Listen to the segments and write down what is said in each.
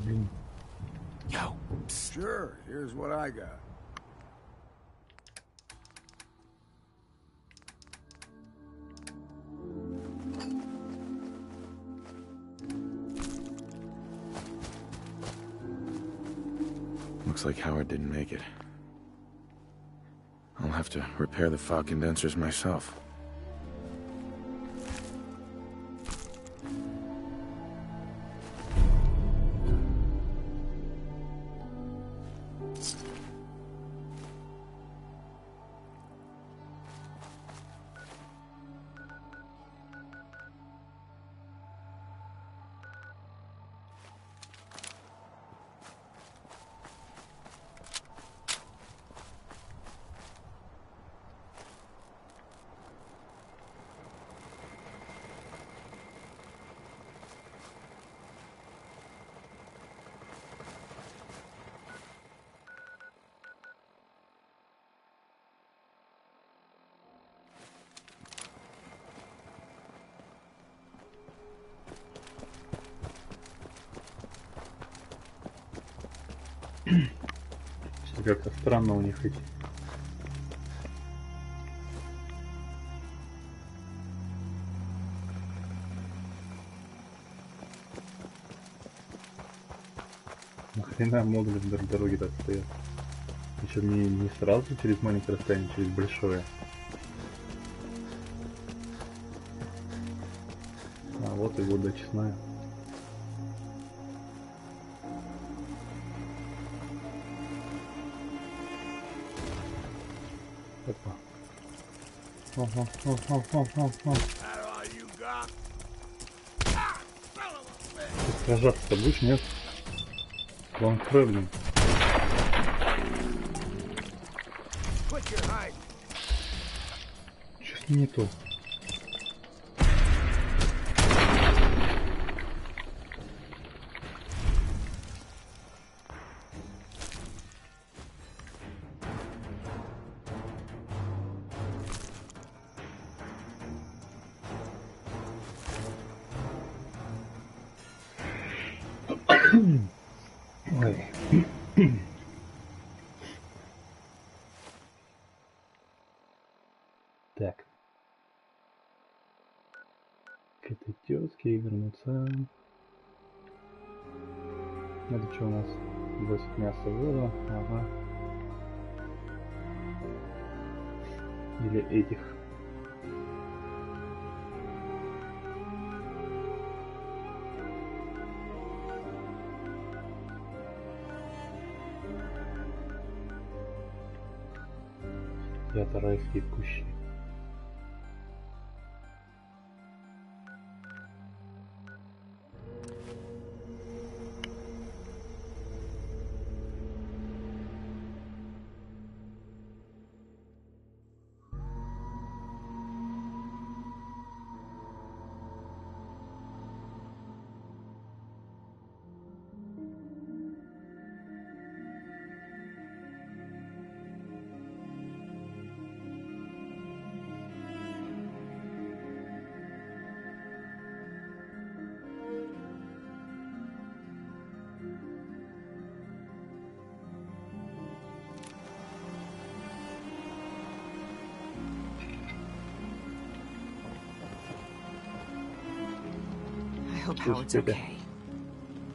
блин. Yo. Sure, here's what I got. Looks like Howard didn't make it. I'll have to repair the fog condensers myself. Как-то странно у них эти. Нахрена модули вдоль дороги так стоят? Причем не сразу через маленькое расстояние, через большое. А вот и вода честная. Опа. Ты сражаться-то будешь, нет? Лонгфрей, блин. Чё-то не то. Ой. Так. К этой тётке вернуться. Это что у нас? 8 мяса вода. Ага. Или этих. Это райские кущи. I hope Howard's okay.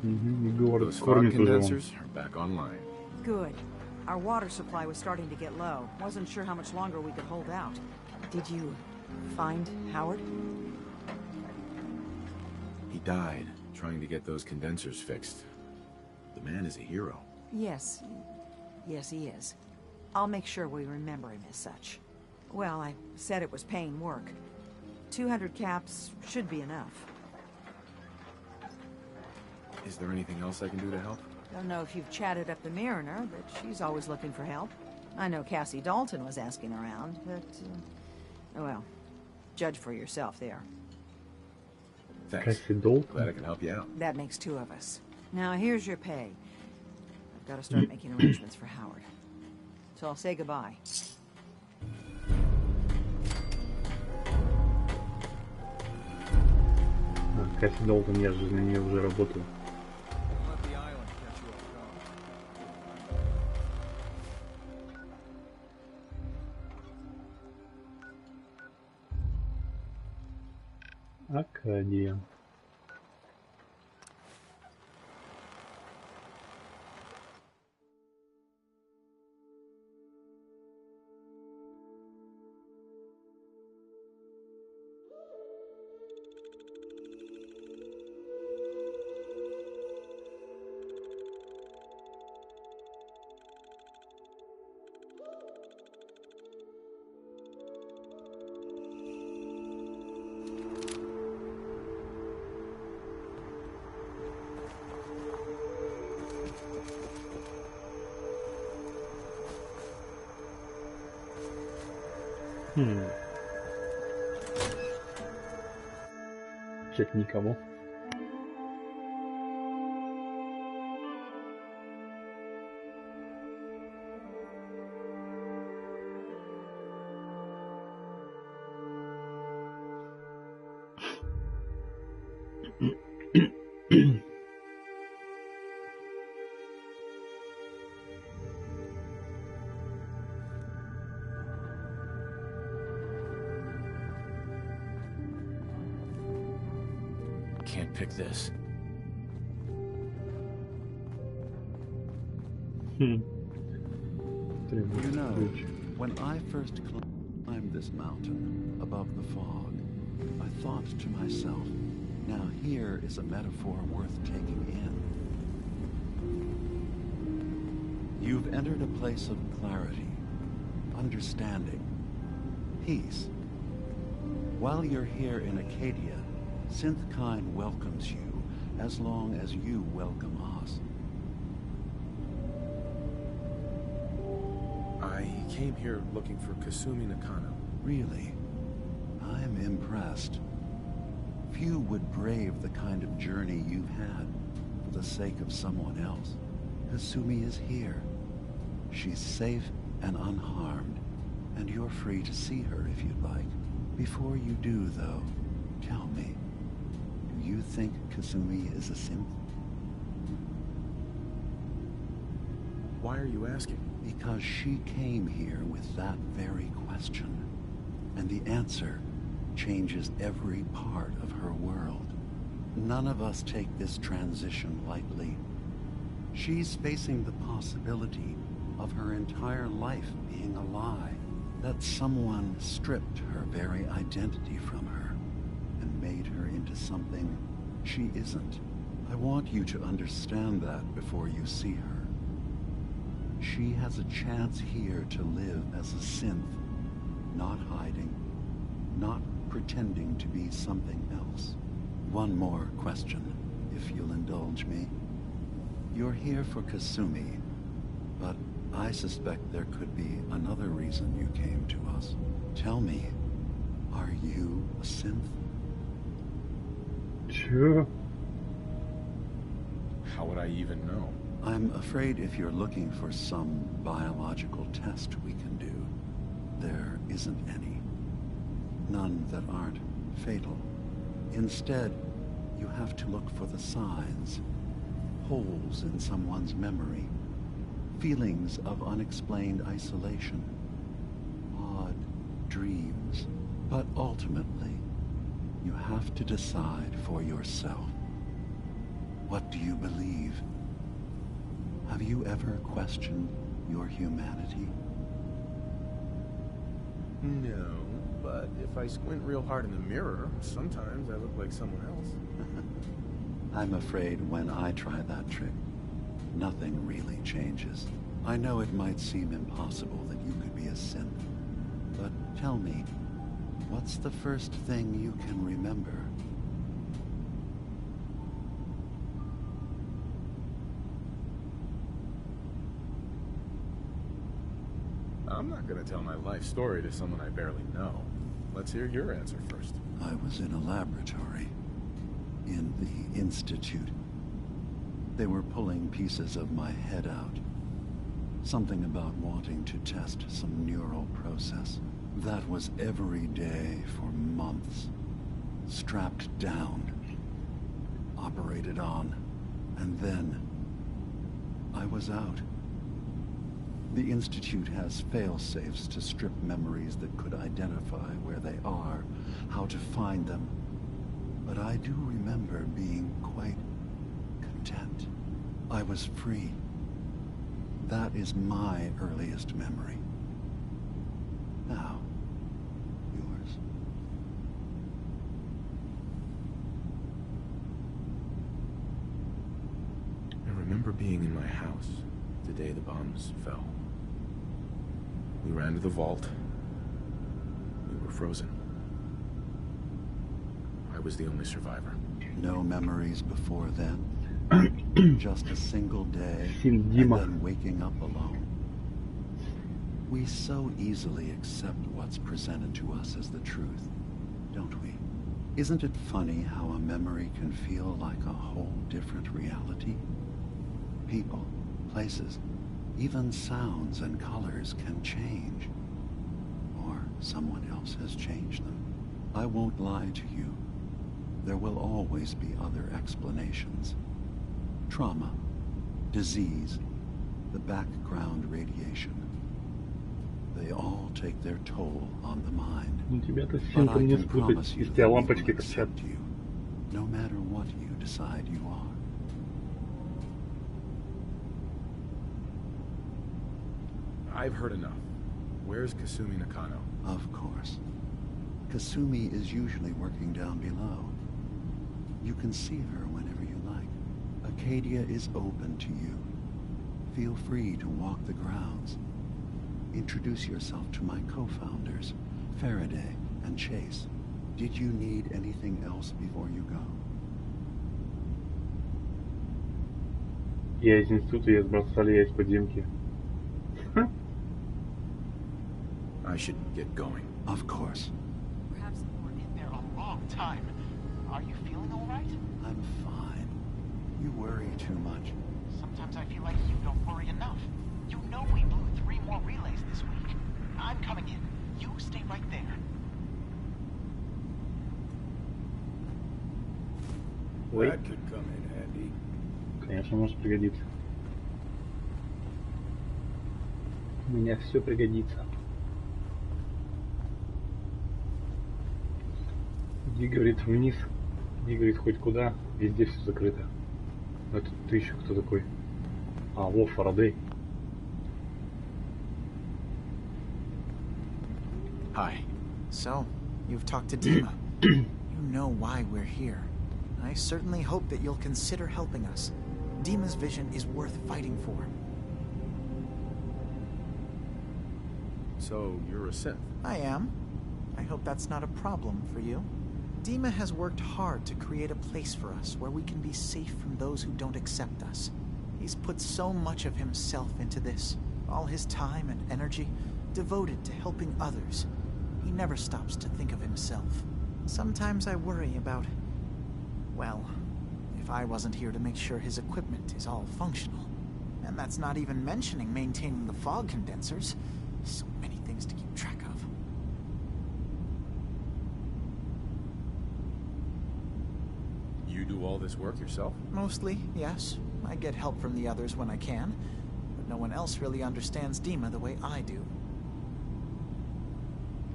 Those fog condensers are back online. Good. Our water supply was starting to get low. Wasn't sure how much longer we could hold out. Did you find Howard? He died trying to get those condensers fixed. The man is a hero. Yes. Yes, he is. I'll make sure we remember him as such. Well, I said it was paying work. 200 caps should be enough. Is there anything else I can do to help? Don't know if you've chatted up the Mariner, but she's always looking for help. I know Cassie Dalton was asking around, but, well, judge for yourself there. Thanks. Cassie Dalton? Glad I can help you out. That makes 2 of us. Now, here's your pay. I've got to start making arrangements for Howard. So I'll say goodbye. Cassie Dalton, я же на нее уже работаю. Выходи. Чек никому. Can't pick this. You know, when I first climbed this mountain above the fog, I thought to myself, now here is a metaphor worth taking in. You've entered a place of clarity, understanding, peace. While you're here in Acadia, Synthkind welcomes you as long as you welcome us. I came here looking for Kasumi Nakano. Really? I'm impressed. Few would brave the kind of journey you've had for the sake of someone else. Kasumi is here. She's safe and unharmed, and you're free to see her if you'd like. Before you do, though, tell me, do you think Kasumi is a synth? Why are you asking? Because she came here with that very question, and the answer changes every part of her world. None of us take this transition lightly. She's facing the possibility of her entire life being a lie, that someone stripped her very identity from her and made her into something she isn't. I want you to understand that before you see her. She has a chance here to live as a synth, not hiding, not pretending to be something else. One more question, if you'll indulge me. You're here for Kasumi, but I suspect there could be another reason you came to us. Tell me, are you a synth? Чё? How would I even know? I'm afraid if you're looking for some biological test we can do, there isn't any. None that aren't fatal. Instead, you have to look for the signs, holes in someone's memory, feelings of unexplained isolation, odd dreams. But ultimately, you have to decide for yourself. What do you believe? Have you ever questioned your humanity? No, but if I squint real hard in the mirror, sometimes I look like someone else. I'm afraid when I try that trick, nothing really changes. I know it might seem impossible that you could be a synth, but tell me, what's the first thing you can remember? I'm not gonna tell my life story to someone I barely know. Let's hear your answer first. I was in a laboratory, in the Institute. They were pulling pieces of my head out. Something about wanting to test some neural process. That was every day for months. Strapped down, operated on, and then I was out. The Institute has fail-safes to strip memories that could identify where they are, how to find them. but I do remember being quite content. I was free. That is my earliest memory. Now, yours. I remember being in my house the day the bombs fell. We ran to the vault. We were frozen. I was the only survivor. No memories before then. Just a single day Сын and Дима. then waking up alone. We so easily accept what's presented to us as the truth, don't we? Isn't it funny how a memory can feel like a whole different reality? People, places, even sounds and colors can change. Or someone else has changed them. I won't lie to you. There will always be other explanations. Trauma, disease, the background radiation. They all take their toll on the mind. Ну тебя-то с But синком I не can спутать, promise you из that тебя we will лампочки торчат. accept you, no matter what you decide you are. I've heard enough. Where's Kasumi Nakano? Of course. Kasumi is usually working down below. You can see her whenever you like. Acadia is open to you. Feel free to walk the grounds. Introduce yourself to my co-founders, Faraday and Chase. Did you need anything else before you go? Я из института, я сбросали, я из подземки. I should get going. Of course. Perhaps you were in there a long time. Are you feeling all right? I'm fine. You worry too much. Sometimes I feel like you don't worry enough. You know we blew 3 more relays this week. I'm coming in. You stay right there. Ой, That could come in handy. конечно, может пригодиться. У меня все пригодится. Иди, говорит, вниз. Иди, говорит, хоть куда. Везде все закрыто. А тут ты еще кто такой? А, во, Фарадей. Hi. So, you've talked to Dima. You know why we're here. I certainly hope that you'll consider helping us. Dima's vision is worth fighting for. So, you're a synth. I am. I hope that's not a problem for you. Dima has worked hard to create a place for us where we can be safe from those who don't accept us. He's put so much of himself into this, all his time and energy devoted to helping others. He never stops to think of himself. Sometimes I worry about, well, if I wasn't here to make sure his equipment is all functional. And that's not even mentioning maintaining the fog condensers. So many things to keep track of. You do all this work yourself? Mostly, yes. I get help from the others when I can, but no one else really understands Dima the way I do.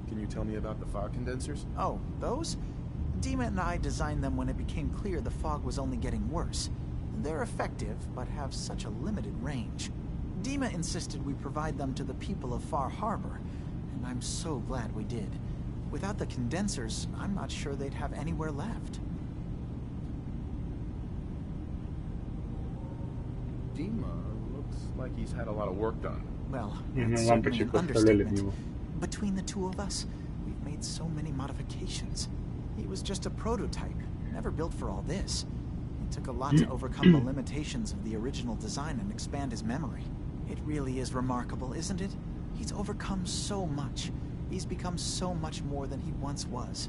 Can you tell me about the fog condensers? Oh, those? Dima and I designed them when it became clear the fog was only getting worse. They're effective, but have such a limited range. Dima insisted we provide them to the people of Far Harbor, and I'm so glad we did. Without the condensers, I'm not sure they'd have anywhere left. Dima looks like he's had a lot of work done. Well, Мгм, that's certainly лампочек an поставляли в understatement. него. Between the two of us, we've made so many modifications. He was just a prototype, never built for all this. It took a lot to overcome the limitations of the original design and expand his memory. It really is remarkable, isn't it? He's overcome so much. He's become so much more than he once was.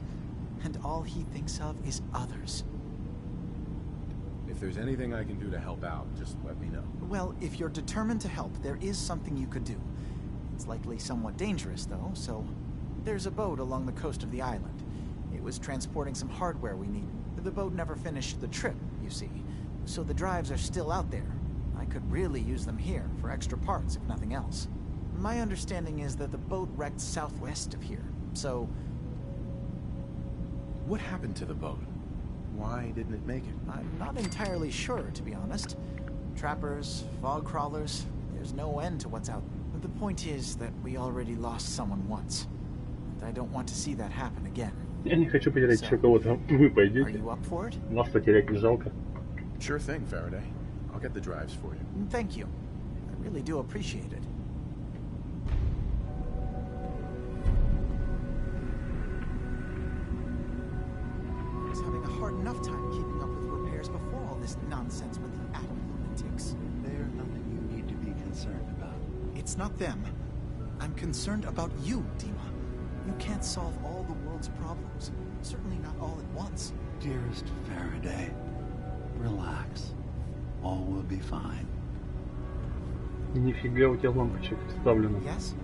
And all he thinks of is others. If there's anything I can do to help out, just let me know. Well, if you're determined to help, there is something you could do. It's likely somewhat dangerous, though, so... There's a boat along the coast of the island. It was transporting some hardware we needed. The boat never finished the trip, you see, so the drives are still out there. I could really use them here for extra parts, if nothing else. My understanding is that the boat wrecked southwest of here, so... What happened to the boat? Why didn't it make it? I'm not entirely sure, to be honest. Trappers, fog crawlers, there's no end to what's out. But the point is that we already lost someone once. And I don't want to see that happen again. Я не хочу потерять So, еще кого-то. Вы Are пойдете. you up for it? Вас потерять не жалко. Sure thing, Faraday. I'll get the drives for you. Thank you. I really do appreciate it. I was having a hard enough time keeping up with repairs before all this nonsense with the atom lunatics. They're nothing you need to be concerned about. It's not them. I'm concerned about you, Dima. You can't solve all the world's problems. Certainly not all at once. Dearest Faraday, relax. All will be fine. Нифига у тебя лампочек вставлено. Yes?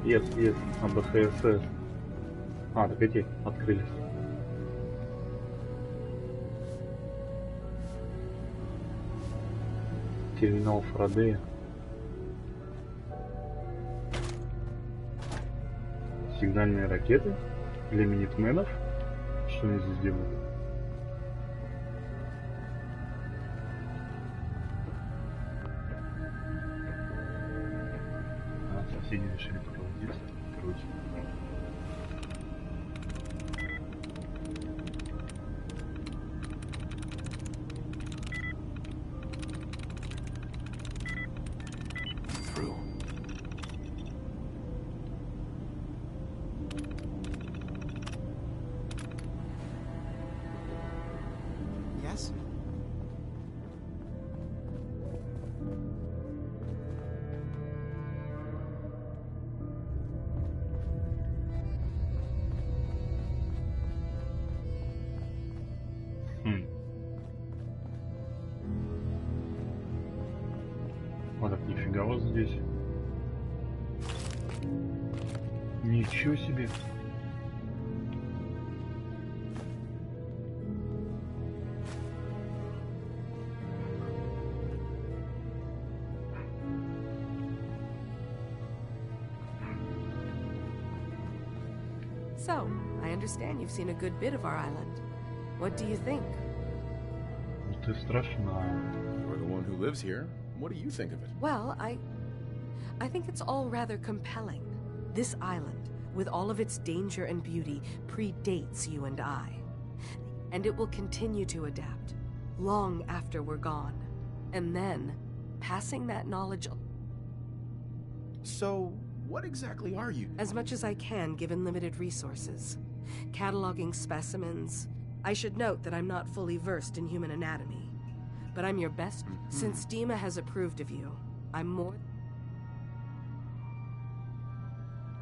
Yes, АБХСС. А, так эти открылись. Терминал Фарадея. Сигнальные ракеты для минитменов. Что они здесь делают? А, соседи решили проводиться. Круть. Through. Yes? Вот так, нифига вот здесь. Ничего себе. So, I understand you've seen a good bit of our island. What do you think? Ну ты страшная. You're the one who lives here. What do you think of it? Well, I think it's all rather compelling. This island, with all of its danger and beauty, predates you and I. And it will continue to adapt, long after we're gone. And then, passing that knowledge So, what exactly are you? as much as I can given limited resources. Cataloging specimens. I should note that I'm not fully versed in human anatomy. But I'm your best. Since Dima has approved of you, I'm more...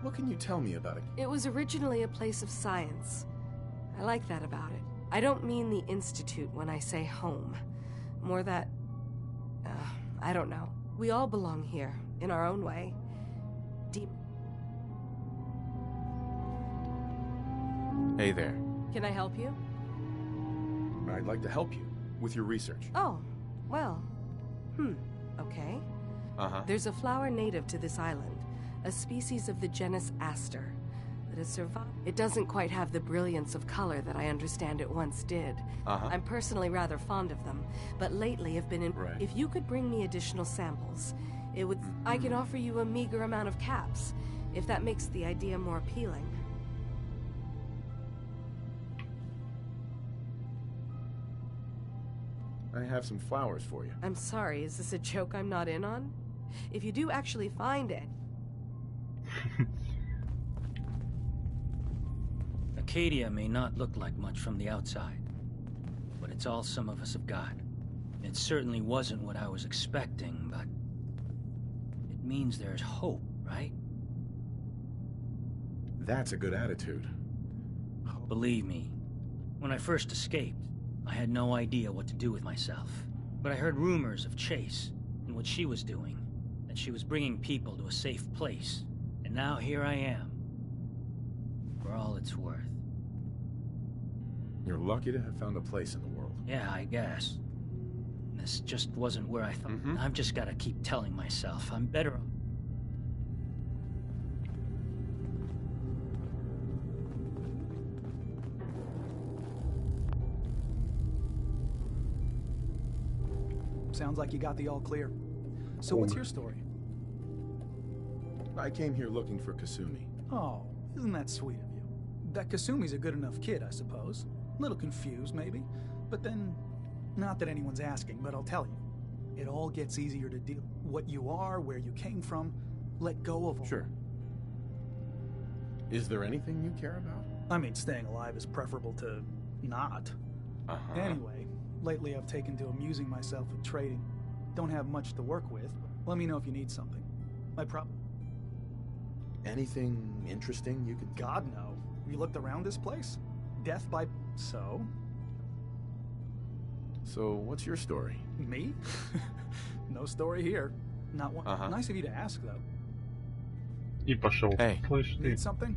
What can you tell me about it? It was originally a place of science. I like that about it. I don't mean the Institute when I say home. More that... I don't know. We all belong here, in our own way. Hey there. Can I help you? I'd like to help you with your research. Oh, well... okay. Uh-huh. There's a flower native to this island, a species of the genus Aster, that has survived. It doesn't quite have the brilliance of color that I understand it once did. Uh-huh. I'm personally rather fond of them, but lately have been in... Right. If you could bring me additional samples, it would... I can offer you a meager amount of caps, if that makes the idea more appealing. I have some flowers for you. I'm sorry, is this a joke I'm not in on? If you do actually find it... Acadia may not look like much from the outside, but it's all some of us have got. It certainly wasn't what I was expecting, but it means there's hope, right? That's a good attitude. Believe me, when I first escaped, I had no idea what to do with myself. But I heard rumors of Chase and what she was doing, that she was bringing people to a safe place. And now here I am, for all it's worth. You're lucky to have found a place in the world. Yeah, I guess. This just wasn't where I thought. I've just got to keep telling myself I'm better. sounds like you got the all clear. So what's your story? I came here looking for Kasumi. Oh, isn't that sweet of you? That Kasumi's a good enough kid, I suppose. Little confused, maybe. But then, not that anyone's asking, but I'll tell you. It all gets easier to deal. What you are, where you came from, let go of all. Sure. Is there anything you care about? I mean, staying alive is preferable to not. Uh-huh. Anyway, lately I've taken to amusing myself with trading. Don't have much to work with. Let me know if you need something. I Anything interesting you could... God, no. You looked around this place? Death by... So? So, what's your story? Me? No story here. Not one. Uh-huh. Nice of you to ask, though. И пошел. Эй. Слышь ты. Need something?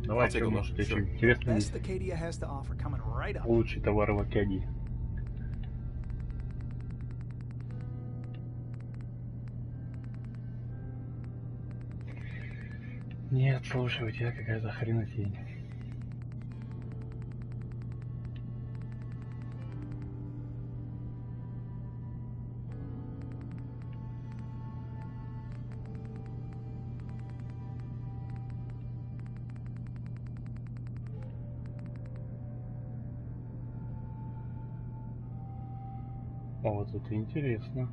Давай, I'll take что, a look, может, еще sure. интересно Best есть. Acadia has to offer, coming right up. Лучший товар в Акадии. Нет, слушай, у тебя какая-то хренотень. О, вот это интересно.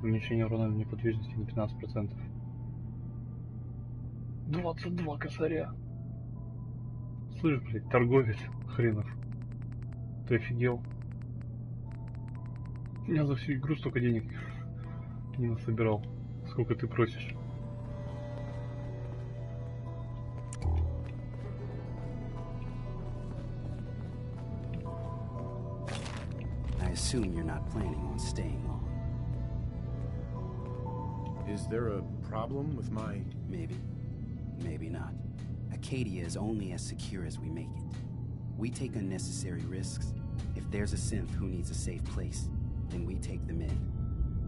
Уменьшение урона неподвижности на 15%. 22 косаря. Слышь, блядь, торговец хренов. Ты офигел? Я за всю игру столько денег не насобирал. Сколько ты просишь? I assume you're not planning on staying long. Is there a problem with my... Maybe. Maybe not. Acadia is only as secure as we make it. We take unnecessary risks. If there's a synth who needs a safe place, then we take them in.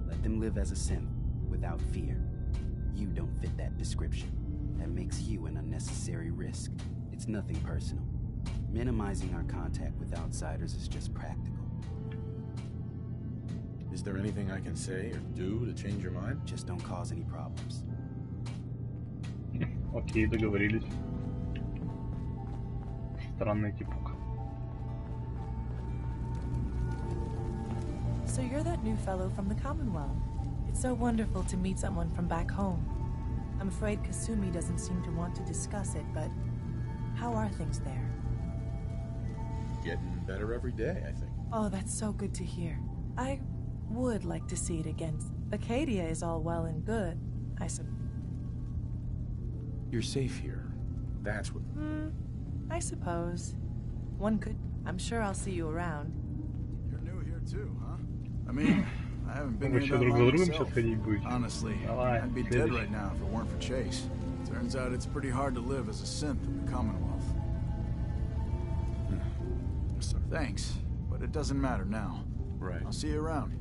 Let them live as a synth, without fear. You don't fit that description. That makes you an unnecessary risk. It's nothing personal. Minimizing our contact with outsiders is just practical. Is there anything I can say or do to change your mind? Just don't cause any problems. Окей, договорились. Странный типок. So you're that new fellow from the Commonwealth. It's so wonderful to meet someone from back home. I'm afraid Kasumi doesn't seem to want to discuss it, but how are things there? Getting better every day, I think. Oh, that's so good to hear. I would like to see it again. Acadia is all well and good, I suppose. You're safe here. That's what... I suppose. One could. I'm sure I'll see you around. You're new here too, huh? I mean, I haven't been Вы here еще that друг за long другом myself. сейчас ходить будете? Honestly, Давай, I'd be dead следующий. right now if it weren't for Chase. Turns out it's pretty hard to live as a synth in the Commonwealth. Sorry. Thanks, but it doesn't matter now. Right. I'll see you around.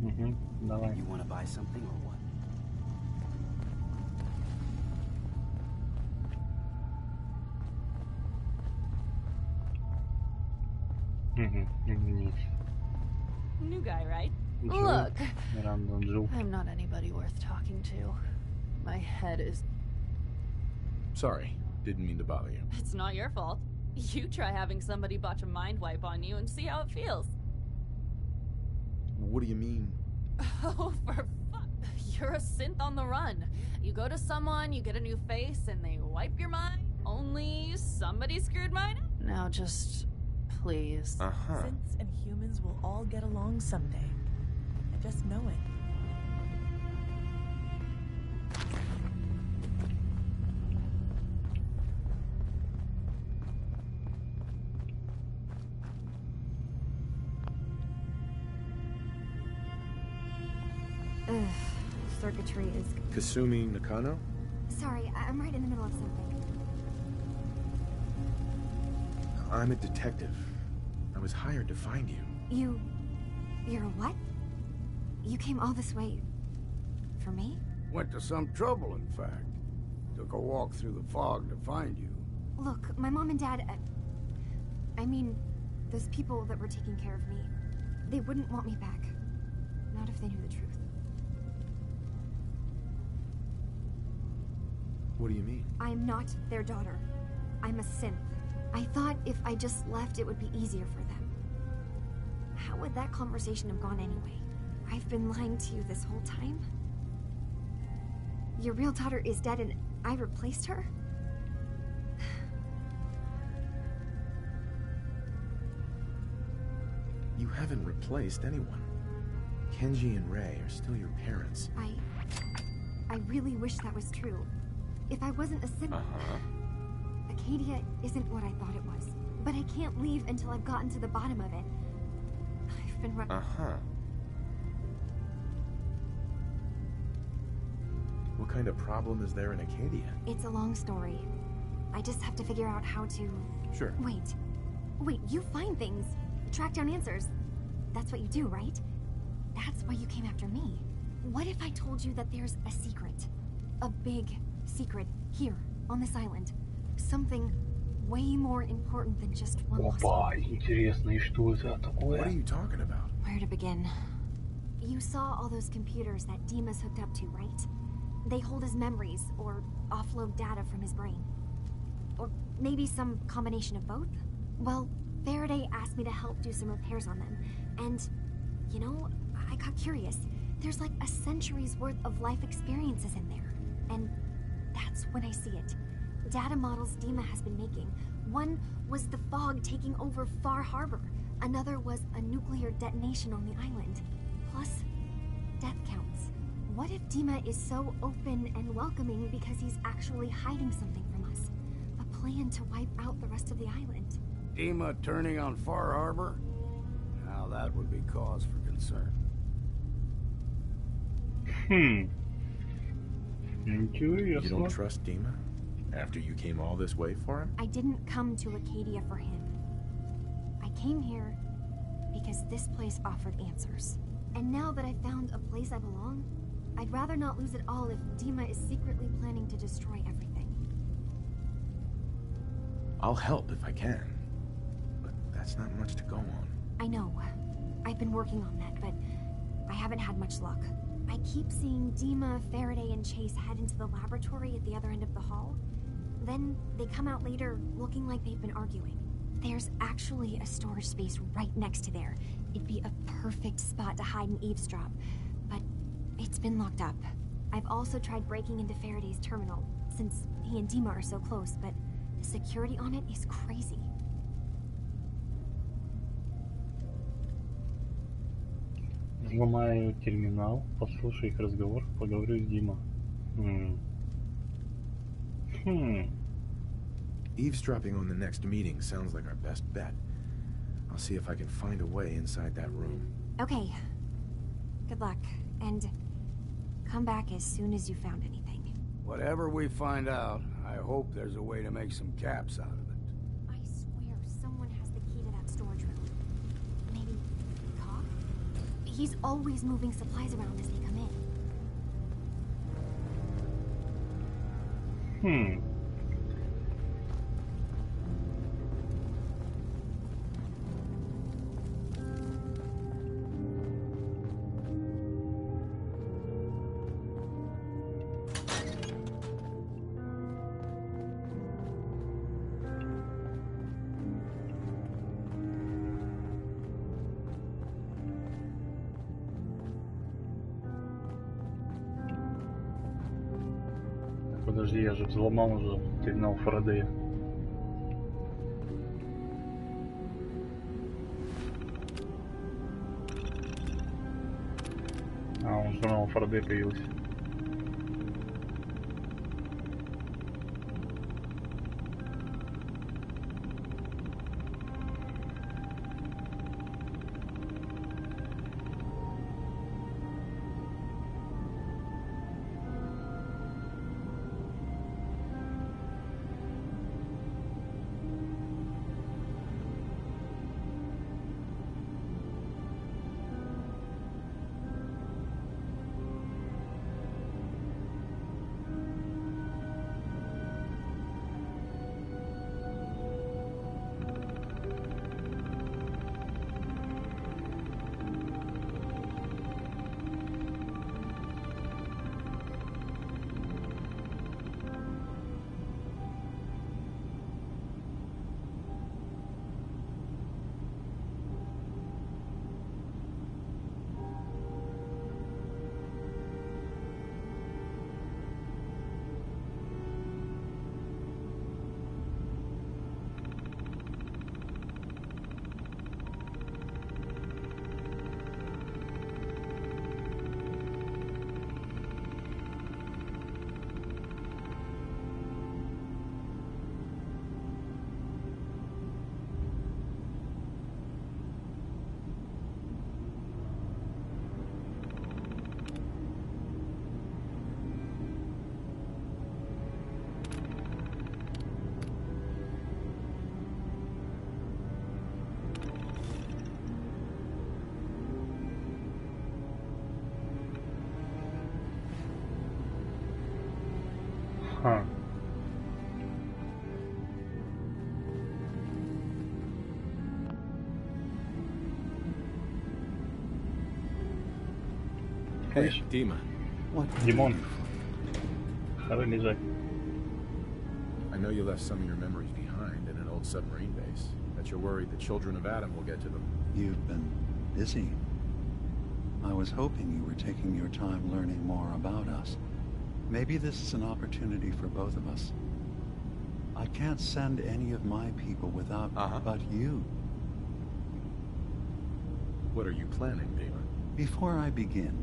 Угу, давай. You want to buy something or what? Угу, нет. New guy, right? Джо. Look, Миранда Джо. I'm not anybody worth talking to. My head is... Sorry. Didn't mean to bother you. It's not your fault. You try having somebody botch a mind wipe on you and see how it feels. What do you mean? Oh, for fuck. You're a synth on the run. You go to someone, you get a new face, and they wipe your mind. Only somebody screwed mine up. Now just... please. Uh-huh. Synths and humans will all get along someday. I just know it. Circuitry is... Kasumi Nakano? Sorry, I'm right in the middle of something. I'm a detective. I was hired to find you. You're a what? You came all this way... for me? Went to some trouble, in fact. Took a walk through the fog to find you. Look, my mom and dad... I mean, those people that were taking care of me, they wouldn't want me back. Not if they knew the truth. What do you mean? I'm not their daughter. I'm a synth. I thought if I just left, it would be easier for them. How would that conversation have gone anyway? I've been lying to you this whole time? Your real daughter is dead and I replaced her? You haven't replaced anyone. Kenji and Rei are still your parents. I really wish that was true. If I wasn't a synth... Acadia isn't what I thought it was. But I can't leave until I've gotten to the bottom of it. I've been What kind of problem is there in Acadia? It's a long story. I just have to figure out how to... Sure. Wait, you find things. Track down answers. That's what you do, right? That's why you came after me. What if I told you that there's a secret? A big secret here, on this island. Something way more important than just one lost Опа, интересно, и что это такое? What are you talking about? Where to begin? You saw all those computers that Dima's hooked up to, right? They hold his memories, or offload data from his brain. Or maybe some combination of both? Well, Faraday asked me to help do some repairs on them. And, you know, I got curious. There's like a century's worth of life experiences in there. And that's when I see it. Data models Dima has been making. One was the fog taking over Far Harbor. Another was a nuclear detonation on the island. Plus, death counts. What if Dima is so open and welcoming because he's actually hiding something from us? A plan to wipe out the rest of the island. Dima turning on Far Harbor? Now that would be cause for concern. Интересно. You don't trust Dima? After you came all this way for him? I didn't come to Acadia for him. I came here because this place offered answers. And now that I found a place I belong, I'd rather not lose it all if Dima is secretly planning to destroy everything. I'll help if I can. But that's not much to go on. I know. I've been working on that, but I haven't had much luck. I keep seeing Dima, Faraday, and Chase head into the laboratory at the other end of the hall. Then they come out later looking like they've been arguing. There's actually a storage space right next to there. It'd be a perfect spot to hide and eavesdrop. But it's been locked up. I've also tried breaking into Faraday's terminal, since he and Dima are so close, but the security on it is crazy. Взломаю терминал, послушаю их разговор, поговорю с Дима. Eavesdropping on the next meeting sounds like our best bet. I'll see if I can find a way inside that room. Okay. Good luck, and come back as soon as you found anything. Whatever we find out, I hope there's a way to make some caps out of it. I swear someone has the key to that storage room. Maybe Cobb? He's always moving supplies around as they come in. Подожди, я же взломал уже терминал Фарадея. Он журнал Фарадея появился. Hey, Слышь, Dima. What can I Димон, do for давай лежать. I know you left some of your memories behind in an old submarine base. That you're worried the children of Adam will get to them. you? You've been busy. I was hoping you were taking your time learning more about us. Maybe this is an opportunity for both of us. I can't send any of my people without but you. What are you planning, Dima? Before I begin,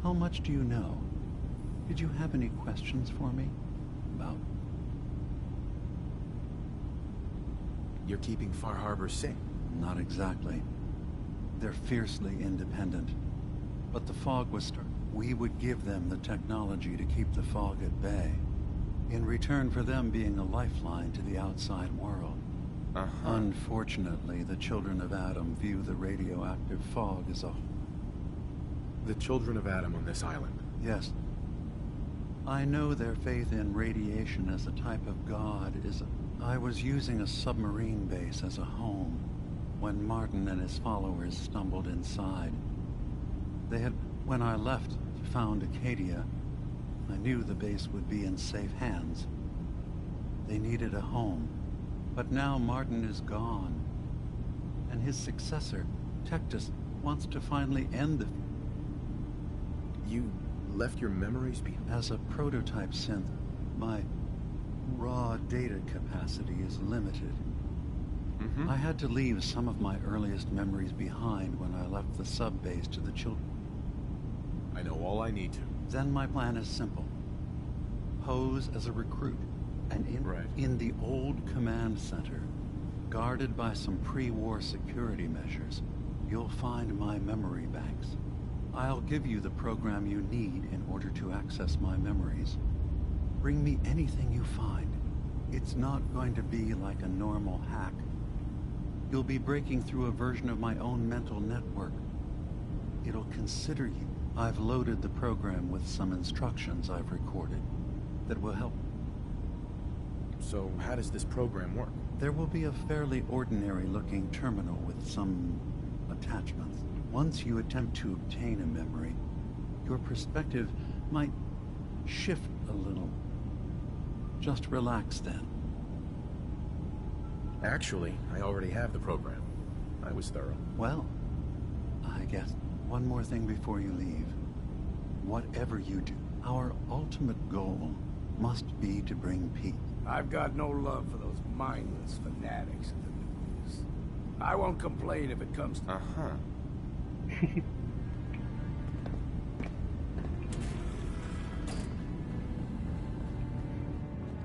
how much do you know? Did you have any questions for me? About... You're keeping Far Harbor safe. Not exactly. They're fiercely independent. But the fog was we would give them the technology to keep the fog at bay, in return for them being a lifeline to the outside world. Unfortunately, the children of Adam view the radioactive fog as a... The children of Adam on this island. Yes. I know their faith in radiation as a type of god is I was using a submarine base as a home when Martin and his followers stumbled inside. They had, when I left to found Acadia, I knew the base would be in safe hands. They needed a home, but now Martin is gone, and his successor, Tectus, wants to finally end the... You left your memories behind? As a prototype synth, my raw data capacity is limited. I had to leave some of my earliest memories behind when I left the sub-base to the children. I know all I need to. Then my plan is simple. Pose as a recruit, and in the old command center, guarded by some pre-war security measures, you'll find my memory banks. I'll give you the program you need in order to access my memories. Bring me anything you find. It's not going to be like a normal hack. You'll be breaking through a version of my own mental network. It'll consider you. I've loaded the program with some instructions I've recorded that will help. So how does this program work? There will be a fairly ordinary-looking terminal with some attachments. Once you attempt to obtain a memory, your perspective might shift a little. Just relax then. Actually, I already have the program. I was thorough. Well, I guess one more thing before you leave. Whatever you do, our ultimate goal must be to bring peace. I've got no love for those mindless fanatics in the news. I won't complain if it comes to...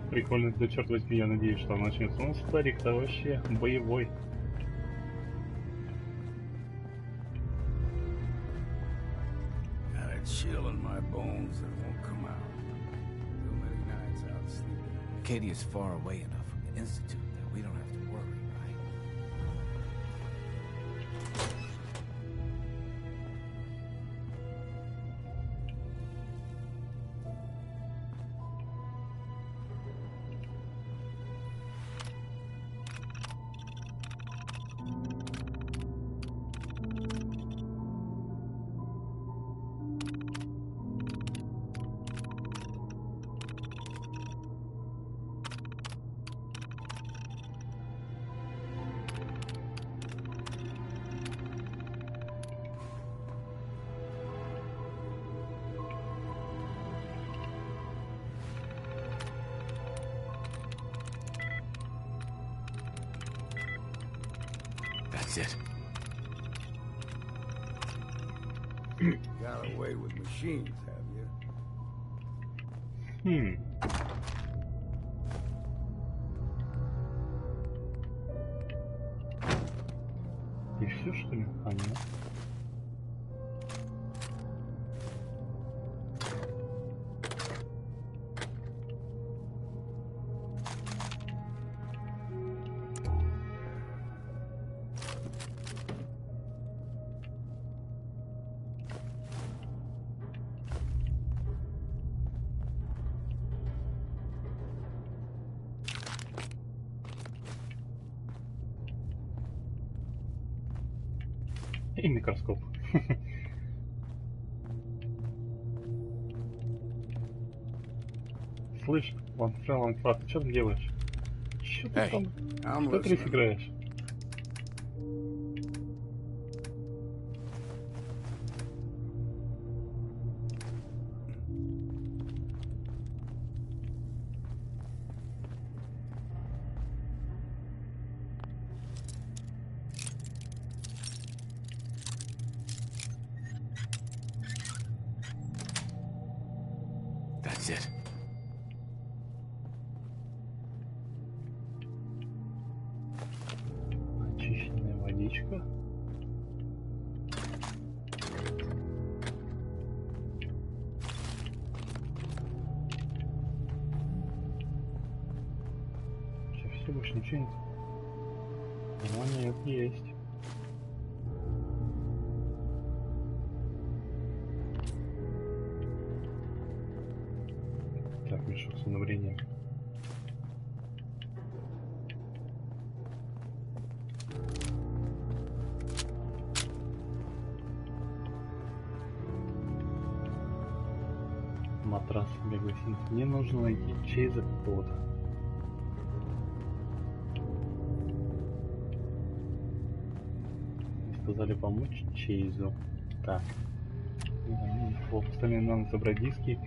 Прикольно, да черт возьми, я надеюсь, что он начнется. Ну, старик-то вообще боевой. Got a chill in my bones that won't come out. Too many nights out sleeping. Acadia's far away enough from the Institute that we don't have to worry, right? That's it. Got away with machines, have you? И все, что ли? А, нет. И микроскоп. Слышь, Ланфред, ты что там делаешь? Что ты там? В Тетрис играешь? That's it. Очищенная водичка. Сейчас все, больше ничего нет. Ну, нет, есть. Так, мешок с одновременно. Матрас беглый синт. Мне нужно найти Чейза какого-то. Сказали помочь Чейзу. Так. Остальные надо собрать диски.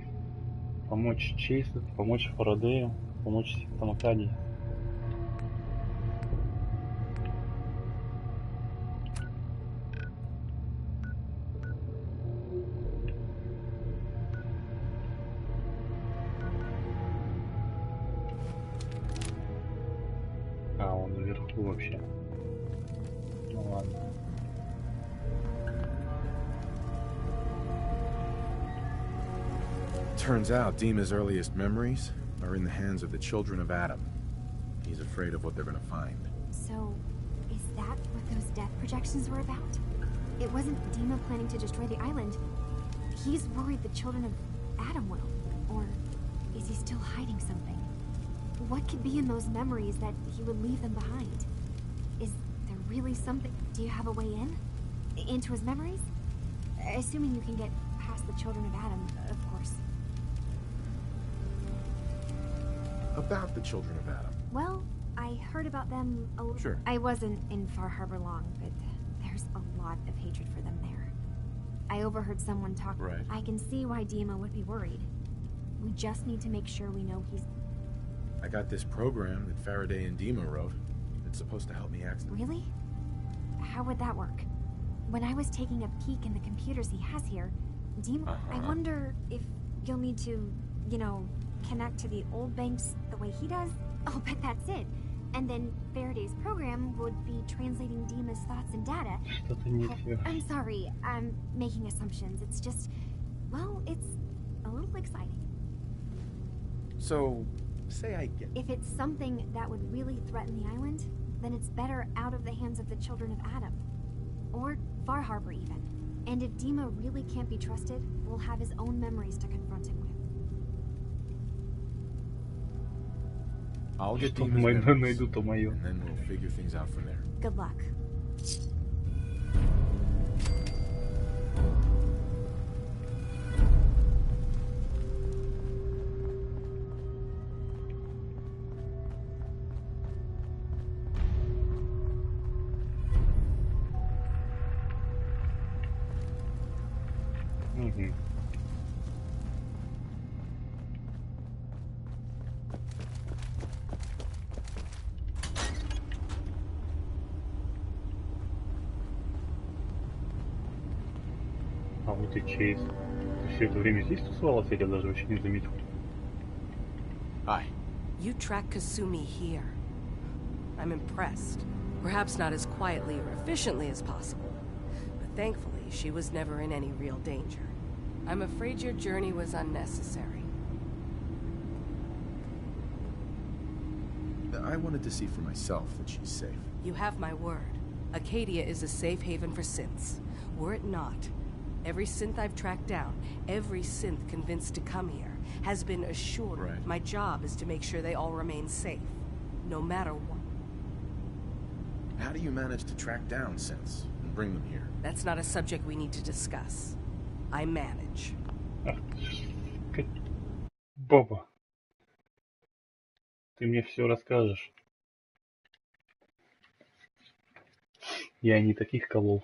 Помочь Чейзу, помочь Фарадею, помочь Тамакади. А, он наверху вообще. Ну ладно. Turns out Dima's earliest memories are in the hands of the children of Adam. He's afraid of what they're gonna find. So, is that what those death projections were about? It wasn't Dima planning to destroy the island. He's worried the children of Adam will. Or is he still hiding something? What could be in those memories that he would leave them behind? Is there really something? Do you have a way in? Into his memories? Assuming you can get past the children of Adam, of course. About the children of Adam. Well, I heard about them a little. Sure. I wasn't in Far Harbor long, but there's a lot of hatred for them there. I overheard someone talk. Right. I can see why Dima would be worried. We just need to make sure we know he's... I got this program that Faraday and Dima wrote. It's supposed to help me access. Really? How would that work? When I was taking a peek in the computers he has here, Dima... I wonder if you'll need to, you know, connect to the old banks the way he does? I'll bet that's it. And then Faraday's program would be translating Dima's thoughts and data. I'm sorry, I'm making assumptions. It's just, well, it's a little exciting. So, say I get... If it's something that would really threaten the island, then it's better out of the hands of the children of Adam. Or Far Harbor, even. And if Dima really can't be trusted, we'll have his own memories to confront him with. I'll get Dima's memories, and then we'll figure things out from there. Good luck. А вот и Чейз. Ты все это время здесь тусовалась, я тебя даже вообще не заметил. Hi. You track Kasumi here. I'm impressed. Perhaps not as quietly or efficiently as possible, but thankfully she was never in any real danger. I'm afraid your journey was unnecessary. I wanted to see for myself that she's safe. You have my word. Acadia is a safe haven for synths. Were it not, every synth I've tracked down, every synth convinced to come here, has been assured my job is to make sure they all remain safe, no matter what. How do you manage to track down synths and bring them here? That's not a subject we need to discuss. I manage. Боба. Ты мне все расскажешь. Я не таких колол.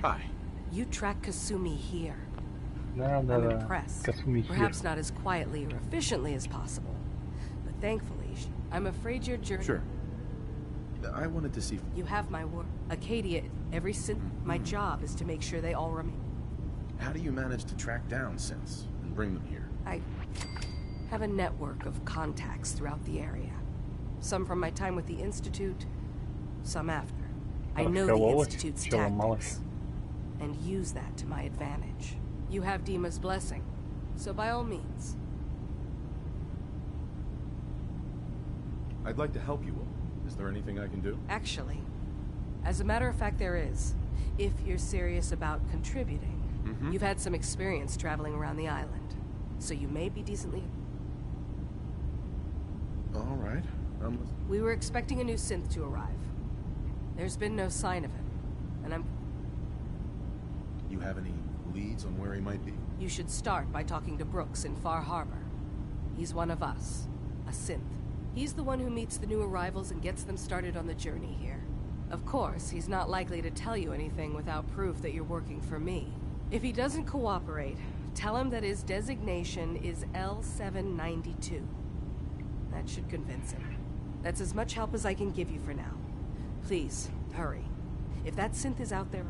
Hi. You track Kasumi here. Да. I'm impressed. Kasumi here. Perhaps not as quietly or efficiently as possible, but thankfully, I'm afraid your journey. Sure. I wanted to see. You have my word. Acadia, every synth. My job is to make sure they all remain. How do you manage to track down synths and bring them here? I have a network of contacts throughout the area. Some from my time with the Institute, some after. I know the Institute's tactics, and use that to my advantage. You have Dima's blessing, so by all means. I'd like to help you all. Is there anything I can do? Actually, as a matter of fact, there is. If you're serious about contributing. You've had some experience traveling around the island, so you may be decently... All right. We were expecting a new synth to arrive. There's been no sign of him, and I'm... You have any leads on where he might be? You should start by talking to Brooks in Far Harbor. He's one of us, a synth. He's the one who meets the new arrivals and gets them started on the journey here. Of course, he's not likely to tell you anything without proof that you're working for me. If he doesn't cooperate, tell him that his designation is L792. That should convince him. That's as much help as I can give you for now. Please, hurry. If that synth is out there...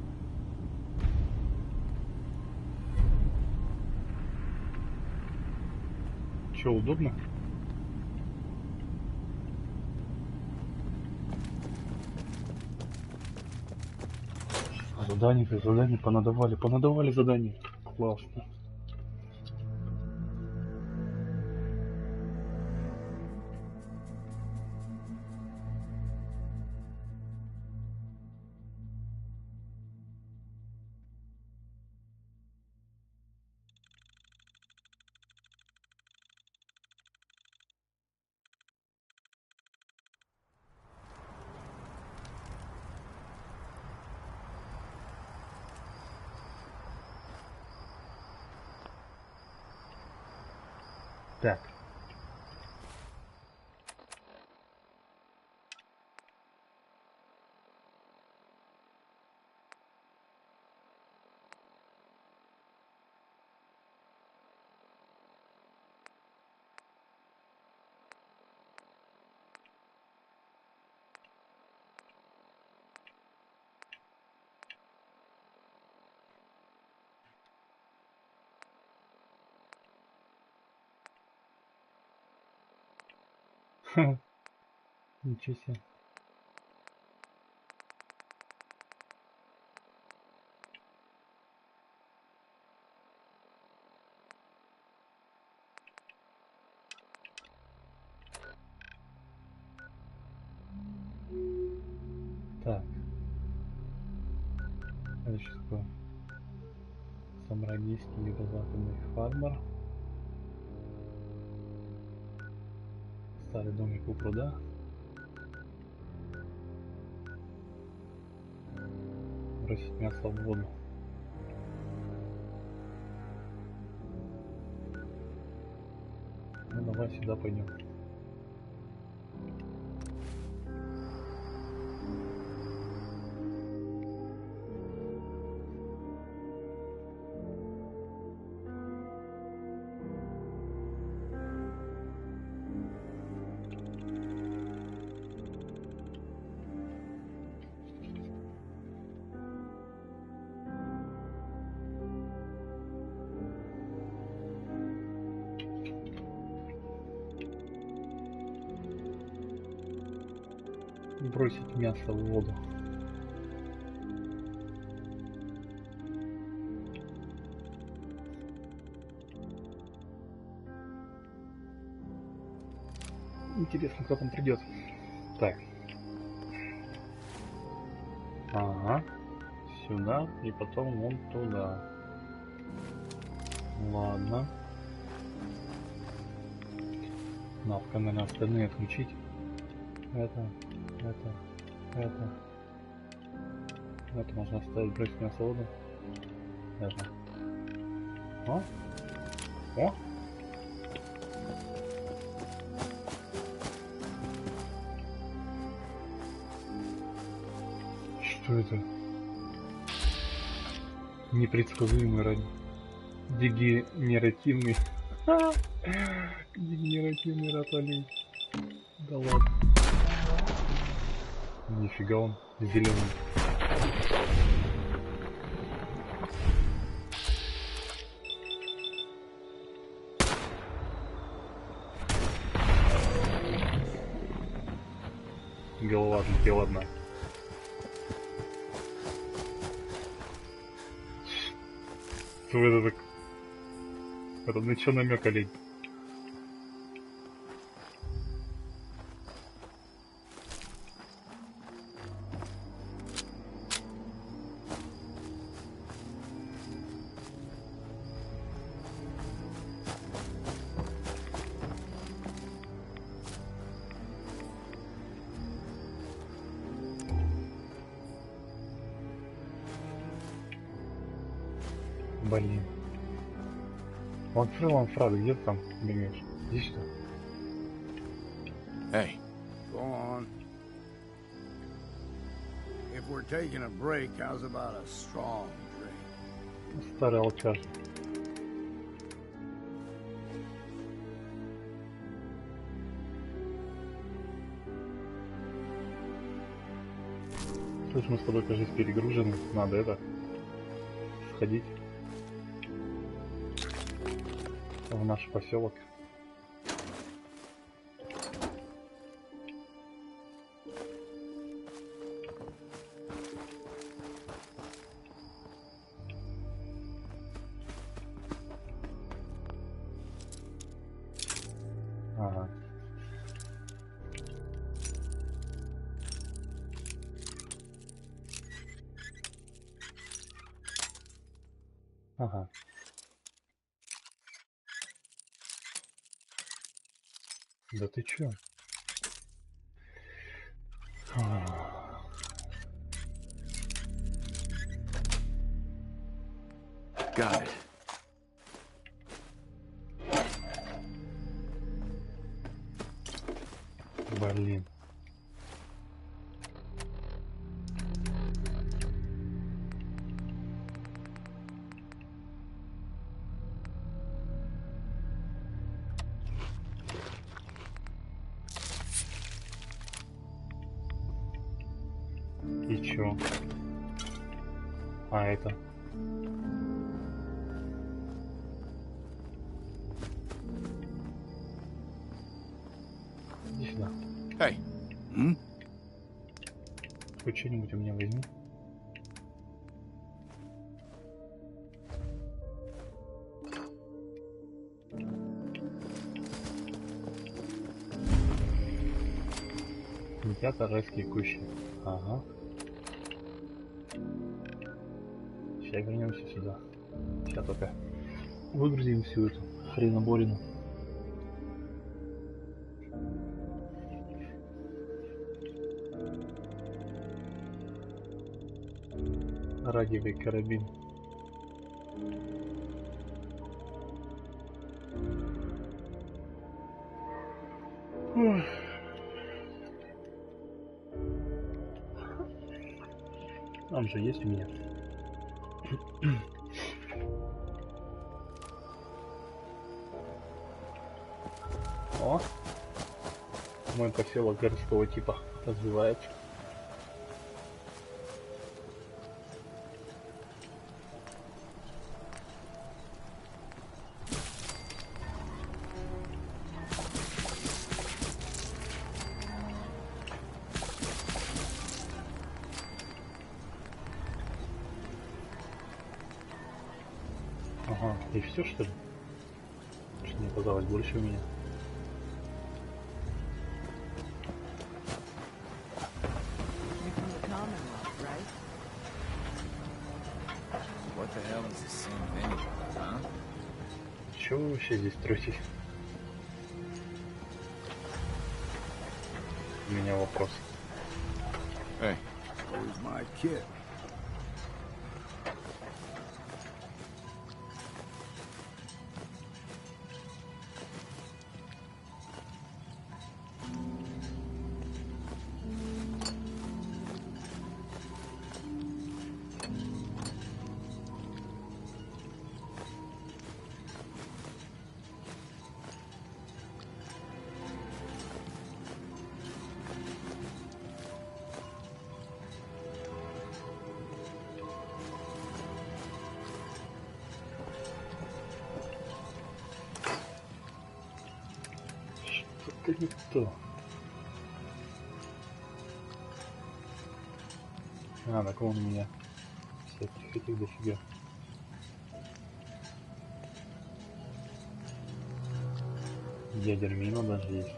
Чё, удобно? Задание понадавали задание. Классно. Так. Ничего себе. Так. Это что такое? Самрадийский юго-западный фармер. Старый домик у пруда. Бросить мясо в воду. Ну давай сюда пойдем. Бросить мясо в воду. Интересно, кто там придет. Так. Ага. Сюда и потом вон туда. Ладно. Надо, наверное, остальные отключить. Это можно оставить, бросить на свободу. Это. О? О? Что это? Непредсказуемый дегенеративный дегенеративный ротолей. Да ладно. Нифига он зеленый. Голова отлетела одна. Что это так? Это на что намек, олень? Блин. Ланфред, где ты там бегаешь? Иди сюда. Hey. Go on. If we're taking a break, how's about a strong drink? Старый алкаш. Слышь, мы с тобой, кажется, перегружены. Надо это... сходить в наш поселок. Ага. Ага. Да ты чё? Got it. Блин. И чё? А это? Иди сюда. Hey. Хоть что-нибудь у меня возьми. Индикатор райские кущи. Ага. Сейчас вернемся сюда. Сейчас только выгрузим всю эту хреноборину. Радиовый карабин. Он же есть у меня. О! Мой поселок городского типа развивается. Ага, и все что ли? Что мне казалось больше у меня. What the hell is the sin of anybody, huh? Чего вы вообще здесь строите? у меня вопрос. Hey. Where's my kid? Что-то не то. А, так он у меня всяких этих дофига. Ядермина даже есть.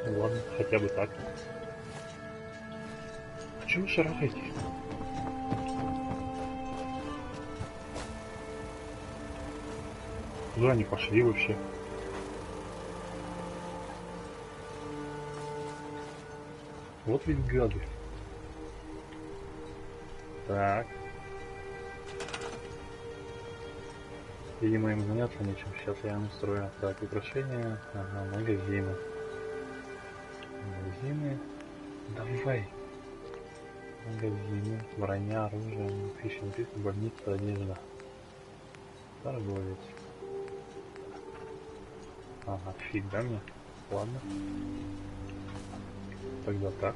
Ладно, хотя бы так. А чё вы шарахаетесь? Куда они пошли вообще? Вот ведь гады. Так. Видимо, им заняться нечем. Сейчас я настрою. Так, украшения. Ага, магазины. Магазины. Давай. Магазины. Броня, оружие, пища, напитки, больница, одежда. Торговец. Ага, фиг, да мне? Ладно. Тогда так.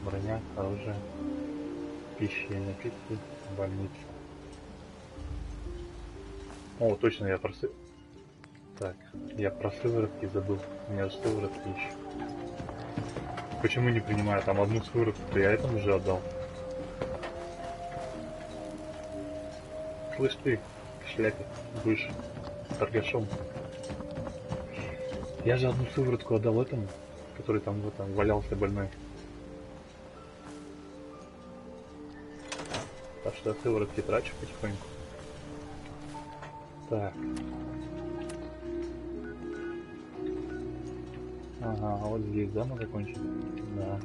Броня, оружие, пища и напитки, больница. О, точно, я про Так, я про сыворотки забыл. У меня же сыворотки еще. Почему не принимаю? Там одну сыворотку я этому же отдал. Слышь ты, в шляпе, будешь торгашом. Я же одну сыворотку отдал этому, который там вот там валялся больной. Так что я сыворотки трачу потихоньку. Так. Ага, а вот здесь, да, мы закончили? Да.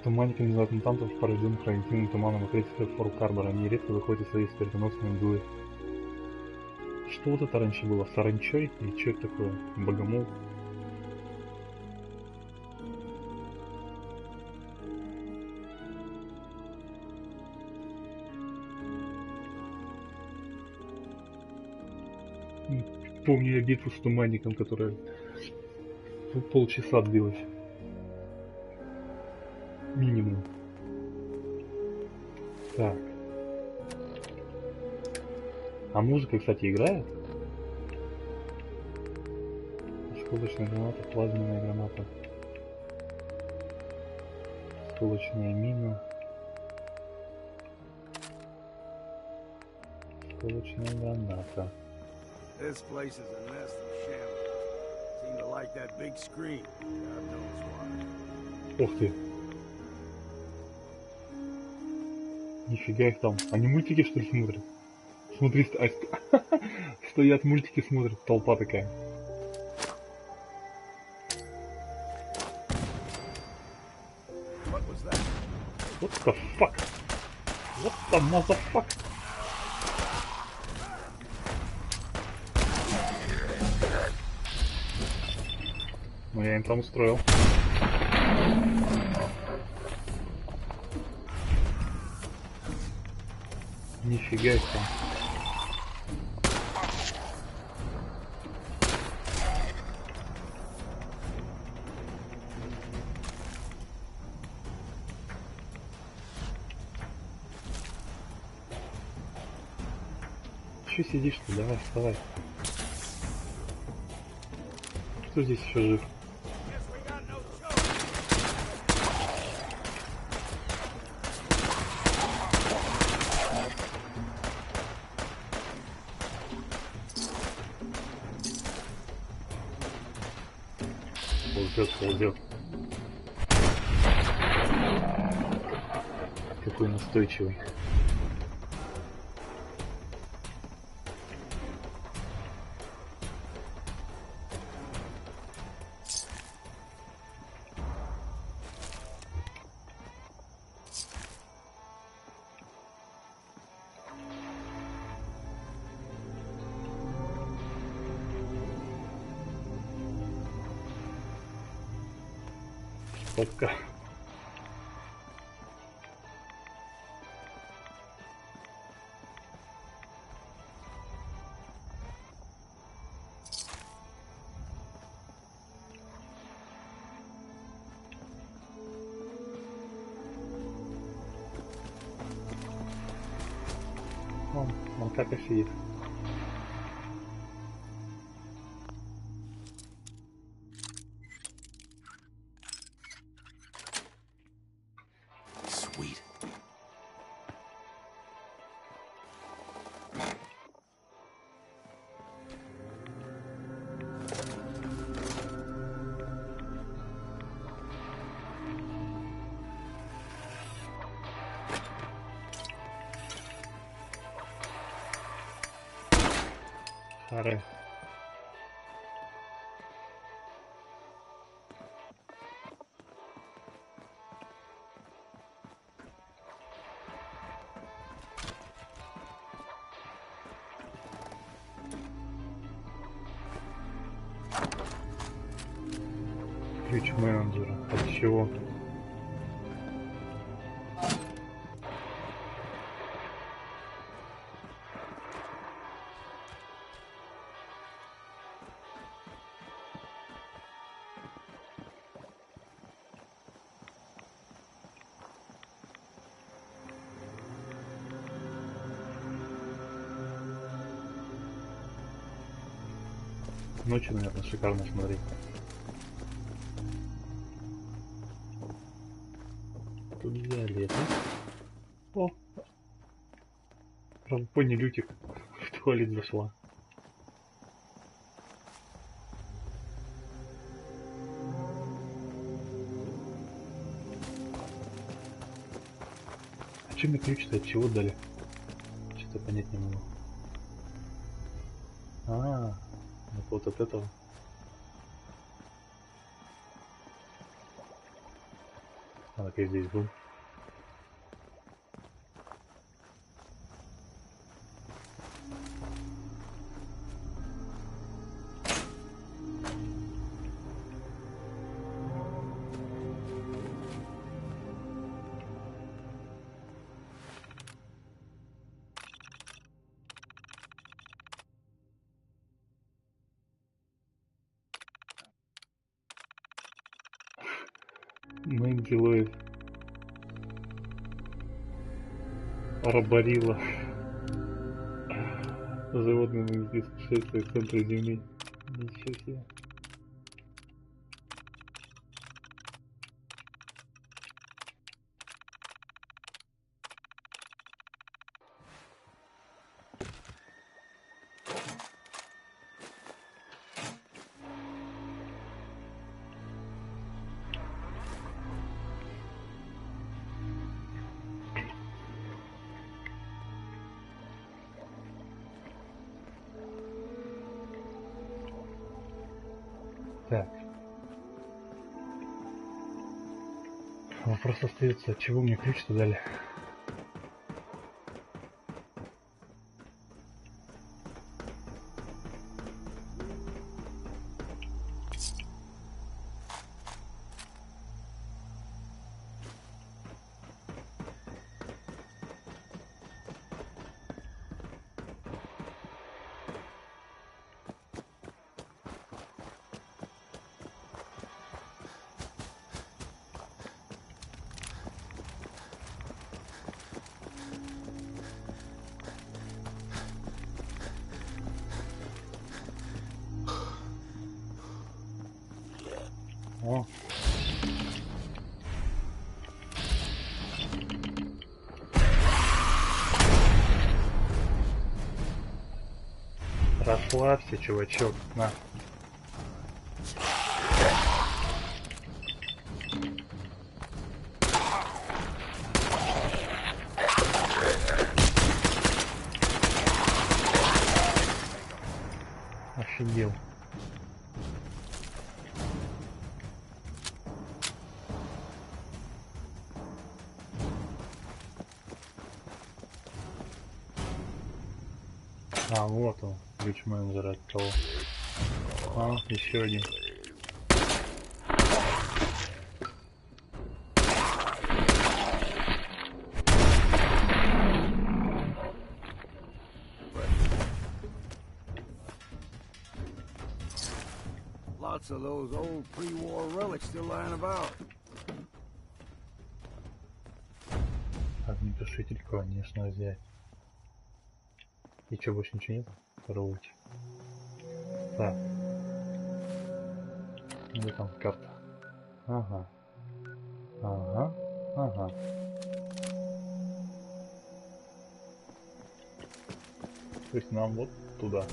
Туманник внезапно мутантов, порожденных радиоактивным туманом окрестностях Форл-Карбора, они редко выходят из своей смертоносной мглы. Что вот это раньше было? Саранчой? Или что это такое? Богомол? Помню я битву с туманником, которая полчаса длилась. Минимум. Так. А музыка, кстати, играет? Осколочная граната, плазменная граната. Осколочная мина. Осколочная граната. This place is a nest of shambles. Seem to like that big screen. God knows why. Ух ты. Нифига их там. Они мультики что ли смотрят? Смотри, стоят мультики смотрят, толпа такая. What was that? What the fuck? What the motherfuck? Ну я им там устроил. Нифига их там. Че сидишь-то? Давай, вставай. Кто здесь еще жив? Ползет. Какой настойчивый. Попка. Вон, макака сидит. Sweet. Харе. Ключ менеджера. От чего? Ночью, наверное, шикарно смотреть. Тут взяли это. О! Прям пони Лютик в туалет зашла. А че мне ключ-то от чего дали? Что-то понять не могу. Вот от этого. А так я здесь был. Мэнди Лоид. Арборила. Животные на медицинском шествии в центре Земли. Ничего себе. Так. Вопрос остается, от чего мне ключ-то дали? О. Расслабься, чувачок, на. Офигел. А, вот он, ключ менеджера от того. А, еще один. Lots of those old pre-war relics still lying about. Огнетушитель, конечно, взять. И что, больше ничего нет? Короче. Так. Где там карта? Ага. Ага. Ага. То есть нам вот туда.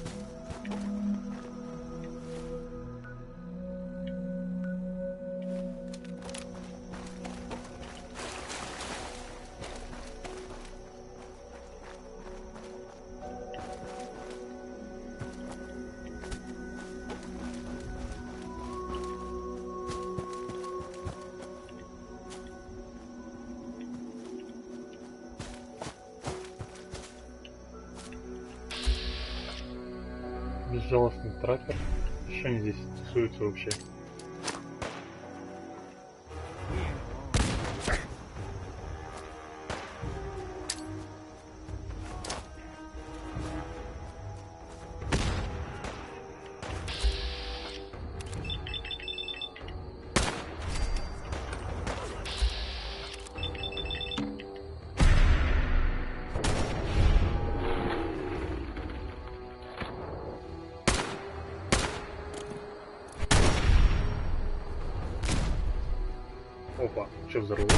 Безжалостный тракер. Что они здесь тусуются вообще? Опа, что взорвалось?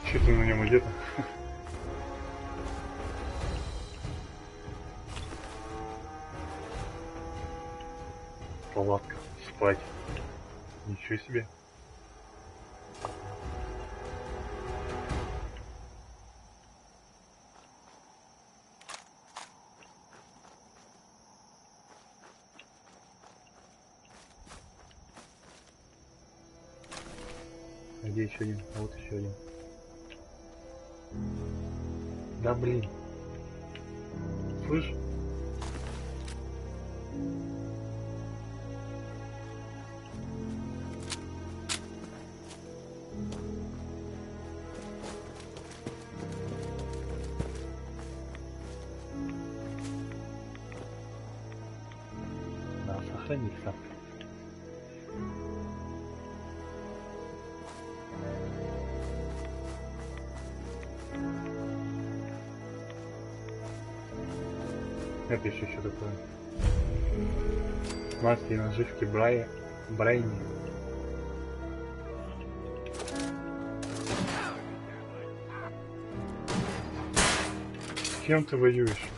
Что-то на нем идет. Палатка, спать. Ничего себе. Где еще один? А вот еще один. Да блин. Слышь? Да, сохранится. Это еще что такое? Маски и наживки Брайни. С кем ты воюешь?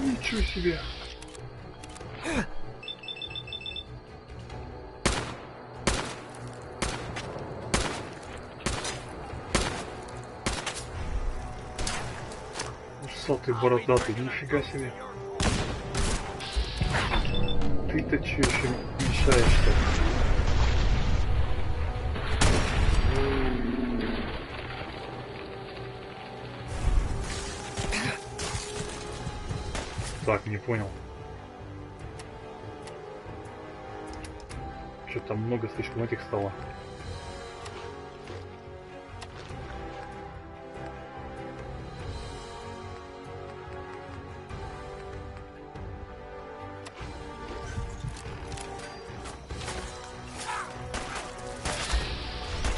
Ничего себе! Усатый бородатый, нифига себе. Ты-то че еще мешаешь-то? Так, не понял. Что-то там много слишком этих стало.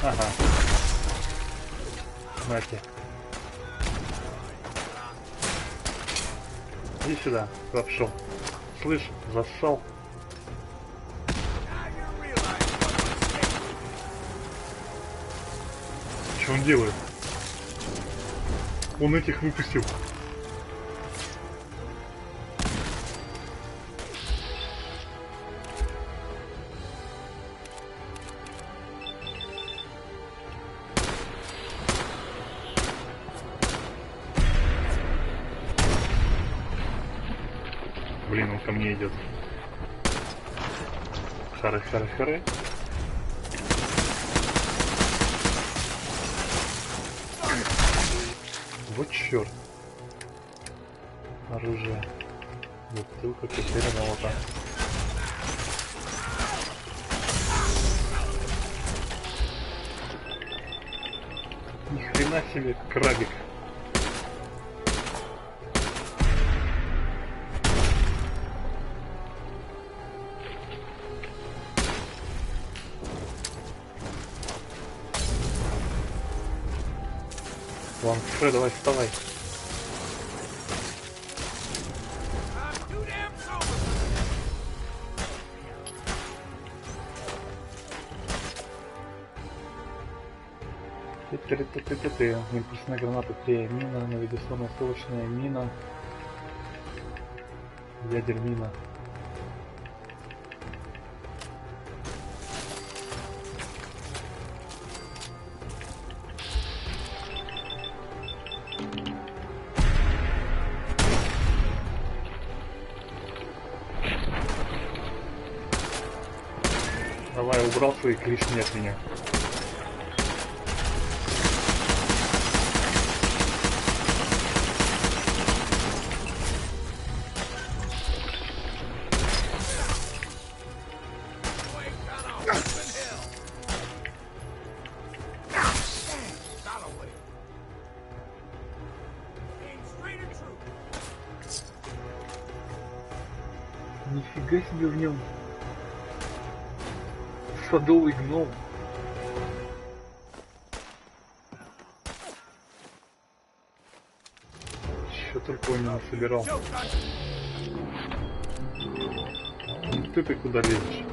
Ага. Нате. Иди сюда, лапшо. Слышь, зассал. Что он делает? Он этих выпустил. Блин, он ко мне идет. Хары-хары-хары. Вот черт. Оружие. Бутылка, теперь молота. Ни хрена себе, крабик. Ланфре, давай вставай. Импульсная граната 3, мина, навигационная остановочная мина, ядермина. Давай, убрал свои клешни от меня. Нифига себе в нем. Садовый гном. Что только он не собирал. Ты куда лезешь?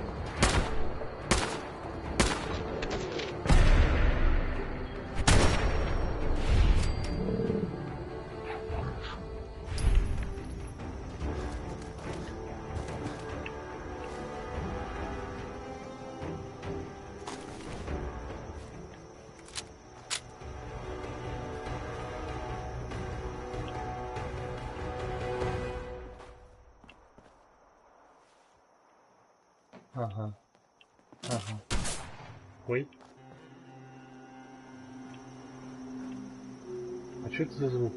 Ага. Ага. Ой. А что это за звук?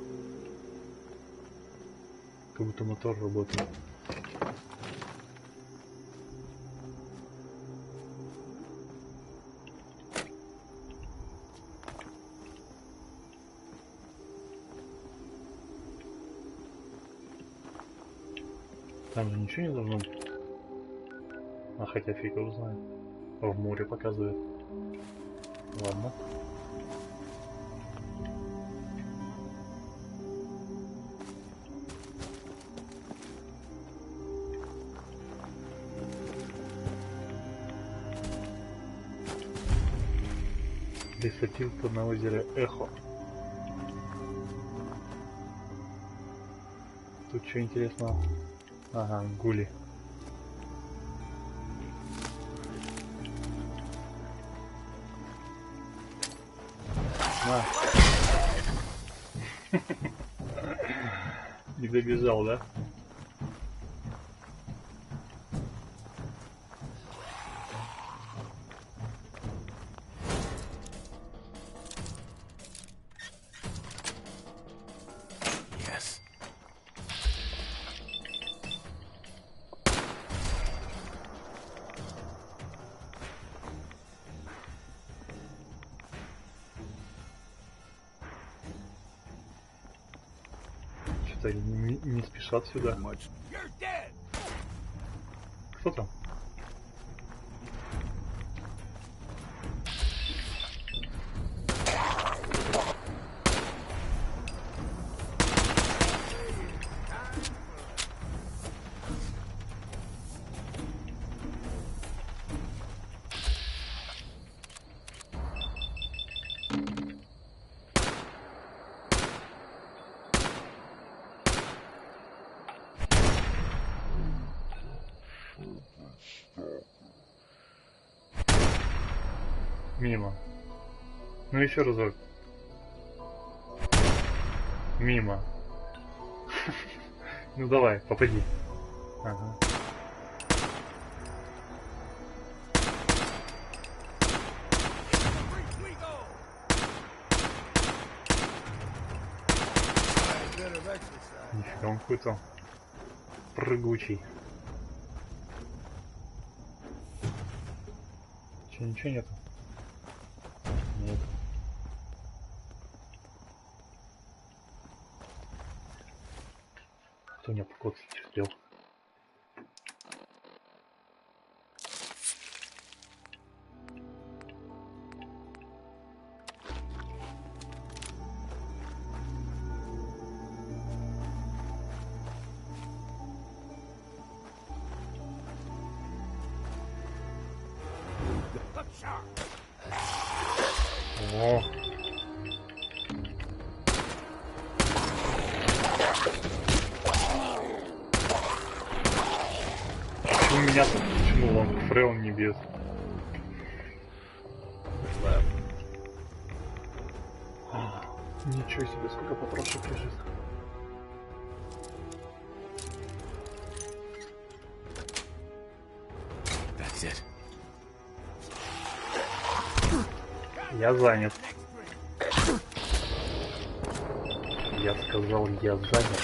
Как будто мотор работает. Там же ничего не должно быть. А хотя фиг его знает. В море показывает. Ладно. Лесопилка на озере Эхо. Тут что интересного? Ага, гули. На. Не добежал, да? Что-то не спешат сюда. Кто там? Мимо. Ну еще разок. Мимо. Ну давай, попади. Ага. Нифига, он какой-то прыгучий. Че, ничего нету? Нет. Кто меня покоцать успел? О. Почему меня тут почему он Фреон не бьет? Ничего себе, сколько патронов лежит. Я занят. Я сказал, я занят.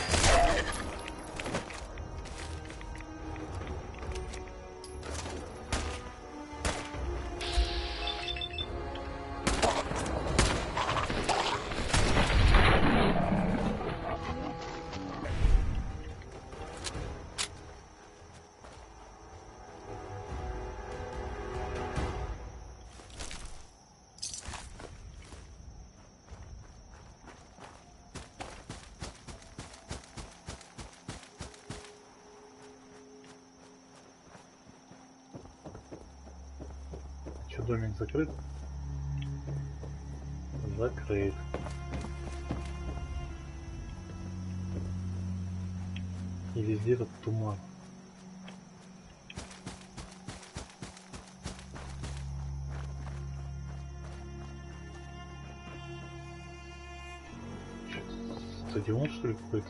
Домик закрыт? Закрыт. И везде этот туман. Стадион, что ли, какой-то?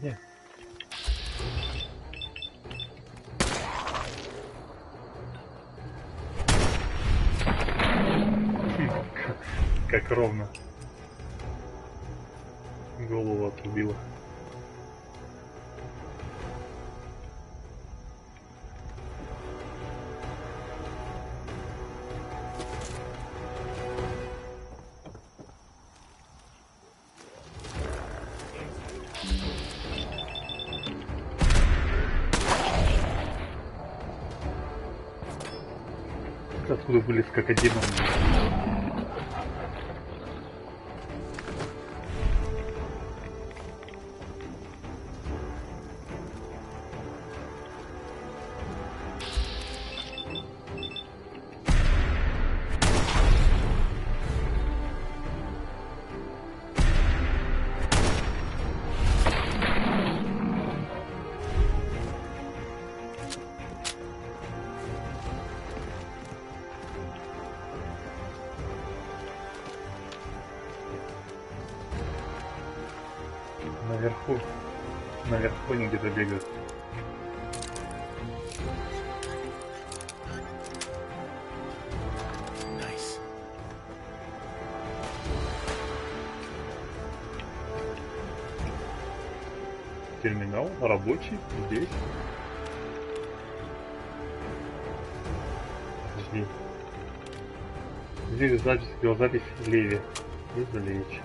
Нет. Как ровно. Голову отрубило. Откуда вылез крокодилом? Наверху. Наверху они где-то бегают. Nice. Терминал рабочий здесь. Подожди. Здесь запись Леви. Извлечь.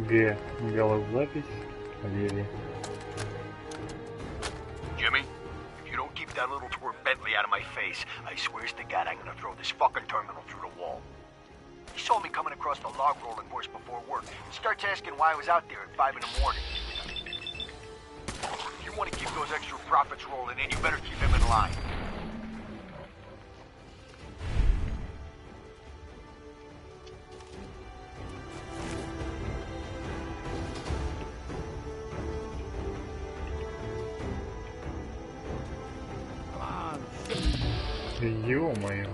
Г. Голозапись Леви. Jimmy, if you don't keep that little twerp Bentley out of my face, I swear to God I'm gonna throw this fucking terminal through the wall. He saw me coming across the log rolling course before work and starts asking why I was out there at 5 in the morning. If you want to keep those extra profits rolling in, you better keep him in line. Ё-моё.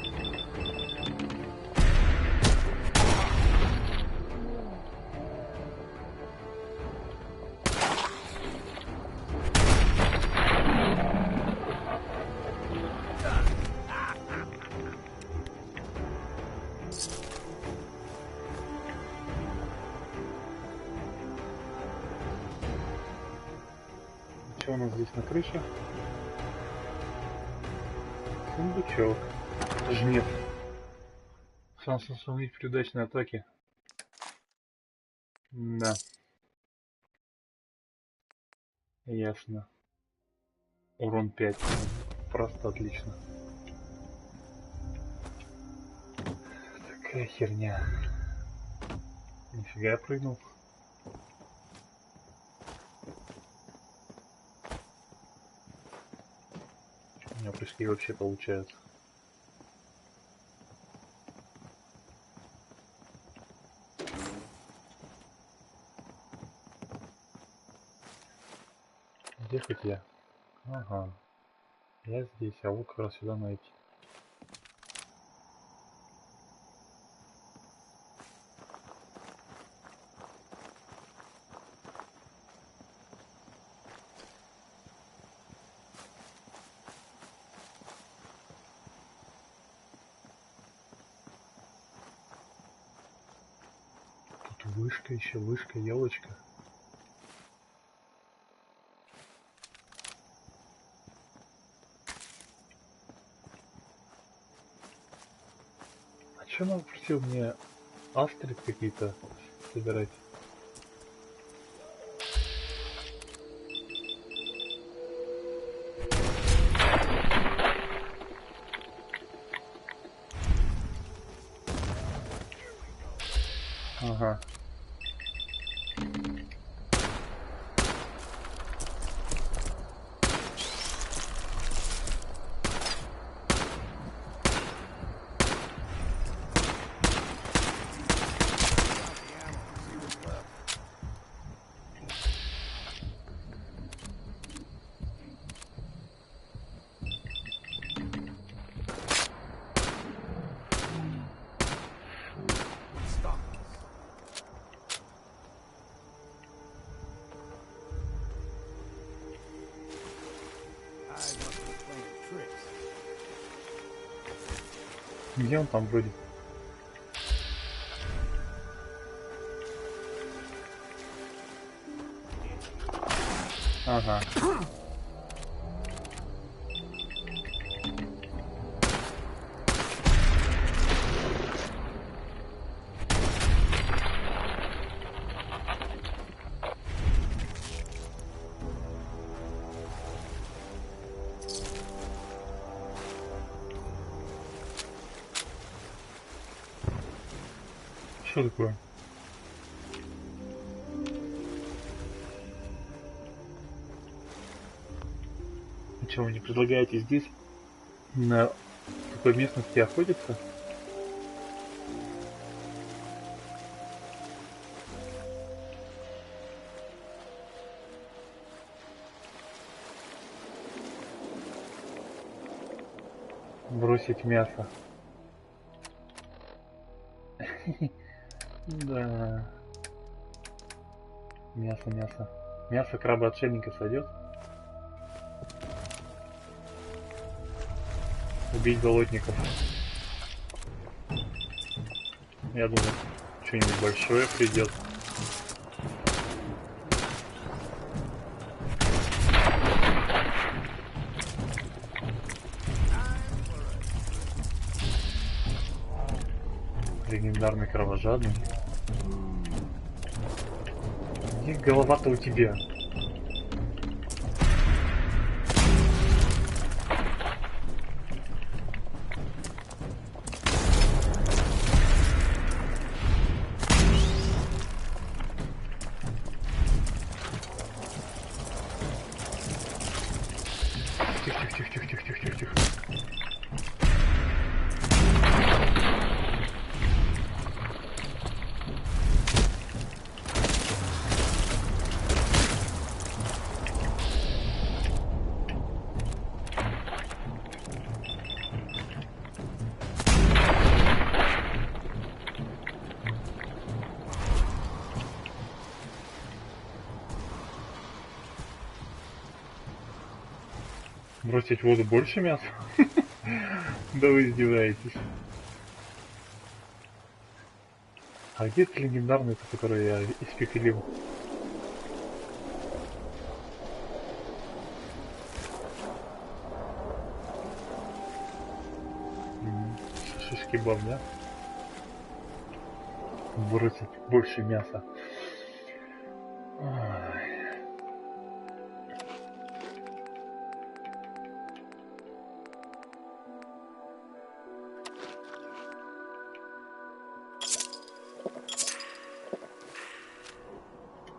Что у нас здесь на крыше? Сундучок. Жнец. Шанс остановить при удачной атаке. Да. Ясно. Урон 5. Просто отлично. Такая херня. Нифига я прыгнул. У меня прыжки вообще получаются. Где хоть я? Ага. Я здесь, а вот как раз сюда найти. Тут вышка еще, вышка, елочка. Че он просил мне астрид какие-то собирать? Ага. Где он там вроде? Ага. Что такое? Что, вы не предлагаете здесь на такой местности охотиться? Бросить мясо. Да. Мясо, мясо. Мясо краба-отшельника сойдет? Убить болотников. Я думаю, что-нибудь большое придет. Легендарный кровожадный. Где голова-то у тебя? Тихо. Бросить в воду больше мяса? Да вы издеваетесь. А где это легендарный, который я испепелил? Шиш-кебаб, да? Бросить больше мяса.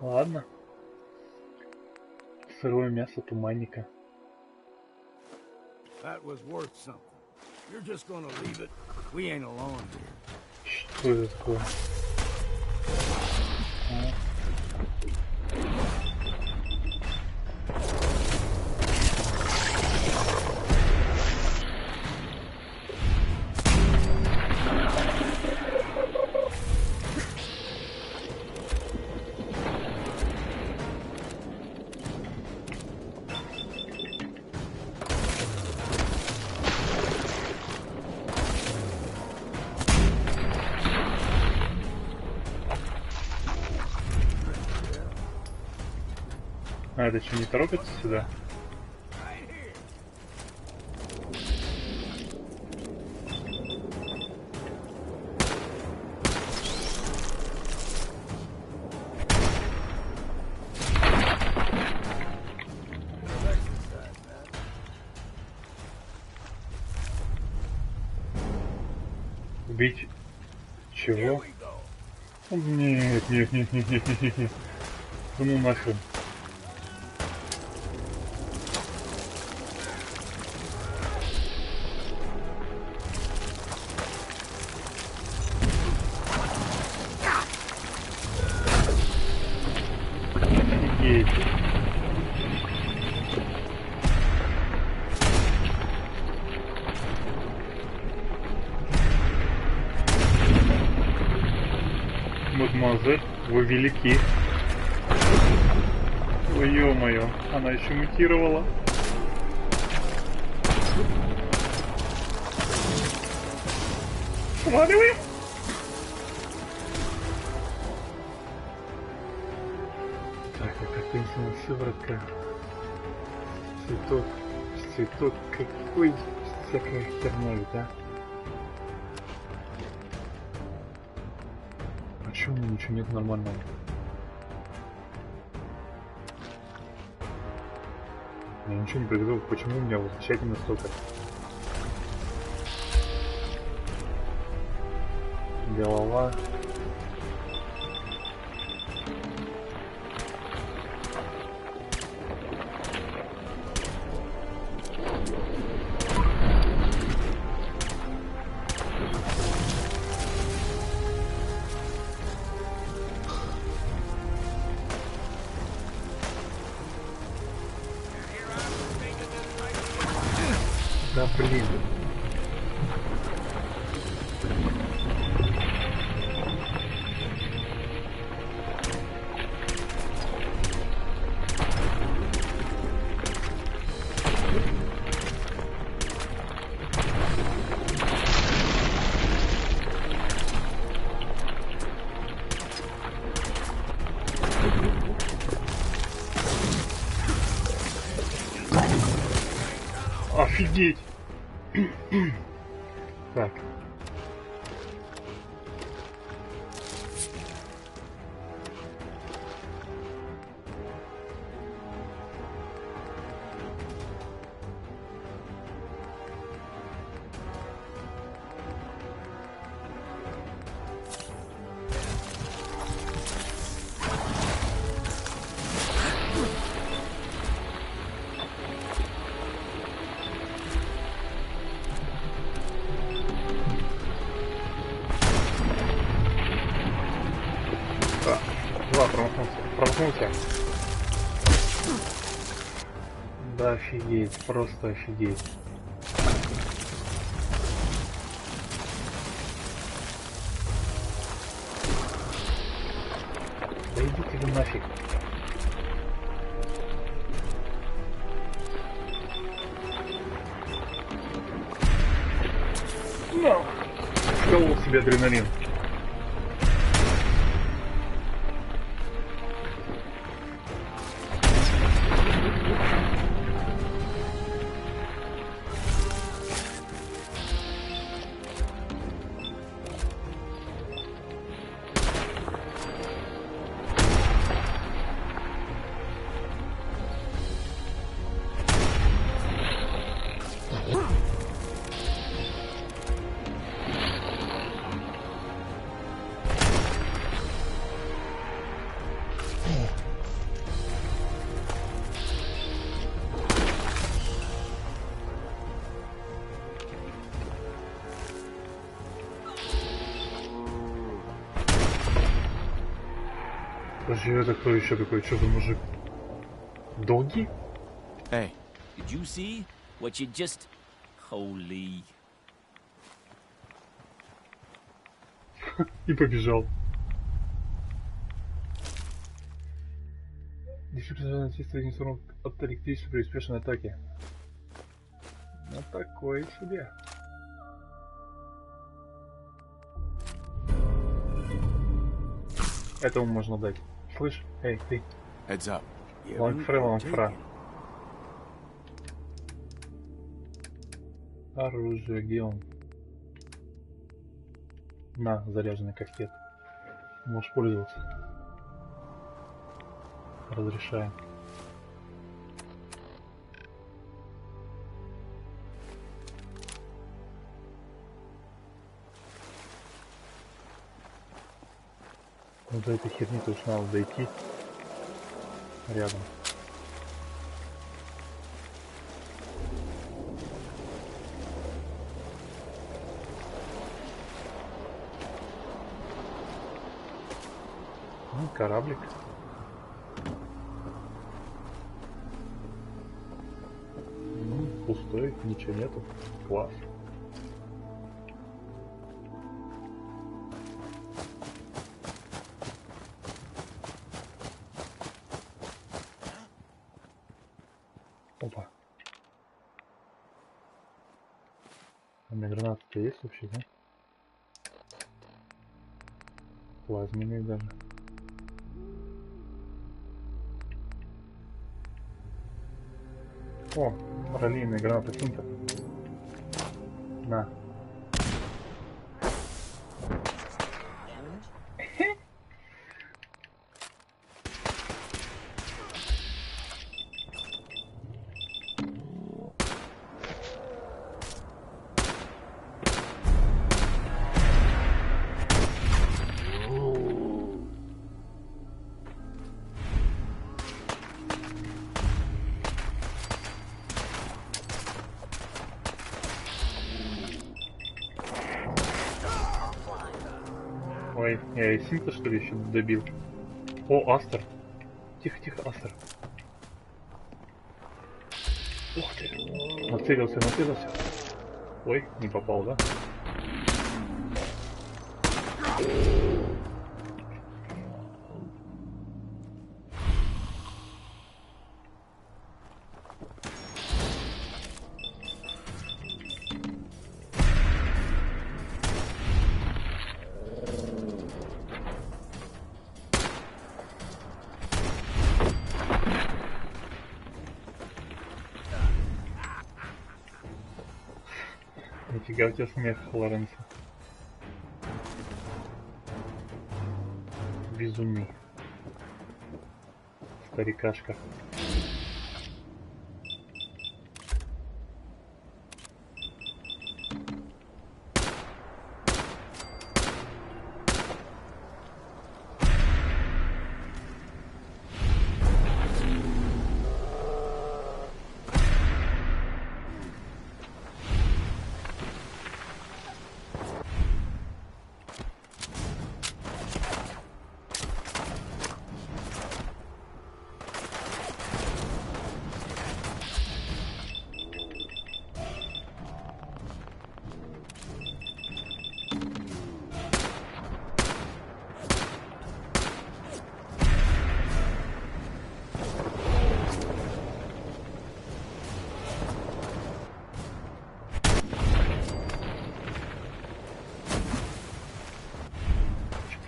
Ладно. Сырое мясо туманника. That was worth something. You're just gonna leave it. We ain't alone here. Что это такое? А это что, не торопится сюда? Убить чего? Нет. Ну нахрен. Мадемуазель, вы велики. Ой, ё-моё, она еще мутировала. Сваливаем! Так, а апельсиновая сыворотка. Цветок, какой всякая херня ведь, а? Почему у меня ничего нет нормального? Я ничего не приготовил, почему у меня вот тщательно столько? Голова. Да блин. Офигеть! Так. Промахнулся. Да офигеть, просто офигеть. Да идите вы нафиг. No. Вколол себе адреналин. Подожди, это кто еще такой? Что за мужик? Долгий? Hey, did you see what you just... Holy... И побежал. Дешевле насильствовать сурок от электричества при успешной атаке. Ну такое себе. Этому можно дать. Слышь, эй, ты. Heads up. Лангфра. Оружие, где он? На, заряженный кастет. Можешь пользоваться. Разрешаем. Вот до этой херни точно надо дойти. Рядом. Ну, кораблик. Ну, пустой, ничего нету. Класс. Опа. У меня гранаты-то есть вообще, да? Плазменные даже. О, раллийные гранаты Финта. На. Ой, я и Синта что ли еще добил? О, Астер. Тихо, Астер. Ух ты. Нацелился. Ой, не попал, да? Нифига у тебя смех, Лоренцо. Безумный. Старикашка.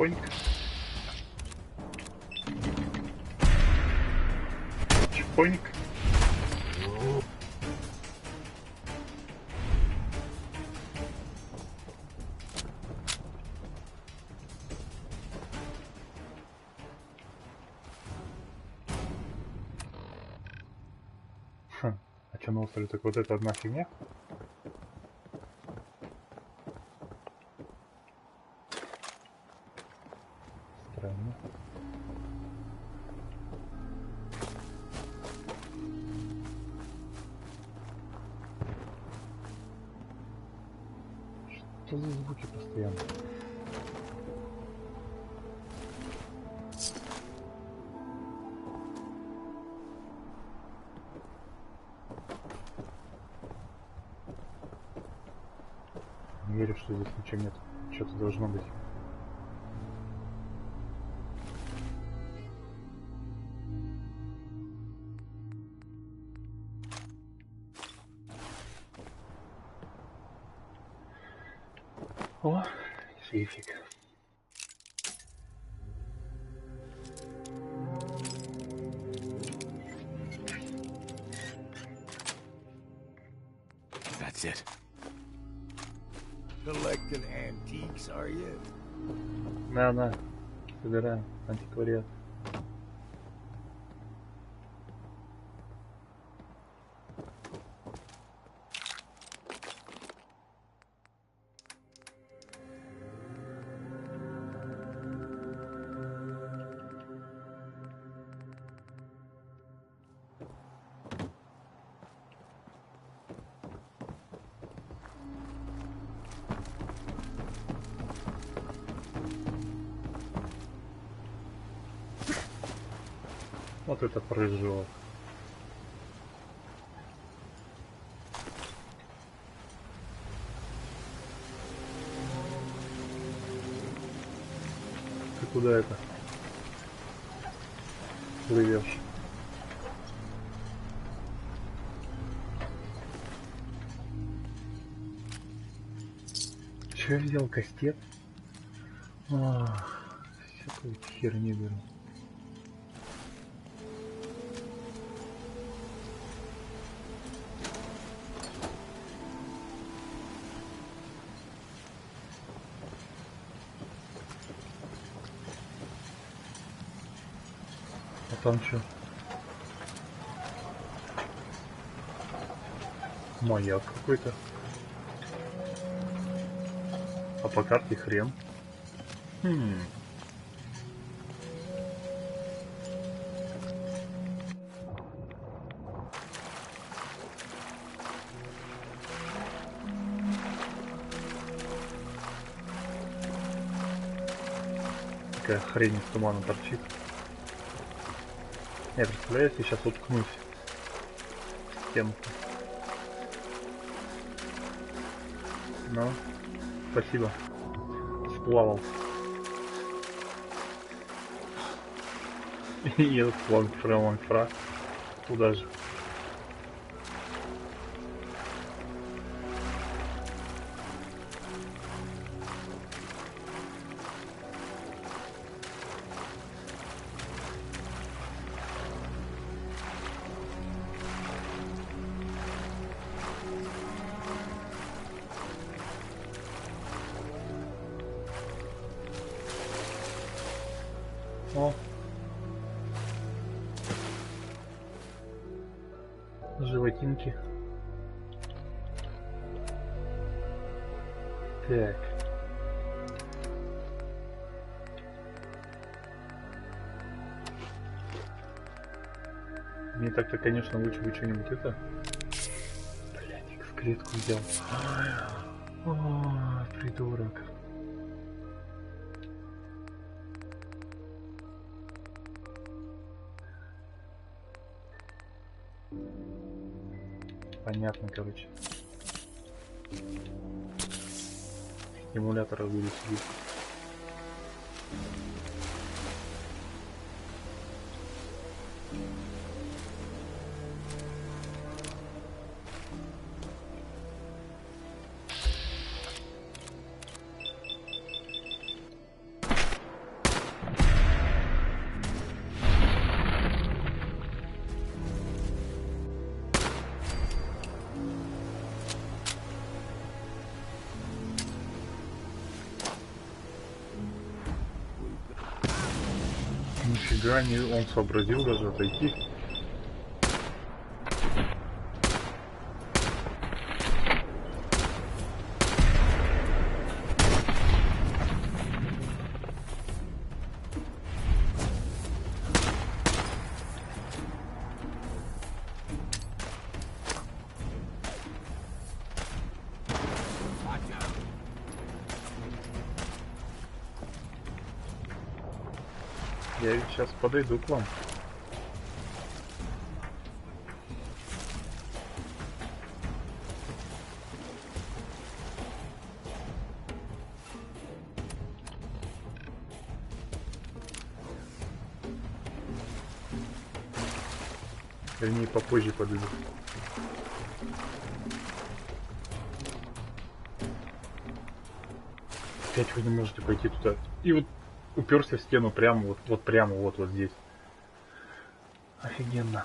Чпоньк. Чпоньк. Хм, а что на острове? Так вот это одна фигня? Странно. Что за звуки постоянно? Не верю, что здесь ничего нет. Что-то должно быть. О, сейфик. That's it. Collecting antiques, are you? Да, собираем антиквариат. Вот это прыжок. Ты куда это плывешь? Че я взял? Кастет? Всякую херню беру. А там что? Маяк какой-то. А по карте хрен. Такая хрень из тумана торчит. Я представляю, если сейчас уткнусь в стенку. Ну, спасибо. Сплавался. И этот лангфра. Куда же? О. Животинки. Так. Мне так-то, конечно, лучше бы что-нибудь это... Блядь, клетку взял. О, придурок. Понятно, короче. Эмулятор буду сидеть. Нифига не, он сообразил даже отойти. Я ведь сейчас подойду к вам. Вернее, попозже подойду. Опять вы не можете пойти туда. И вот уперся в стену прямо вот прямо вот здесь. Офигенно.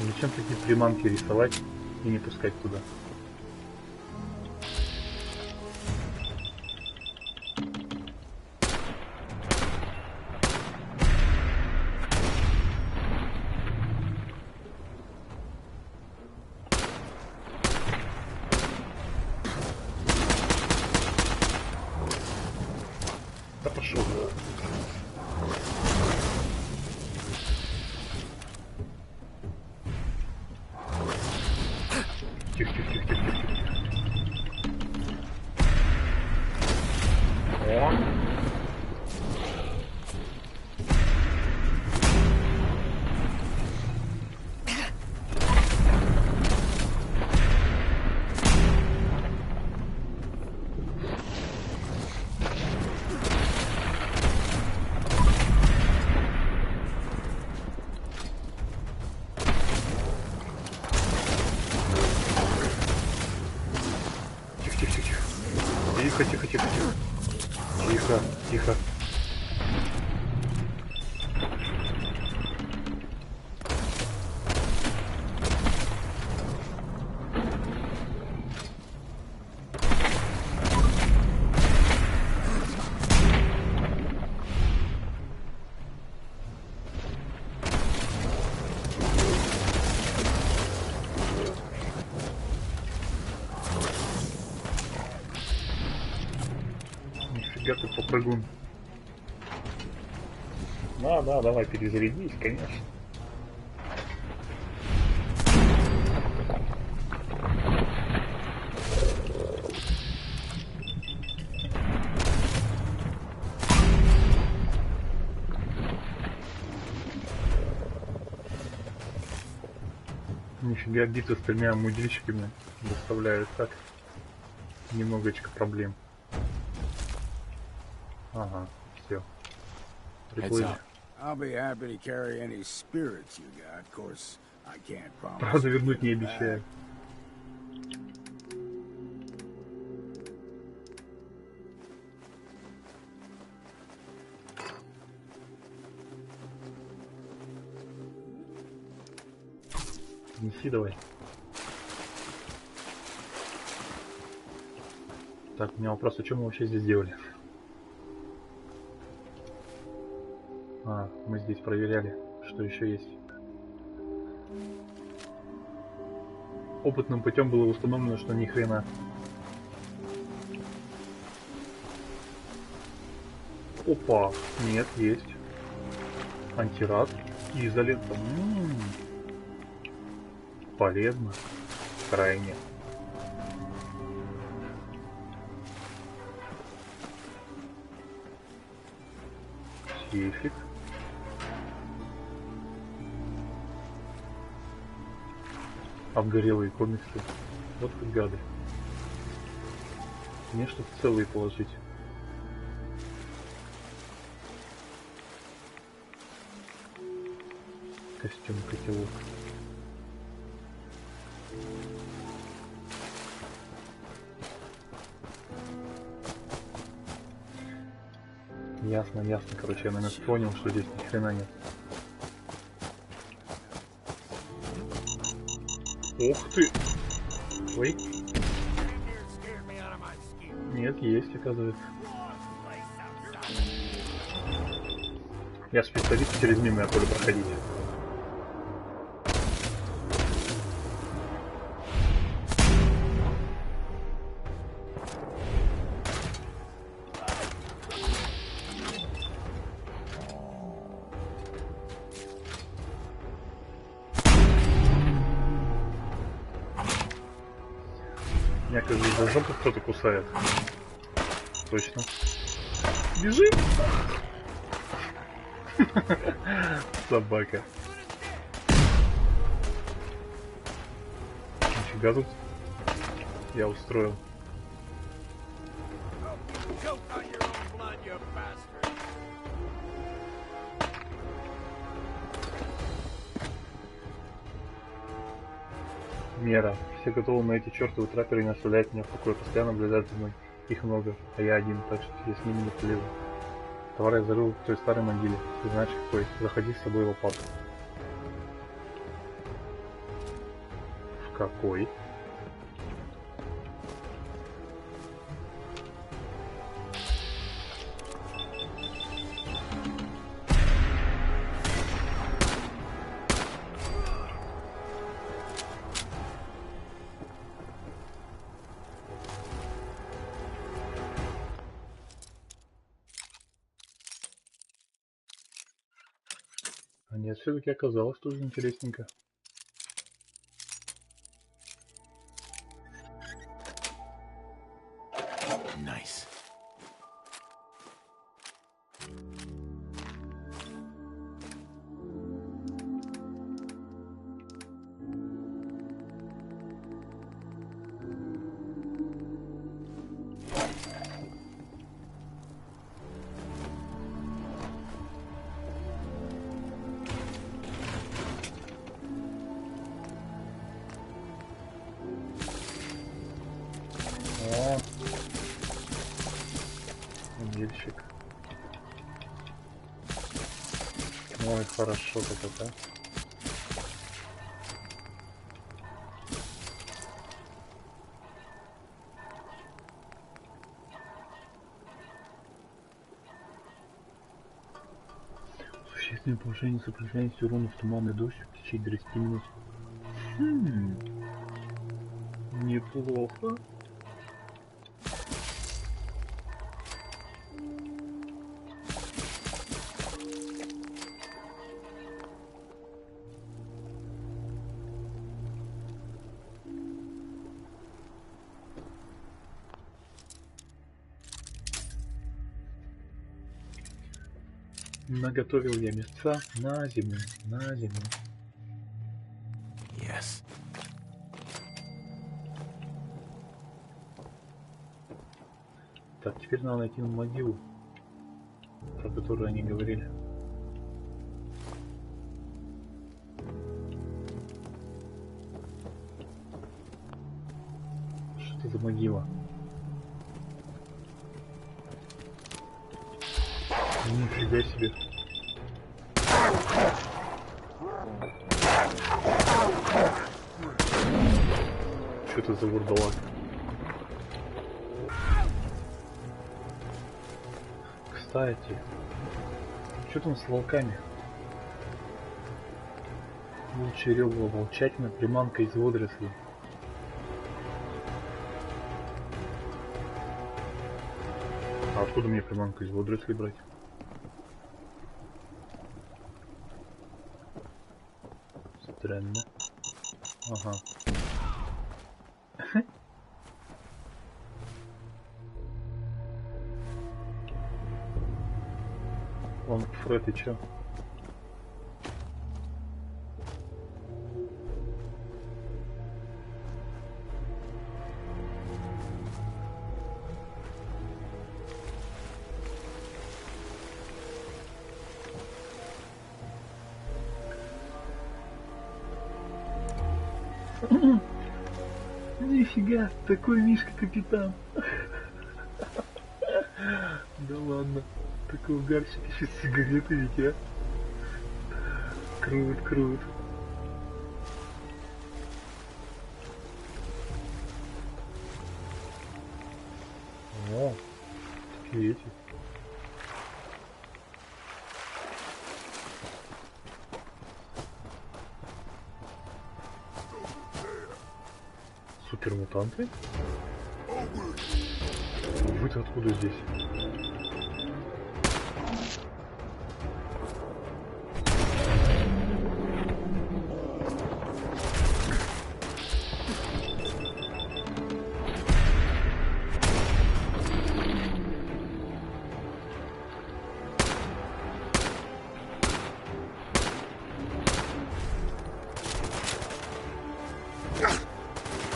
Зачем такие приманки рисовать и не пускать туда? Да пошел. Тихо. О. Тихо. Нифига ты попрыгун. Да, давай перезарядись, конечно. Нифига, битва с тремя мудильщиками доставляет так немногочко проблем. Ага, все. Приплыли. Правда, вернуть не обещаю. Неси давай. Так, у меня вопрос, а что мы вообще здесь делали? А, мы здесь проверяли, что еще есть. Опытным путем было установлено, что ни хрена. Опа, нет, есть. Антирад и изолента. Полезно. Крайне. Сейфик. Обгорелые комиксы. Вот хоть гады. Мне что-то целые положить. Костюм, котелок. Ясно, ясно. Короче, я, наверное, понял, что здесь ни хрена нет. Ух ты! Ой. Нет, есть, оказывается. Я специалист через минное поле проходить. Меня, кажется, за жопу кто-то кусает. Точно. Бежи! Собака. Нифига тут я устроил. Мера. Все готовы, но эти чертовы трапперы не оставляют меня в покое, постоянно наблюдают за мной. Их много, а я один, так что я с ними не полезу. Товар я зарыл в той старой могиле. Ты знаешь какой? Заходи с собой в лопату. В какой? А нет, все-таки оказалось тоже интересненько. Nice. Мельщик. Ой, хорошо как это. Существенное повышение сопротивляемости урона в туманный дождь в течение 30 минут. Неплохо. Наготовил я мясца на зиму, на зиму. Yes. Так, теперь надо найти могилу, про которую они говорили. Что это за могила? Нифига себе. Что это за вурдалак? Кстати, что там с волками? Волчье рёбо, волчатина, приманка из водорослей. А откуда мне приманку из водорослей брать? Странно. Ага. Он, Фред, ты чё? Нифига, такой Мишка-капитан. Да ладно, такой угарчик еще с сигареты ведь, а? Крут, крут. О, такие эти. Супермутанты? Вы-то откуда здесь?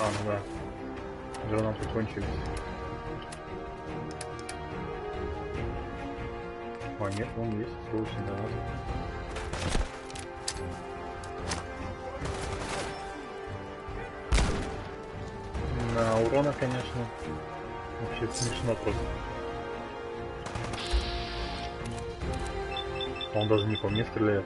А, ну да. Гранаты кончились. А, нет, он есть, срочно гранаты. На урона, конечно, вообще смешно просто. Он даже не по мне стреляет.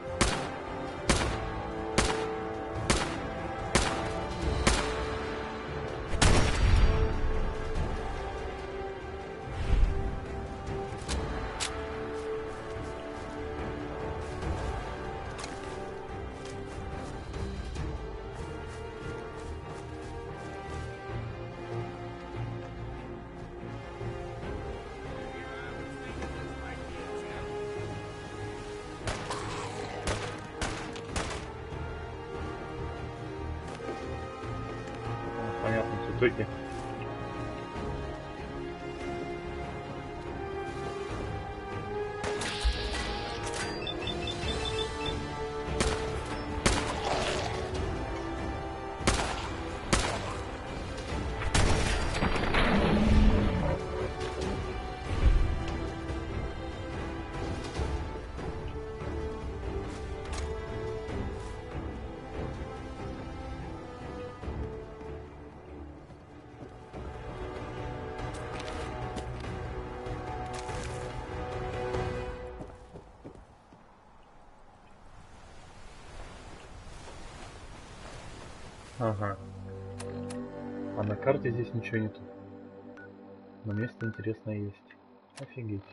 Понятно, цветоки. Ага. А на карте здесь ничего нету. Но место интересное есть. Офигеть.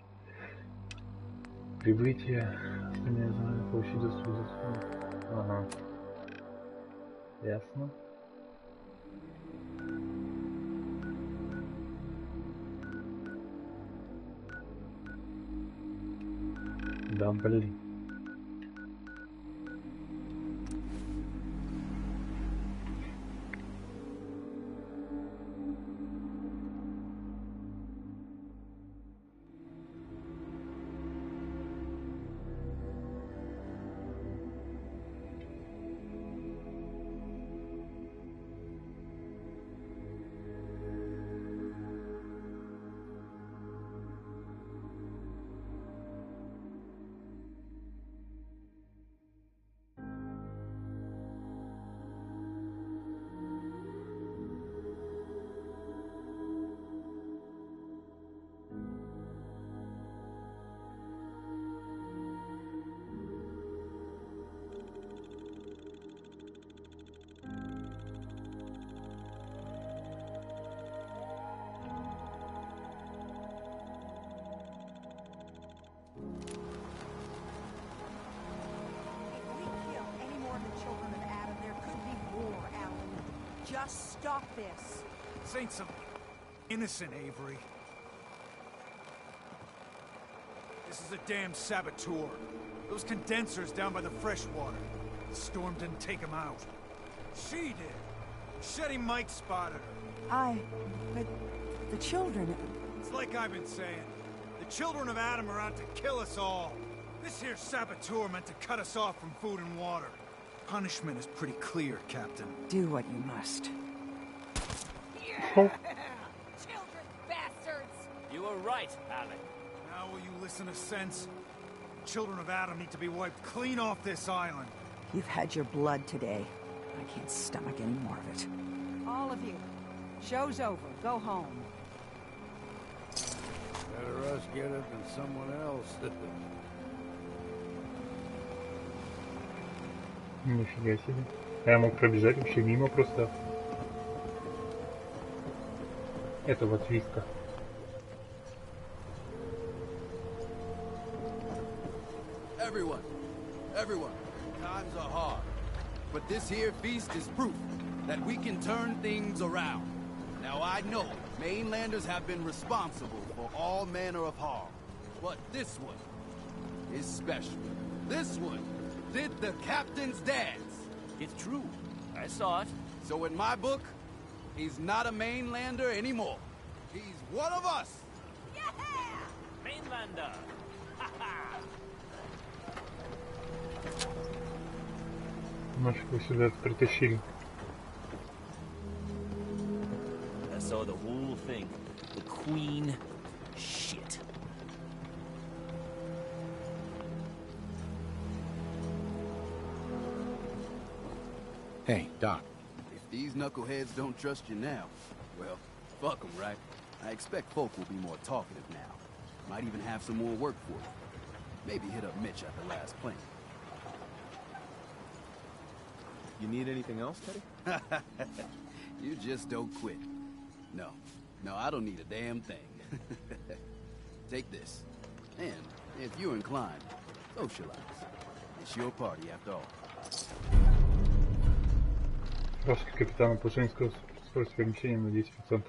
Прибытие. Остальные знания площади суда. Ага. Ясно. Да, блин. just stop this. This ain't some innocent, Avery. This is a damn saboteur. Those condensers down by the freshwater. The storm didn't take them out. She did. Shetty Mike spotted her. But the children... It's like I've been saying. The children of Adam are out to kill us all. This here saboteur meant to cut us off from food and water. Punishment is pretty clear, Captain. Do what you must. Children bastards! You were right, Alec. Now will you listen to sense? The children of Adam need to be wiped clean off this island. You've had your blood today. I can't stomach any more of it. All of you. Show's over. Go home. Better us get it than someone else. Нифига себе. Я мог пробежать вообще мимо просто этого твиста. Everyone, times are hard. But this here feast is proof that we can turn things around. Now I know mainlanders have been responsible for all manner of harm. But this one is special. This one did the captain's dance. It's true. I saw it. So in my book, he's not a mainlander anymore. He's one of us. Yeah! Mainlander. Нафиг вы сюда это притащили? I saw the whole thing. The Queen. Shit. Hey, Doc. If these knuckleheads don't trust you now, well, fuck them, right? I expect folk will be more talkative now. Might even have some more work for you. Maybe hit up Mitch at the last plane. You need anything else, Teddy? You just don't quit. No, I don't need a damn thing. Take this. And, if you're inclined, socialize. It's your party after all. Рост капитана повышение скорости перемещения на 10%.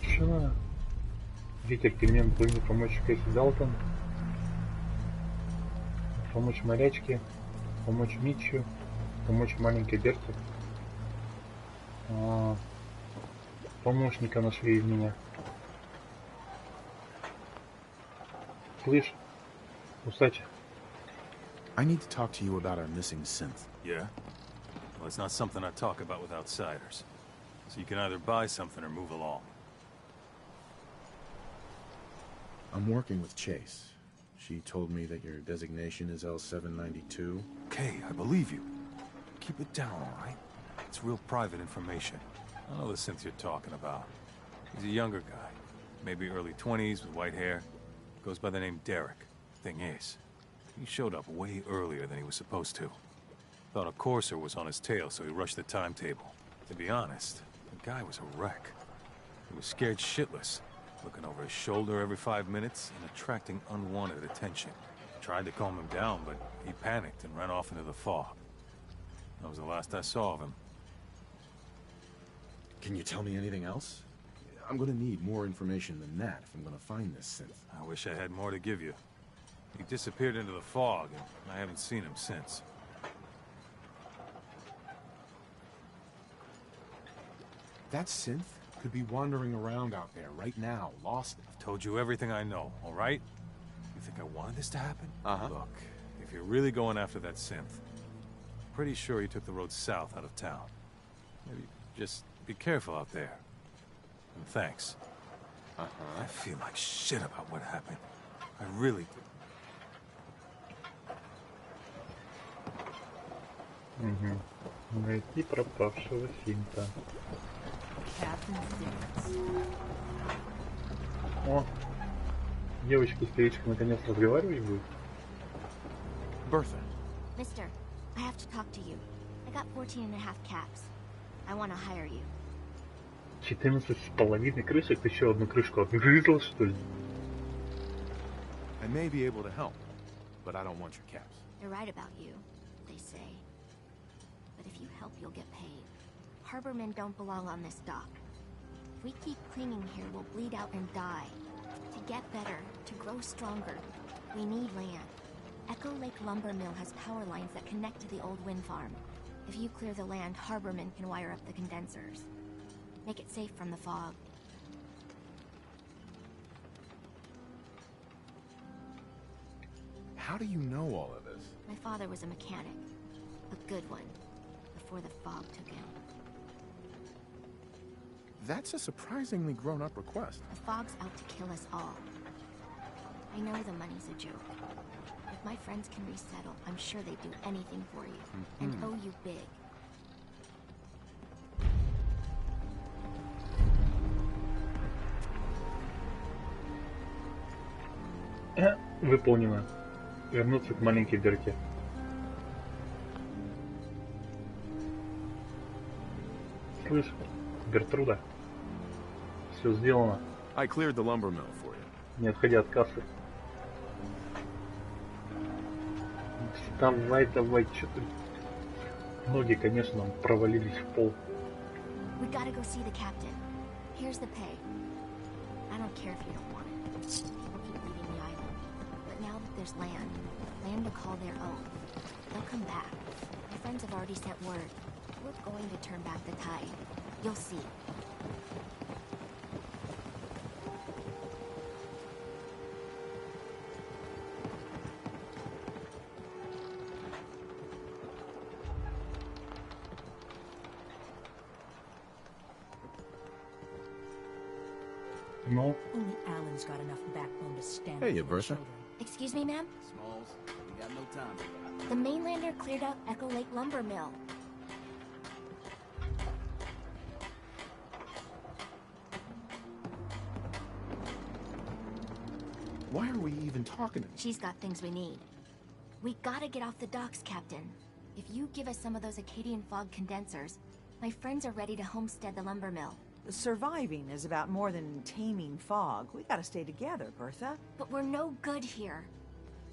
Чё? Ветер перемен должен помочь Кэсси Далтон, помочь морячке, помочь Митчу, помочь маленькой Берте. Помощника нашли из меня. Слышь, усача. I need to talk to you about our missing synth. Yeah? Well, it's not something I talk about with outsiders. So you can either buy something or move along. I'm working with Chase. She told me that your designation is L792. Okay, I believe you. Keep it down, all right? It's real private information. I know the synth you're talking about. He's a younger guy. Maybe early 20s with white hair. Goes by the name Derek. Thing is, he showed up way earlier than he was supposed to. Thought a courser was on his tail, so he rushed the timetable. To be honest, the guy was a wreck. He was scared shitless, looking over his shoulder every 5 minutes and attracting unwanted attention. Tried to calm him down, but he panicked and ran off into the fog. That was the last I saw of him. Can you tell me anything else? I'm gonna need more information than that if I'm gonna find this synth. I wish I had more to give you. He disappeared into the fog, and I haven't seen him since. That synth could be wandering around out there right now, lost. I've told you everything I know, all right? You think I wanted this to happen? Uh-huh. Look, if you're really going after that synth, pretty sure he took the road south out of town. Maybe just be careful out there. And thanks. I feel like shit about what happened. I really do. Найти пропавшего синта. О, девочка-истеричка наконец разговаривать будет. Bertha. Mister, I have to talk to you. I got 14 and a half caps. I want to hire you. 14,5 крышек? Ты еще одну крышку отгрызл, что ли? I may be able to help, but I don't want your caps. They're right about you, they say. But if you help, you'll get paid. Harbormen don't belong on this dock. If we keep clinging here, we'll bleed out and die. To get better, to grow stronger, we need land. Echo Lake Lumber Mill has power lines that connect to the old wind farm. If you clear the land, Harbormen can wire up the condensers. Make it safe from the fog. How do you know all of this? My father was a mechanic. A good one. Before the fog took him. That's a surprisingly grown-up request. The fog's out to kill us all. I know the money's a joke. If my friends can resettle, I'm sure they'd do anything for you. And owe you big. Выполнено. Вернуться к маленькой дырке. Слышь, Гертруда, все сделано. I cleared the lumber mill for you. Не отходи от кассы. Давай, что-то... Ноги, конечно, провалились в пол. We gotta go see the captain. Here's the pay. I don't care if you don't want it. People keep leaving the island. But now that there's land to call their own, they'll come back. My friends have already sent word. We're going to turn back the tide. You'll see. No. Only Alan's got enough backbone to stand. Hey, Bertha. Excuse me, ma'am? Smalls, we got no time for that. The mainlander cleared out Echo Lake Lumber Mill. Why are we even talking to them? She's got things we need. We gotta get off the docks, Captain. If you give us some of those Acadian fog condensers, my friends are ready to homestead the lumber mill. Surviving is about more than taming fog. We gotta stay together, Bertha. But we're no good here.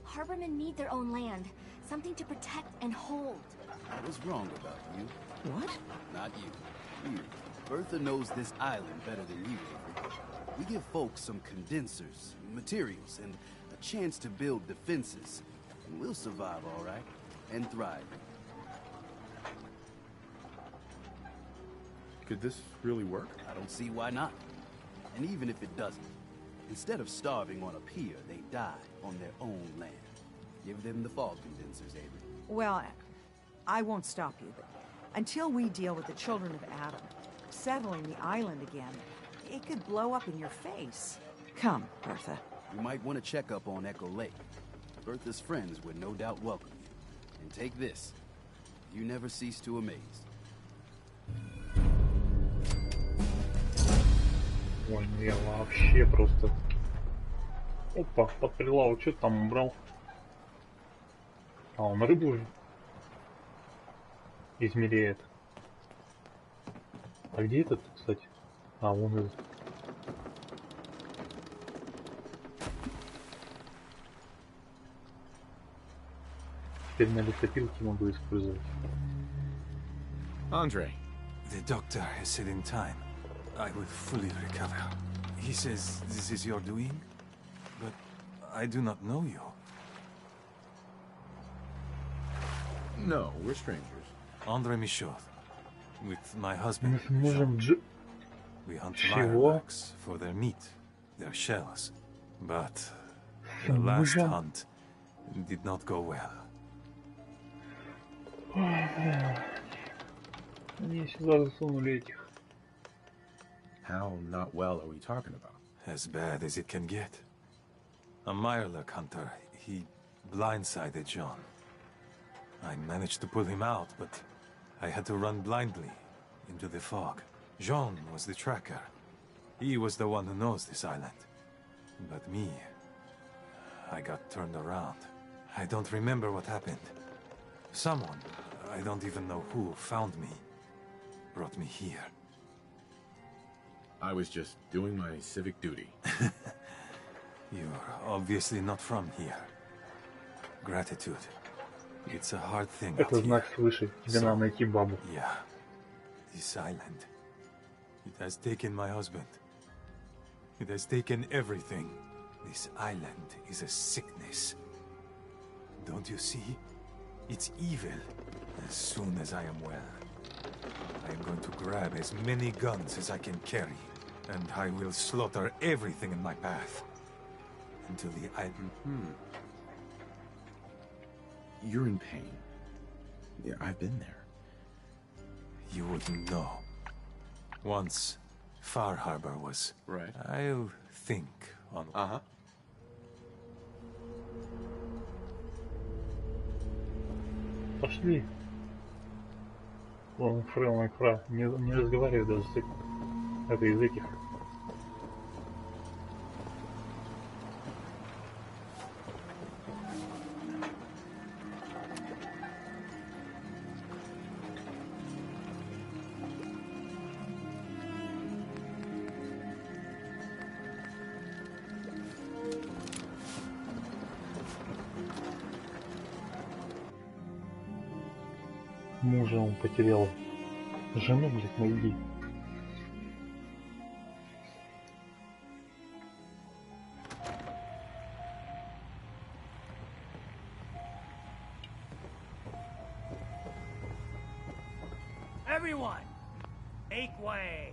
Harbormen need their own land. Something to protect and hold. What's wrong about you? What? Not you. You. Bertha knows this island better than you, Avery. We give folks some condensers, materials, and a chance to build defenses. And we'll survive, all right? And thrive. Could this really work? I don't see why not. And even if it doesn't, instead of starving on a pier, they die on their own land. Give them the fog condensers, Avery. Well, I won't stop you, but until we deal with the children of Adam, settling the island again, it could blow up in your face. Come, Bertha. You might want to check up on Echo Lake. Bertha's friends would no doubt welcome you. And take this. You never cease to amaze. Ой, ну я вообще просто... Опа, под прилавок, что ты там убрал? А, он рыбу измеряет. А где этот, кстати? А, вон этот. Теперь на лесопилке могу использовать. Andre. The doctor has said in time I will fully recover. He says this is your doing, but I do not know you. No, we're strangers. Andre Michaud, with my husband. We hunt mirelurks for their meat, their shells. But the last hunt did not go well. Они сюда засунули этих. How not well are we talking about? As bad as it can get. A mirelurk hunter, he blindsided John. I managed to pull him out, but I had to run blindly into the fog. Jean was the tracker. He was the one who knows this island. But me, I got turned around. I don't remember what happened. Someone, I don't even know who, found me. Brought me here. I was just doing my civic duty. You're obviously not from here. Gratitude. It's a hard thing out Это знак here. свыше. Тебе надо найти бабу. Yeah. This island. It has taken my husband. It has taken everything. This island is a sickness. Don't you see? It's evil. As soon as I am well, I am going to grab as many guns as I can carry, and I will slaughter everything in my path. Until the island... You're in pain. Yeah, I've been there. You wouldn't know. Once, Far Harbor was... Right. I'll think on... Uh-huh. Пошли. Вон Фрэл Макфра. Не разговаривай даже с этим. Это из этих. Мужа он потерял. Жену, блядь, найди. Everyone, make way.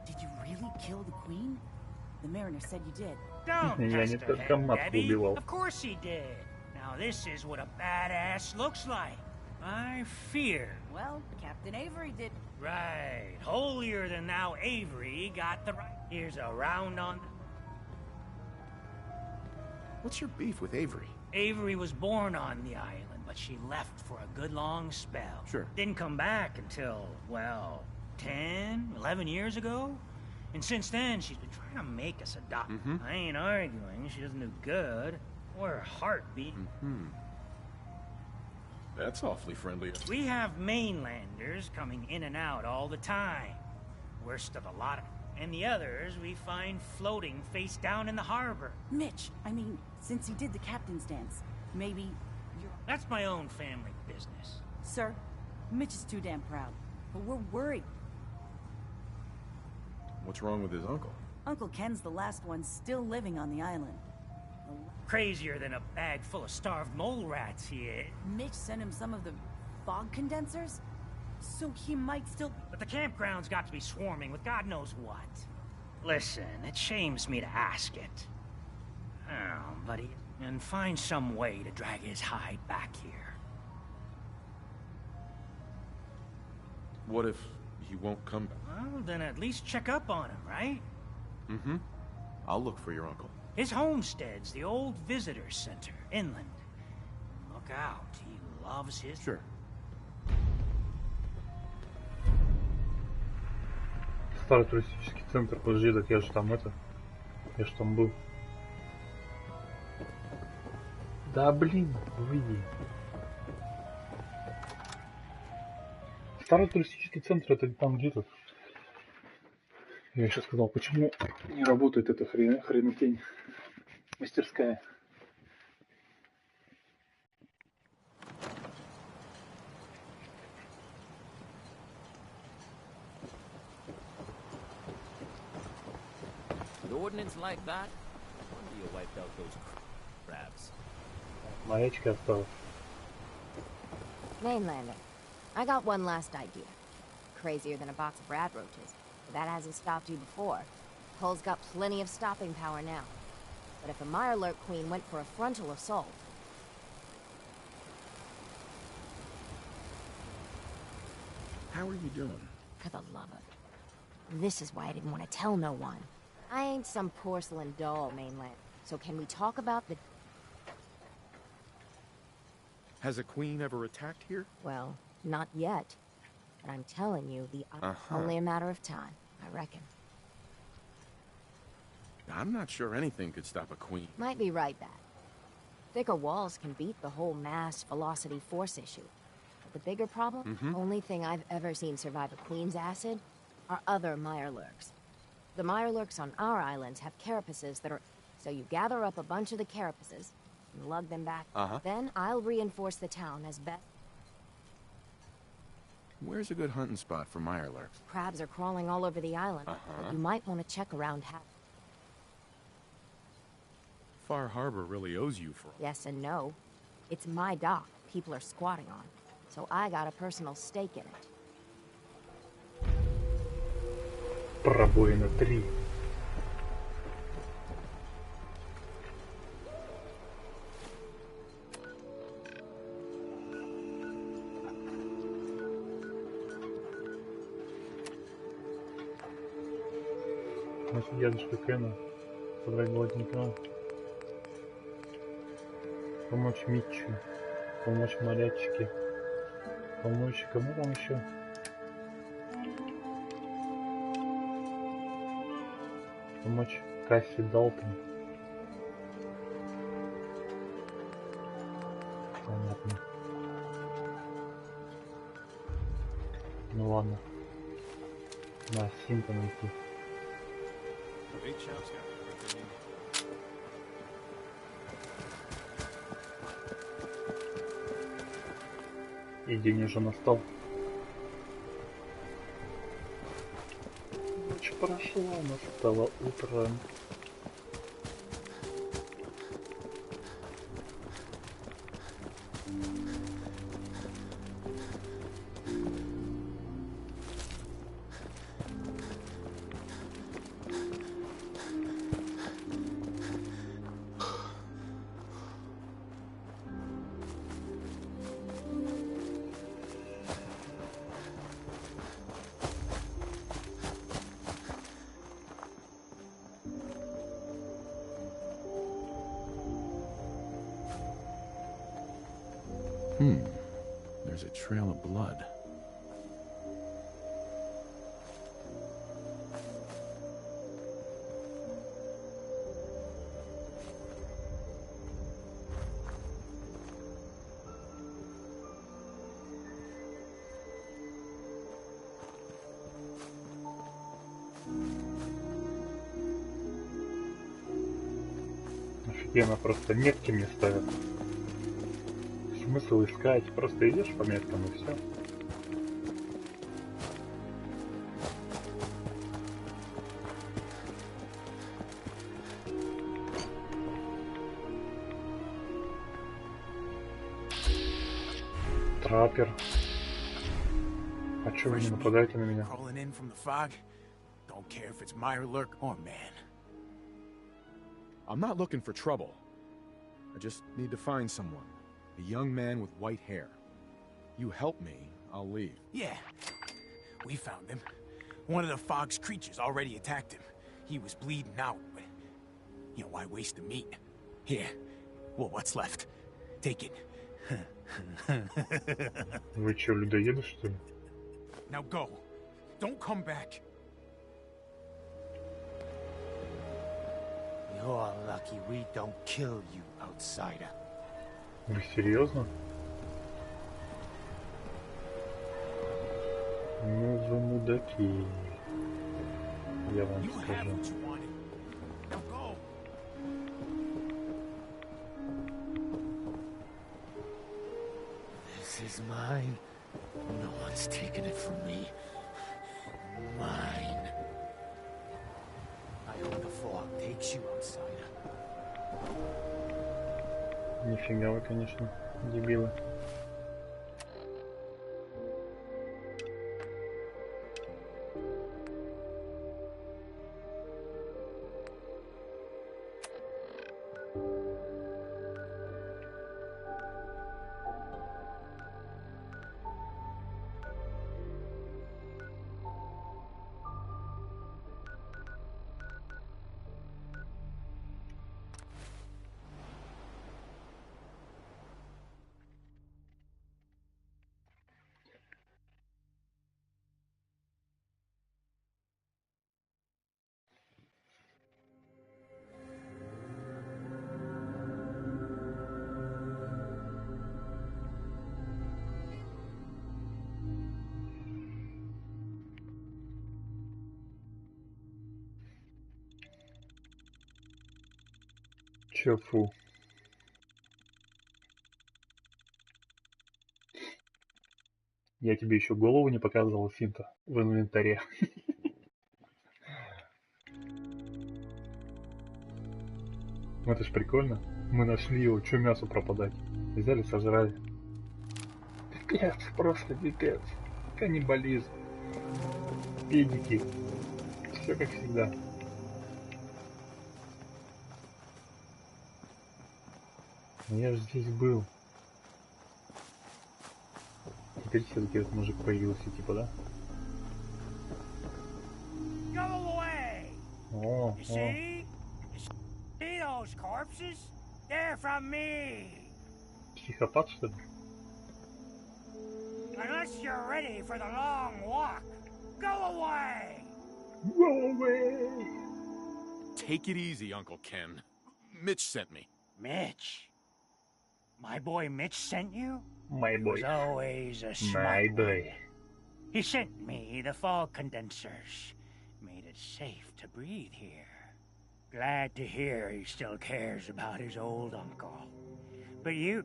Did you really kill the queen? The mariner said you did. Don't Я не test her только head, матку Debbie. убивал. Of course he did. Now this is what a badass looks like. I fear. Well, Captain Avery did. Right. Holier than thou Avery got the right. Here's a round on... What's your beef with Avery? Avery was born on the island, but she left for a good long spell. Sure. Didn't come back until, well, 10, 11 years ago. And since then, she's been trying to make us adopt. I ain't arguing. She doesn't do good. Or her heart beating. That's awfully friendly. We have mainlanders coming in and out all the time. Worst of a lot of... And the others we find floating face down in the harbor. Mitch, I mean, since he did the captain's dance, maybe you're... That's my own family business. Sir, Mitch is too damn proud, but we're worried. What's wrong with his uncle? Uncle Ken's the last one still living on the island. Crazier than a bag full of starved mole rats, he is. Mitch sent him some of the fog condensers, so he might still... But the campground's got to be swarming with God knows what. Listen, it shames me to ask it. Oh, buddy, and find some way to drag his hide back here. What if he won't come back? Well, then at least check up on him, right? I'll look for your uncle. His homestead's the old visitor center, inland. Look out, he loves his... Sure. Старый туристический центр, подожди, так я же там я же там был. Да блин, выйди. Старый туристический центр, это там где-то. Я еще сказал, почему не работает эта хренотень мастерская. An ordinance like that? Wonder you wiped out those crabs. Маячка осталась. Mainlander, I got one last idea. Crazier than a box of rat roaches. But that hasn't stopped you before. Cole's got plenty of stopping power now. But if a Mirelurk Queen went for a frontal assault... How are you doing? For the love of... This is why I didn't want to tell no one. I ain't some porcelain doll, Mainland. So can we talk about the... Has a queen ever attacked here? Well, not yet. But I'm telling you, only a matter of time, I reckon. I'm not sure anything could stop a queen. Might be right, that. Thicker walls can beat the whole mass velocity force issue. The bigger problem? Only thing I've ever seen survive a queen's acid are other Mirelurks. The Mirelurks on our islands have carapaces that are... So you gather up a bunch of the carapaces and lug them back. Then I'll reinforce the town as best... Where's a good hunting spot for Mirelurks? Crabs are crawling all over the island, but you might want to check around Far Harbor really owes you for... Yes and no. It's my dock people are squatting on, so I got a personal stake in it. Пробоина 3. Значит, дедушка Кена собрать голодника, помочь Митчу, помочь морячке, помочь кому там еще? Помочь Касси Далтон. Понятно. Ну ладно. На Синта найти. И день уже настал. Ночь прошла, настало утро. There's a trail of blood. Офигенно, просто метки мне ставят. Смысл искать, просто идешь по меткам и все. Траппер. А чё вы не нападаете на меня? I'm not looking for trouble. I just need to find someone. A young man with white hair. You help me, I'll leave. Yeah, we found him. One of the fog's creatures already attacked him. He was bleeding out, but... You know, why waste the meat? Here. Well, what's left? Take it. Вы чё, людоеды, что ли? Now go. Don't come back. You're lucky we don't kill you, outsider. Вы серьезно? Ну вы мудаки. Я вам скажу. This is mine. No one's taken it from me. Mine. I hope the fog takes you, outsider. Нифига вы, конечно, дебилы. Чё, фу. Я тебе еще голову не показывал, Синта, в инвентаре. Это ж прикольно. Мы нашли его, чё мясу пропадать? Взяли, сожрали. Пипец, просто пипец. Каннибализм. Педики. Все как всегда. Я же здесь был. Теперь все-таки этот мужик появился, типа, да? О, See those corpses? They're from me. Психопат, что ли? Unless you're ready for the long walk, go away. Go away. Take it easy, Uncle Ken. Mitch sent me. Mitch? My boy Mitch sent you? My boy. He was always a smart My one. boy. He sent me the fog condensers. Made it safe to breathe here. Glad to hear he still cares about his old uncle. But you...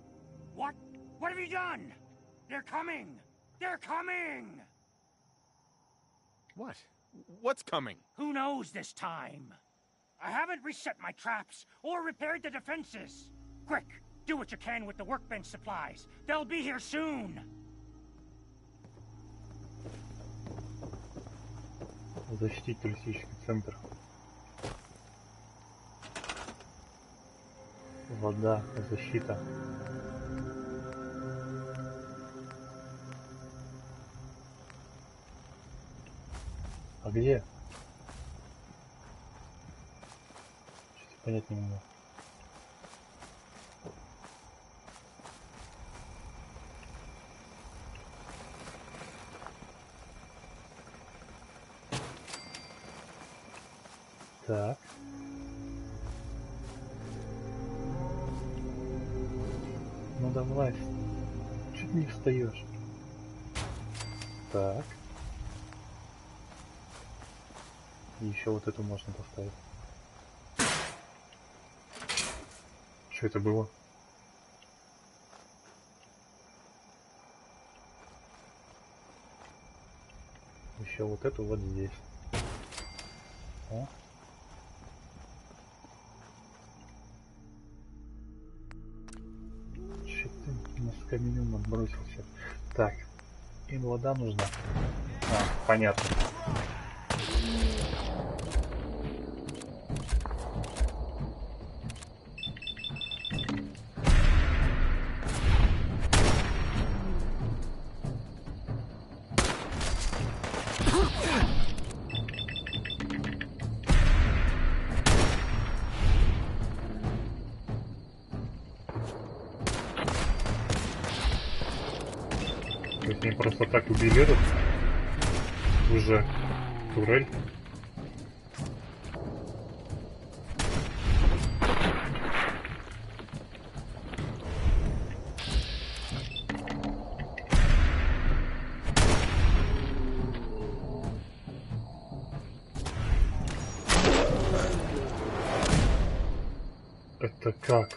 What? What have you done? They're coming! They're coming! What? What's coming? Who knows this time? I haven't reset my traps or repaired the defenses. Quick, do what you can with the workbench supplies. They'll be here soon. Защитить туристический центр. Вода, защита. А где? Что-то понять не могу. Так. Ну давай. Чуть не встаешь. Так. Еще вот эту можно поставить. Что это было? Еще вот эту вот здесь. О. Че ты на скамью отбросился? Так. Им вода нужна. А, понятно. То есть они просто так убили этот уже турель. Это как?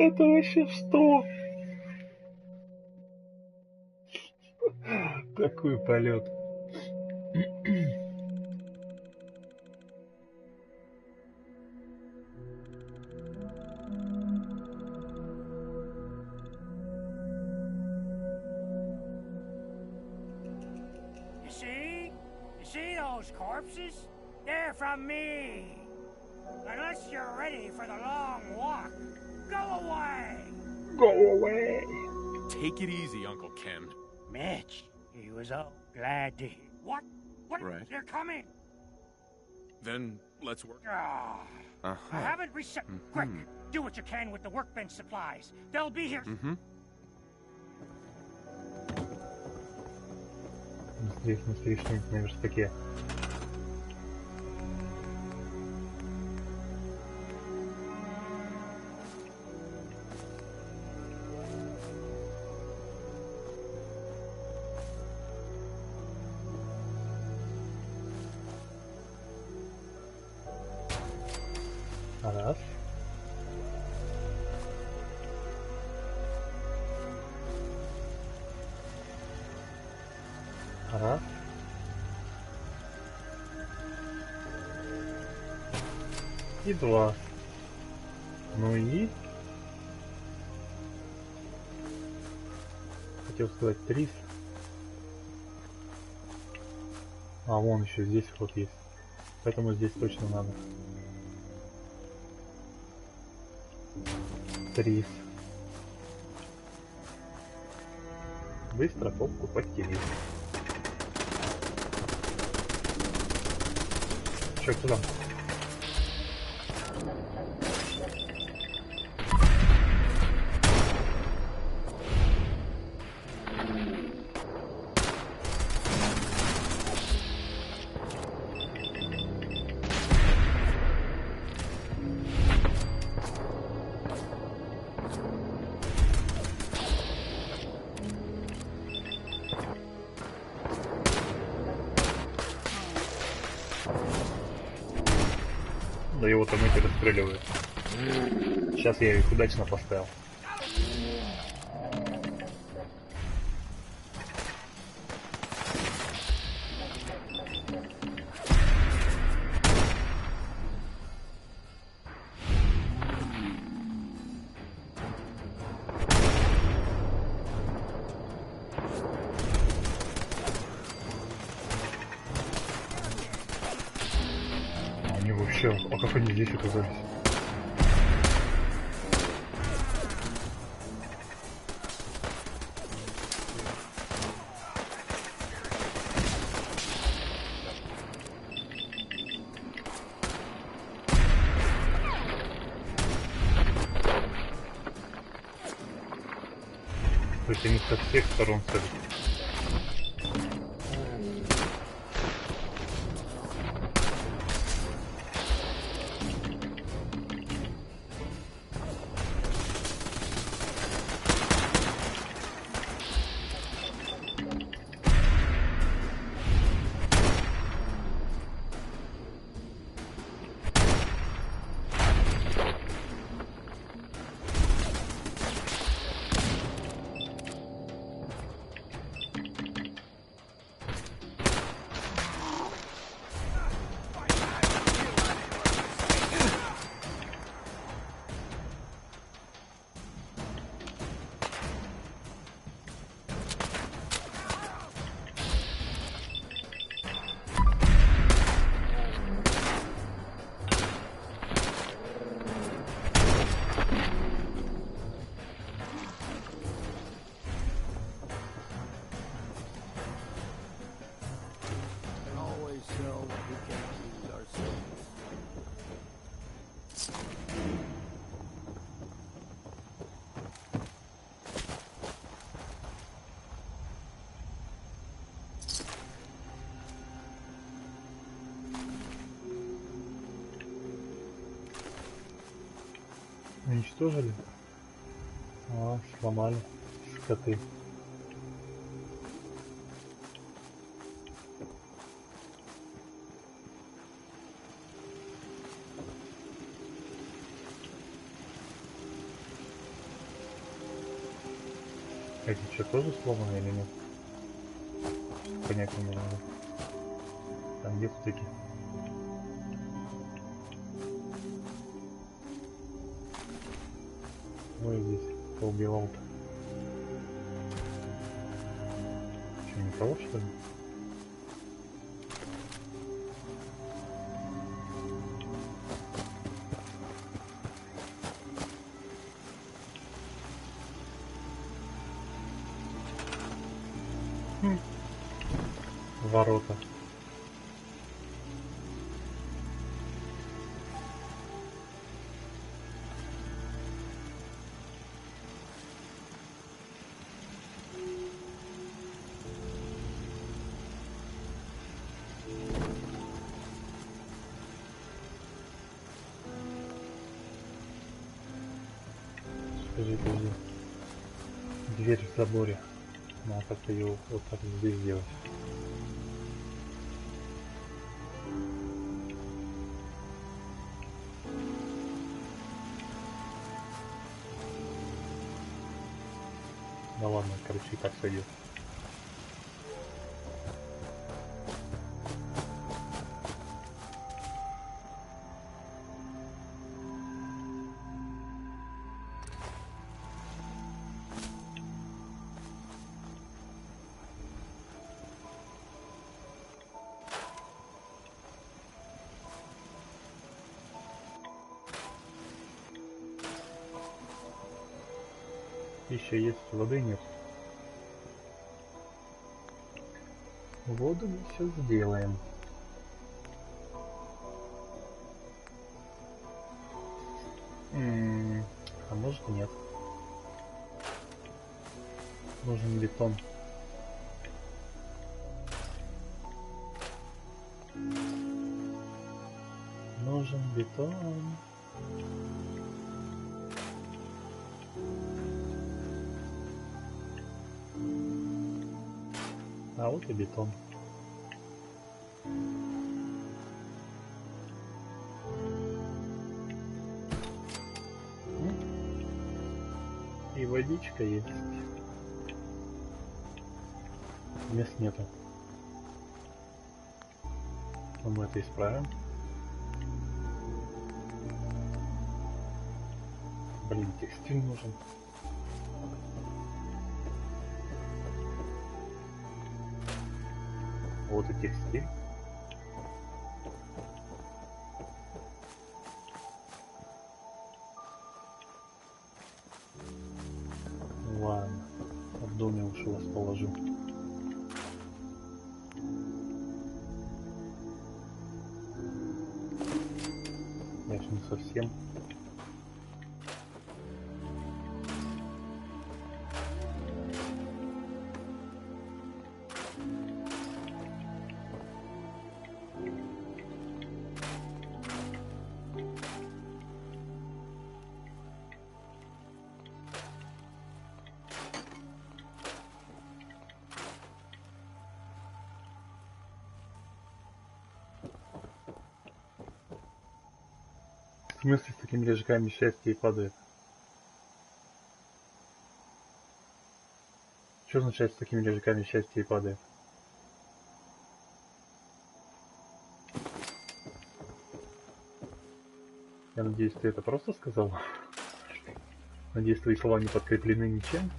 Это вообще что? Такой полет. You see those corpses? They're from me. Unless you're ready for the long walk, go away. Go away. Take it easy, Uncle Ken. Mitch, he was all glad to hear. What? What? Right. They're coming. Then let's work. I haven't reset. Quick, do what you can with the workbench supplies. They'll be here. Здесь внутри что-нибудь на верстаке. Раз. Раз. И два. Ну и... Хотел сказать 3. А вон еще здесь ход есть. Поэтому здесь точно надо. 3. Быстро попку подтереть. Чё, куда? Да его там эти расстреливают. Сейчас я их удачно поставил. Они вообще... А как они здесь оказались? То есть они со всех сторон целят. Уничтожили? А, сломали. Скоты. Эти что, тоже сломаны или нет? Понять не могу. Там где такие? Ой, здесь поубивал-то. Что, никого, что ли? Ворота. Подожди. Дверь в заборе. Надо как-то ее вот так здесь сделать. Да ладно, короче, и так сойдет. Еще есть, воды нет. Воду мы сейчас сделаем. А может нет. Нужен бетон. Нужен бетон. А вот и бетон. И водичка есть. Мест нету. Но мы это исправим. Блин, текстиль нужен. Вот и текстиль. Ладно, в доме уж вас положу. Я ж не совсем. В смысле, с такими лежаками счастье и падает? Что означает с такими лежаками счастье и падает? Я надеюсь, ты это просто сказал? Надеюсь, твои слова не подкреплены ничем?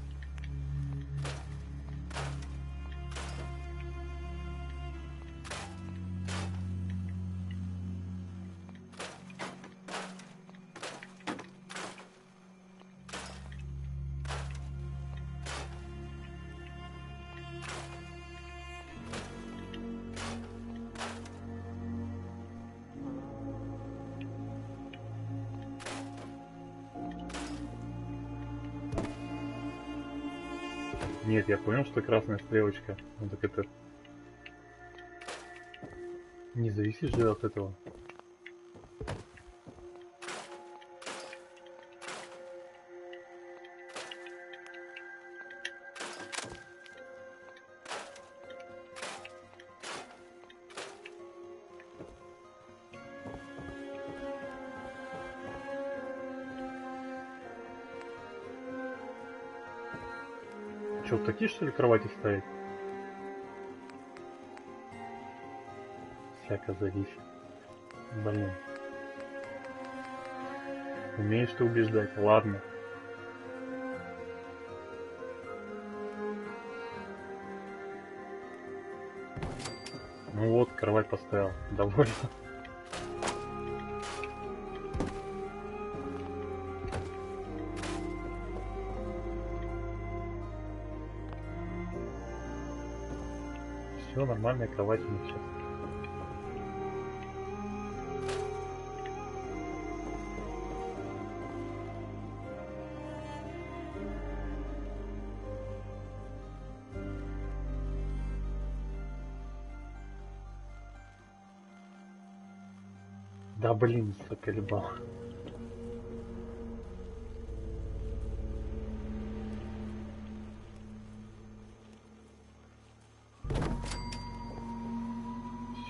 Нет, я понял, что красная стрелочка. Ну так это... Не зависит же от этого. Что, такие что ли кровати ставить? Всяко зависит. Блин. Умеешь ты убеждать, ладно. Ну вот, кровать поставил. Довольно. Все, нормальная кровать у них сейчас. Да блин, заколебал.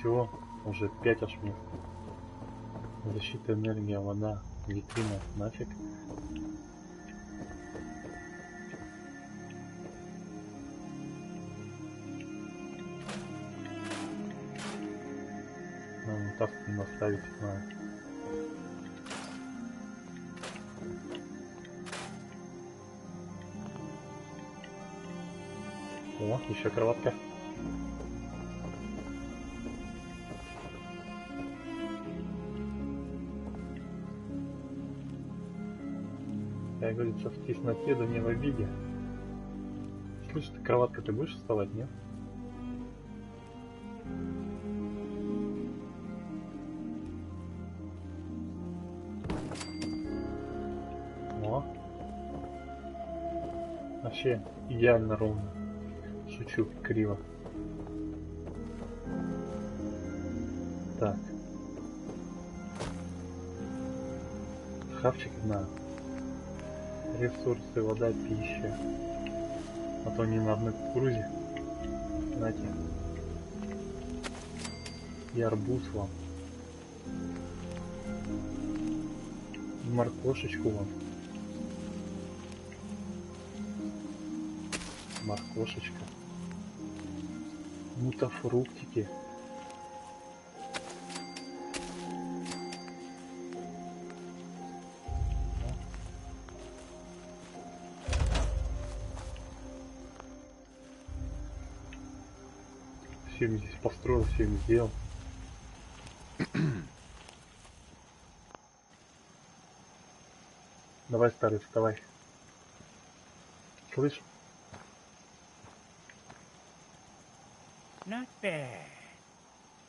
Все, уже 5 аж мест. Защита, энергия, вода, витрина, нафиг. остаться, не оставить, знаю. О, еще кроватка. Как говорится, в тесноте, да не в обиде. Слышь, ты кроватка, ты будешь вставать, нет? О. Вообще идеально ровно. Шучу, криво. Так. Шкафчик на ресурсы, вода, пища. А то не на одной кукурузе. Знаете. И арбуз вам. И моркошечку вам. Моркошечка. Мутафруктики. Все им здесь построил, все им сделал. Давай, старый, вставай. Слышь? Not bad.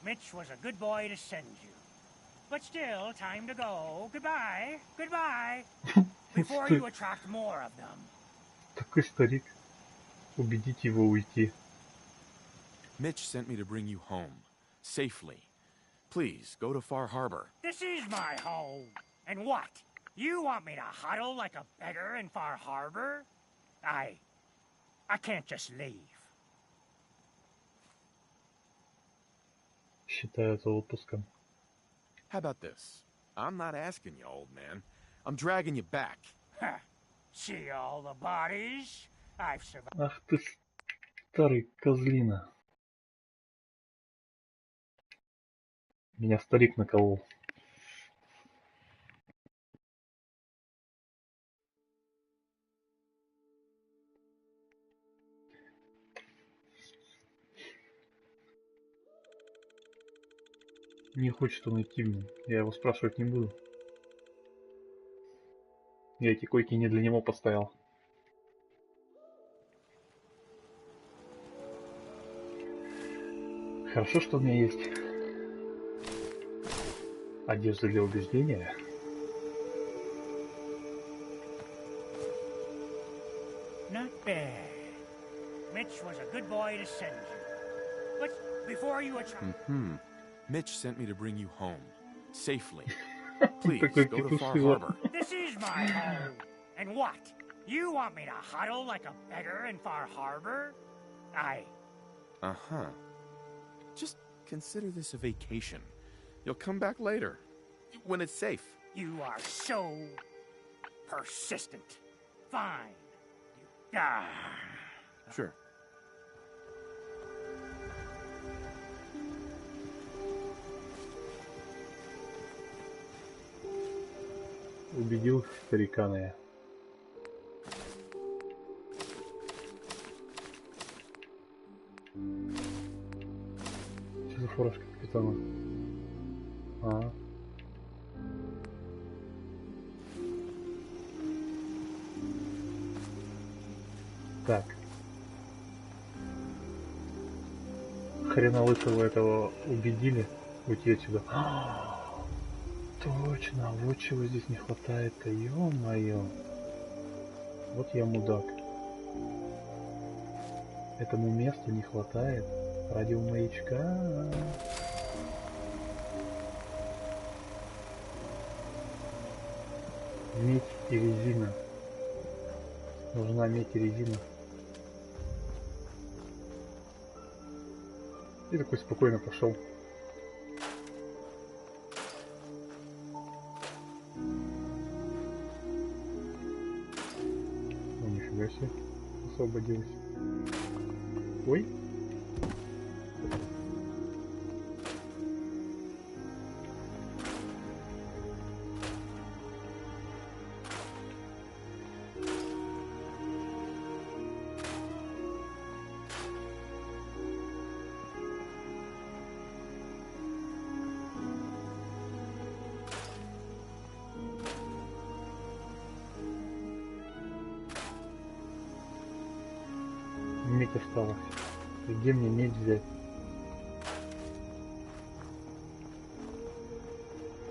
Mitch was a good boy to send you. But still, time to go. Goodbye. Goodbye. Before you attract more of them. Такой старик. Убедите его уйти. Mitch sent me to bring you home. Safely. Please, go to Far Harbor. This is my home. And what? You want me to huddle like a beggar in Far Harbor? I can't just leave. Считаю это отпуском. How about this? I'm not asking you, old man. I'm dragging you back. See all the bodies? I've survived. Ах ты старый козлина. Меня старик наколол. Не хочет он идти мне. Я его спрашивать не буду. Я эти койки не для него поставил. Хорошо, что у меня есть одежда для убеждения. Not bad. Mitch was a good boy to send you. But before you attract... Mitch sent me to bring you home. Safely. Please, Такой go to Far петушок. Harbor. This is my home. And what? You want me to huddle like a beggar in Far Harbor? Uh-huh. Just consider this a vacation. You'll come back later. When it's safe. You are so persistent. Fine. You die. Sure. Убедил старикана я. Что за фуражка капитана? А. Так. Хрена лысого этого убедили уйти отсюда. Точно, вот чего здесь не хватает-то, ё-моё. Вот я мудак. Этому месту не хватает радиомаячка. Медь и резина. Нужна медь и резина. И такой спокойно пошел. Нифига себе, освободилась. Ой. медь осталось. Где мне медь взять?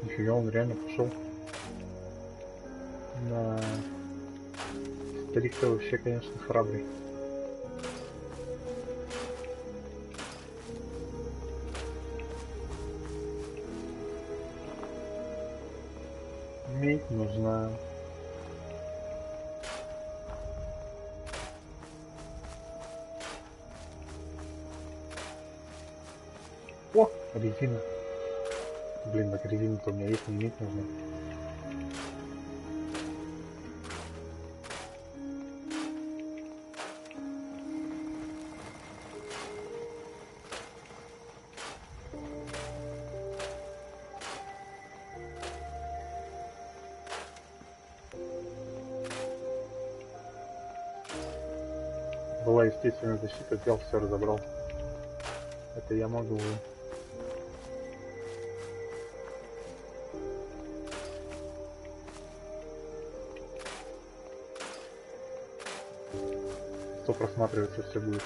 Нифига, он реально пошел. На... Старик-то вообще, конечно, храбрый. Медь нужна. О, резина. Блин, так резина-то у меня есть, не медь нужна. Была естественная защита, взял, все разобрал. Это я могу. Что просматривается все будет.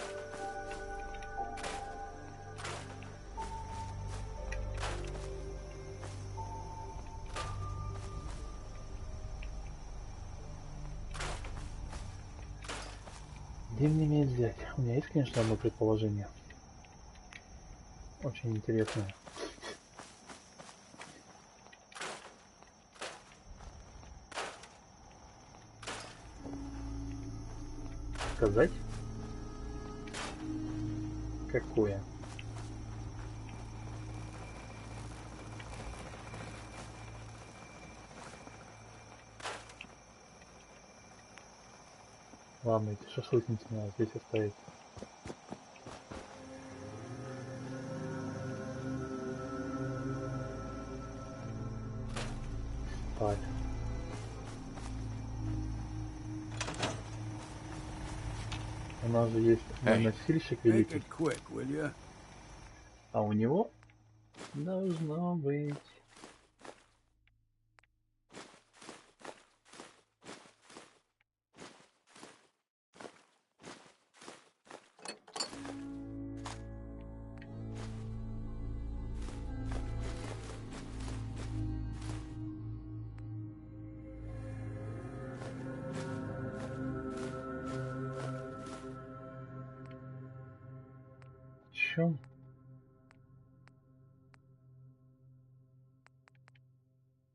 Где мне медь взять? У меня есть, конечно, одно предположение. Очень интересное. Сказать? Какое? Ладно, эти шашлычницы надо здесь оставить. Так. У нас же есть носильщик великий. А у него должно быть... Чем?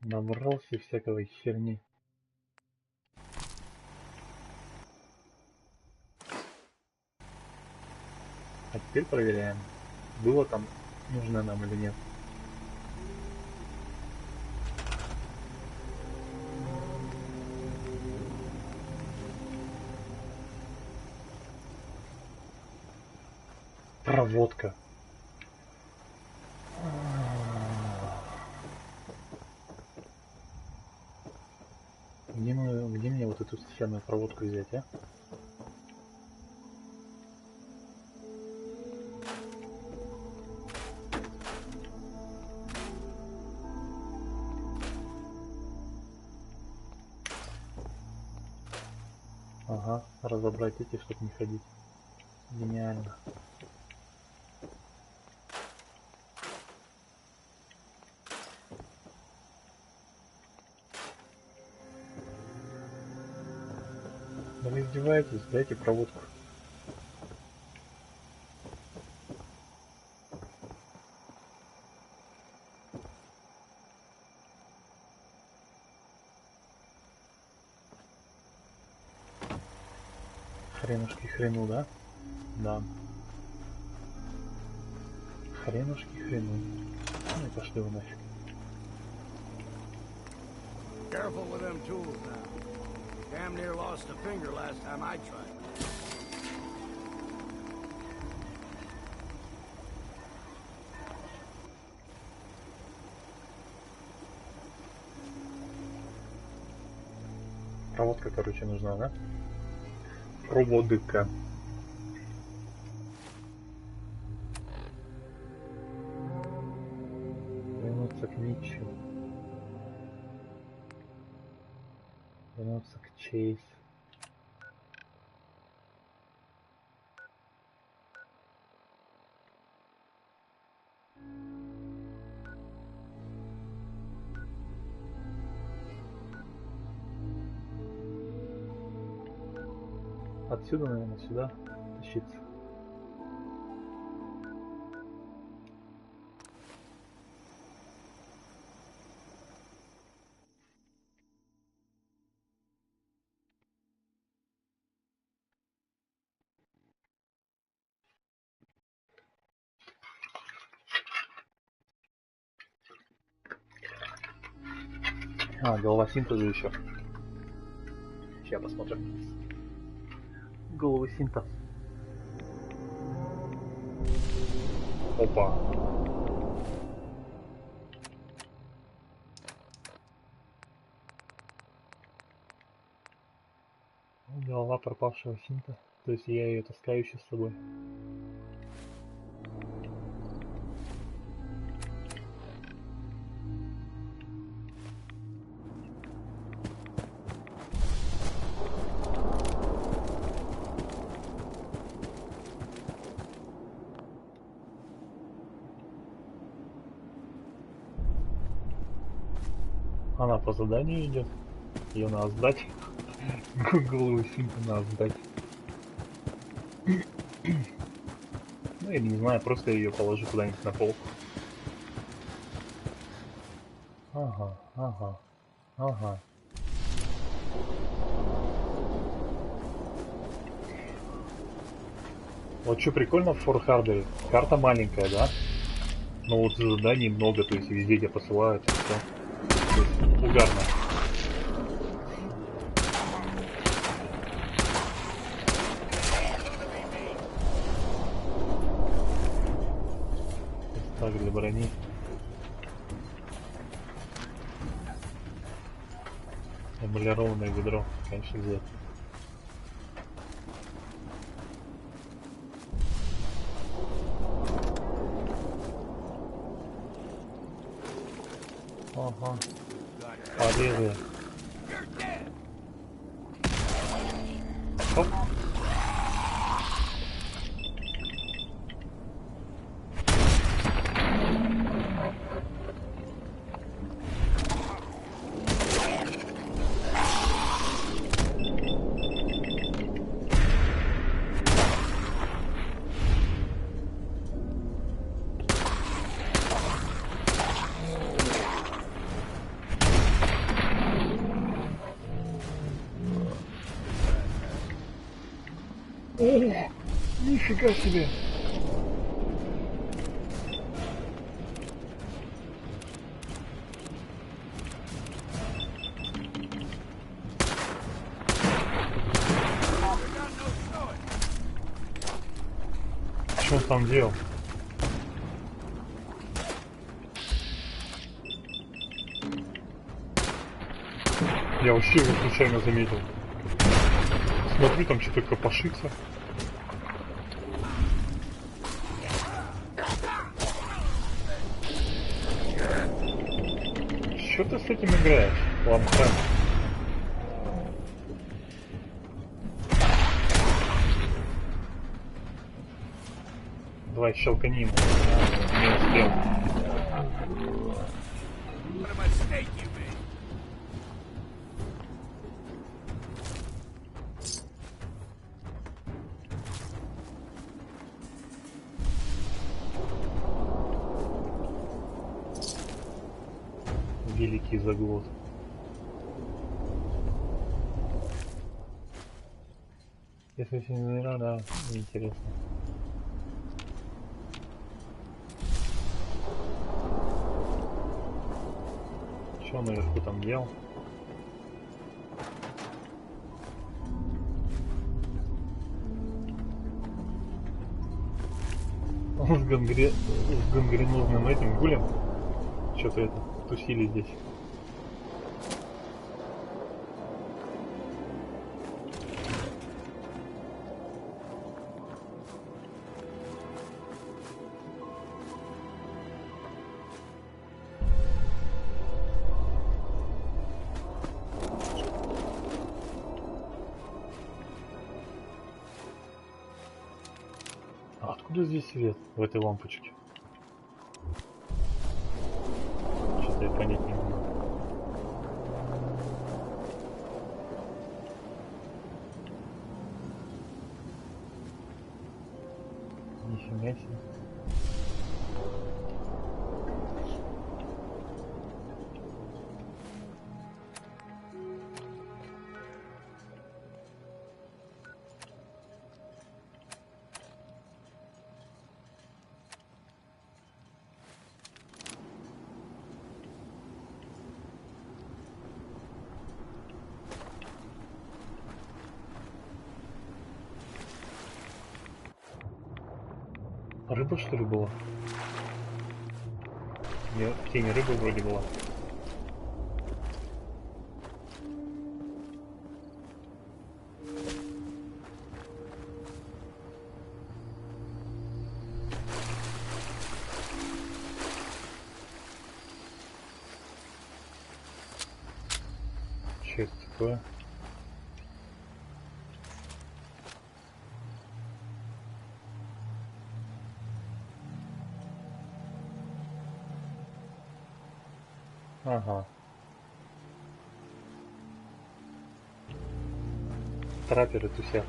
Набрался всякого херни. А теперь проверяем, было там нужно нам или нет. Проводка. Где мне вот эту стеклянную проводку взять, а? Ага, разобрать эти, чтобы не ходить. Гениально. Да вы издеваетесь, дайте проводку. Хренушки хрену, да? Да. Хренушки хрену. Ну и пошли вы нафиг. Careful with them tools now. Damn near lost a finger last time I tried. Проводка, короче, нужна, да? Проводка. Вернуться к Митчу. Вернуться к Чейз. отсюда, наверное, сюда тащиться. А, голова синтеза еще. Сейчас посмотрим. Головы синтез. Опа. Голова пропавшего синта. То есть я ее таскаю еще с собой. Она по заданию идет. Ее надо сдать. Голову синта надо сдать. Ну или не знаю, просто ее положу куда-нибудь на пол. Ага, ага, ага. Вот что прикольно в Форт Харборе. Карта маленькая, да? Но вот заданий много, то есть везде тебя посылают и все. То есть угарно. Так, для брони. Эмалированное ведро, конечно, взять. Ага. Порезы. Оп. О, нифига себе! Что он там делал? Я вообще его случайно заметил. Смотрю, там что-то копошится. Что ты с этим играешь, лампа? Давай щелкани ему. Не успел. Великий заглот. Если все не да, интересно. Что он наверху там делал? Он с гангренозным этим гулем что-то это тусили здесь. А откуда здесь свет в этой лампочке? Что-то я понять не могу. Нифига себе. Рыба, что ли, была? Нет, в тени рыба вроде была. Что это такое? Ага. Трапперы тусят.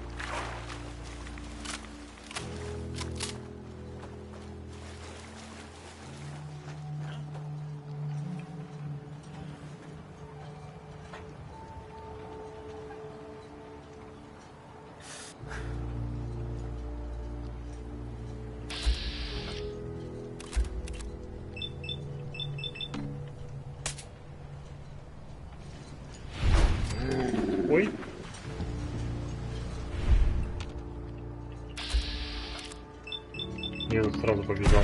Ой. Я тут сразу побежал.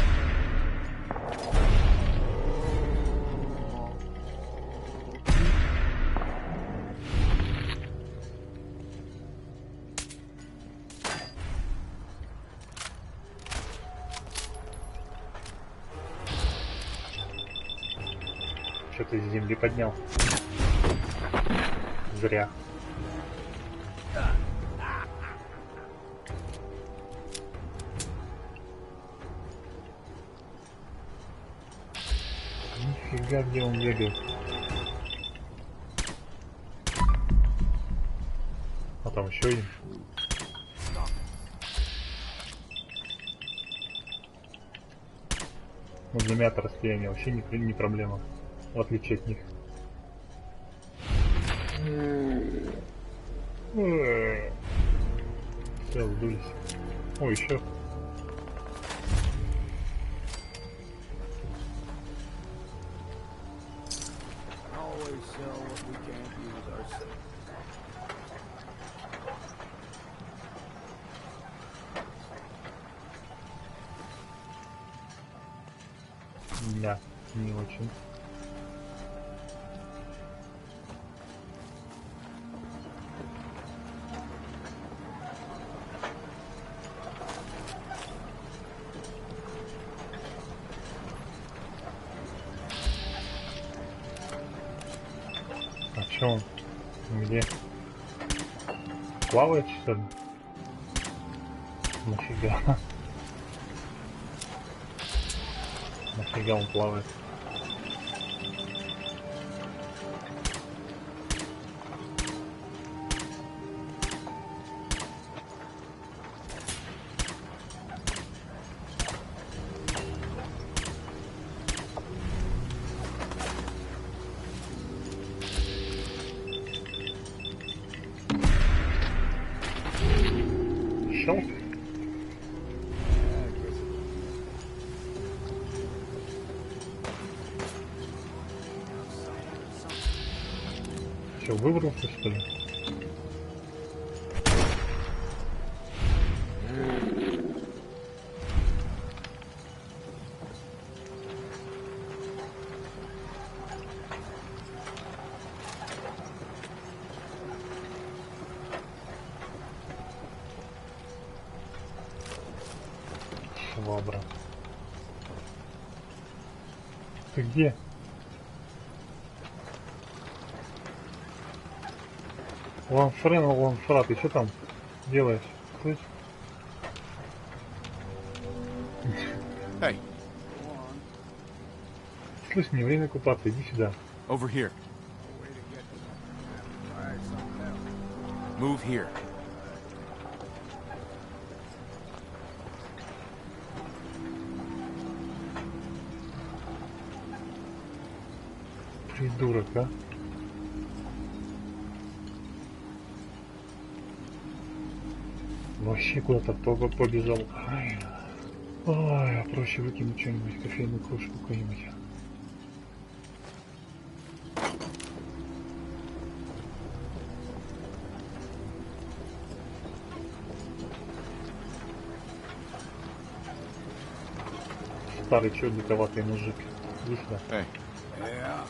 Что-то из земли поднял. Зря. Нифига, где он бегает. А там еще один. Ну, для меня-то расстояние вообще не проблема, в отличие от них. Все, сдулись. О, еще. Да, не очень. А чё он? Где? Плавает, что ли? Нафига? Нафига он плавает? Щелк? Че, выбрался, что ли? Швабра. Ты где? Ланфра, ты что там делаешь? Слышь? Hey. Слышь, не время купаться, иди сюда. Over here. Move here. Придурок, а? Вообще куда-то побежал. Ой, а проще выкинуть что-нибудь, кофейную кружку какую-нибудь. Старый чудниковатый мужик. Иди сюда. Yeah.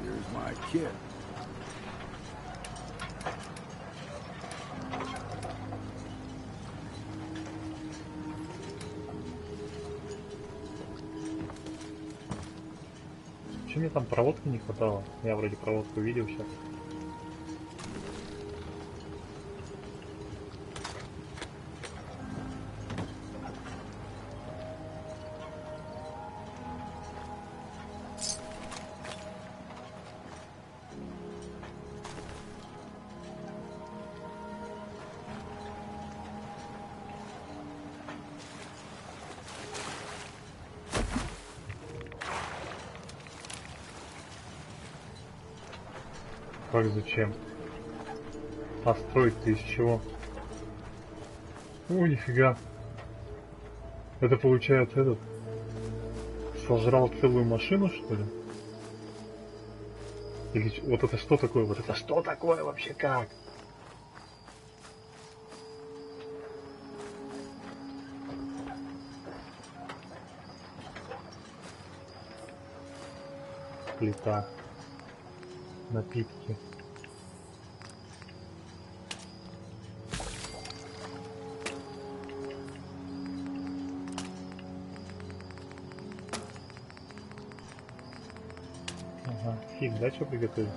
Here's my kid. Че мне там проводки не хватало? Я вроде проводку видел сейчас. Как зачем? А строить-то из чего? О, нифига. Это получается этот... Сожрал целую машину, что ли? Или вот это что такое? Вот это что такое вообще? Как? Плита. Напитки. Ага, фиг, да, что приготовить?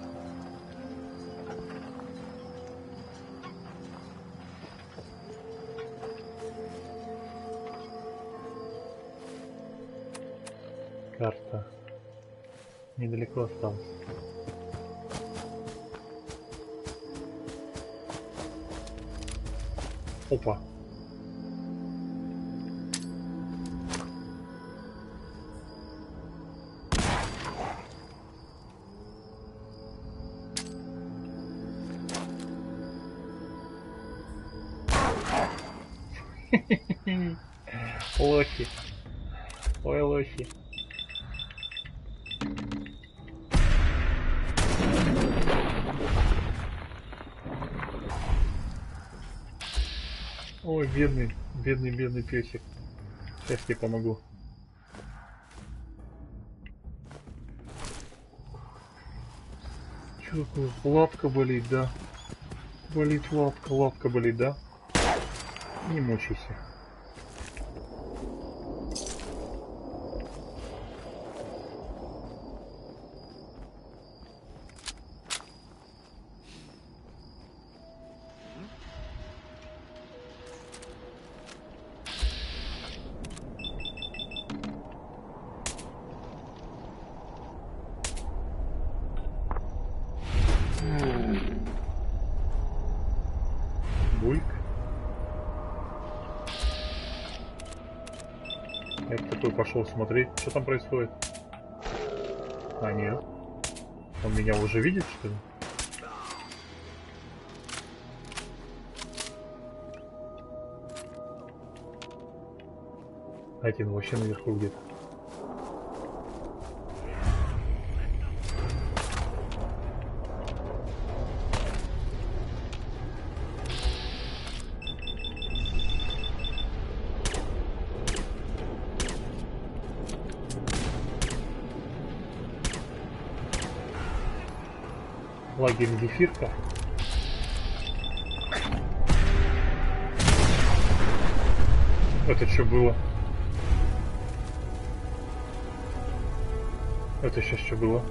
Карта. Недалеко осталось. Опа. Лохи. Ой, лохи. Ой, бедный, бедный, бедный песик. Сейчас я помогу. Что такое? Лапка болит, да? Болит лапка, лапка болит, да? Не мучайся. Бульк. Я такой пошел смотреть, что там происходит. А, нет. Он меня уже видит, что ли? Один вообще наверху где-то. Лагерь Зефирка. Это что было? Это сейчас что было?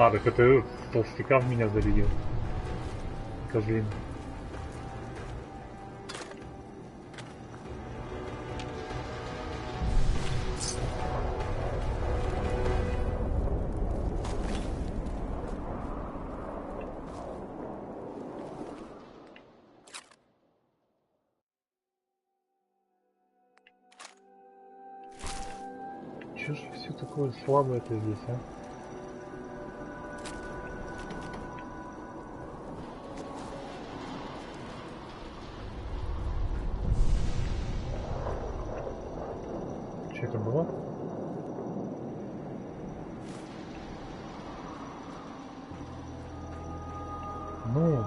А, так это толстяка в меня зарядил. Козлина. Чё ж все такое слабое-то здесь, а? Что это было? Ну...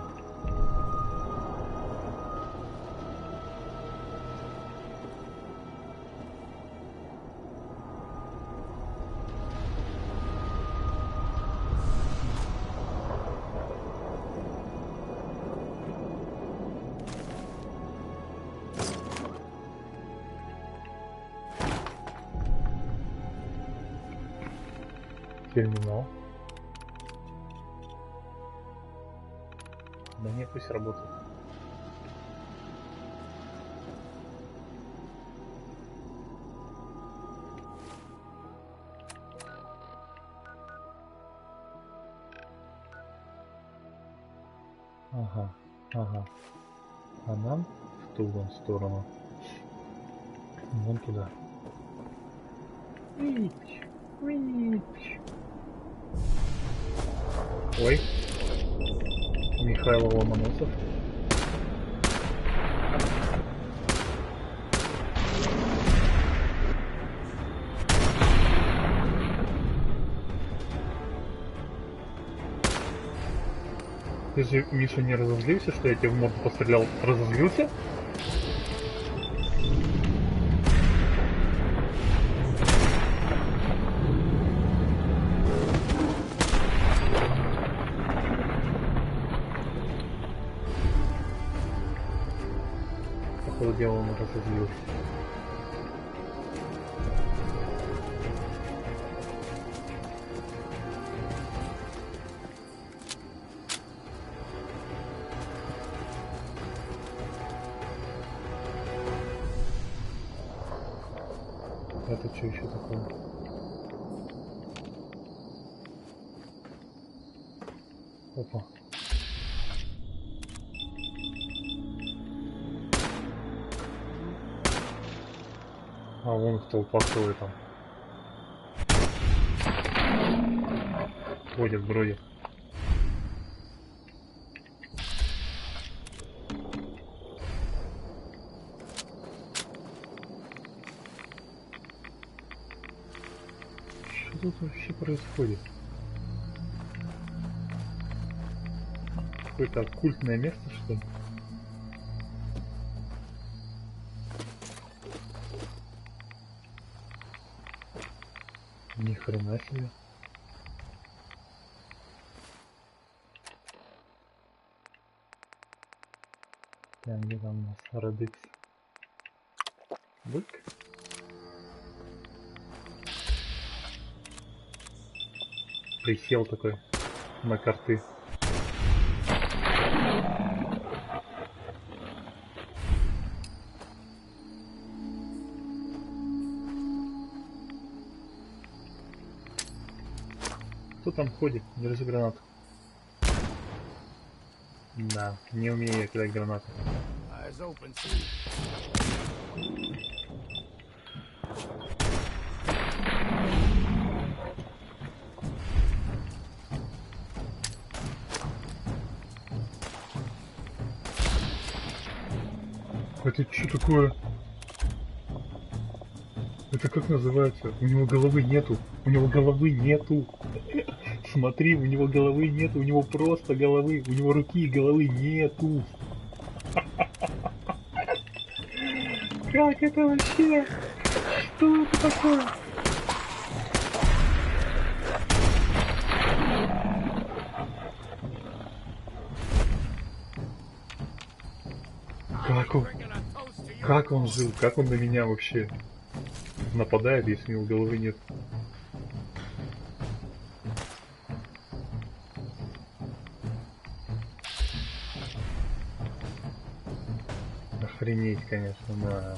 Терминал. Да не, пусть работает. Ага, ага. А нам в ту вон сторону. Вон туда. Вич, вич. Ой. Михаил Ломоносов. Ты же, Миша, не разозлился, что я тебе в морду пострелял? Разозлился? Походу дела он разозлился. Это что еще такое? Опа. А вон кто толпа там. Ходит, бродит. Что тут вообще происходит? Какое-то оккультное место, что ли? Ни хрена себе. Так, где там у нас Радекс? Бык. Присел такой на карты. Кто там ходит? Держи гранату. Да, не умею я кидать гранаты. Это что такое? Это как называется? У него головы нету. У него головы нету. Смотри, у него головы нету. У него просто головы. У него руки и головы нету. Как это вообще? Что это такое? Как он жил? Как он на меня вообще нападает, если у него головы нет? Охренеть, конечно, да.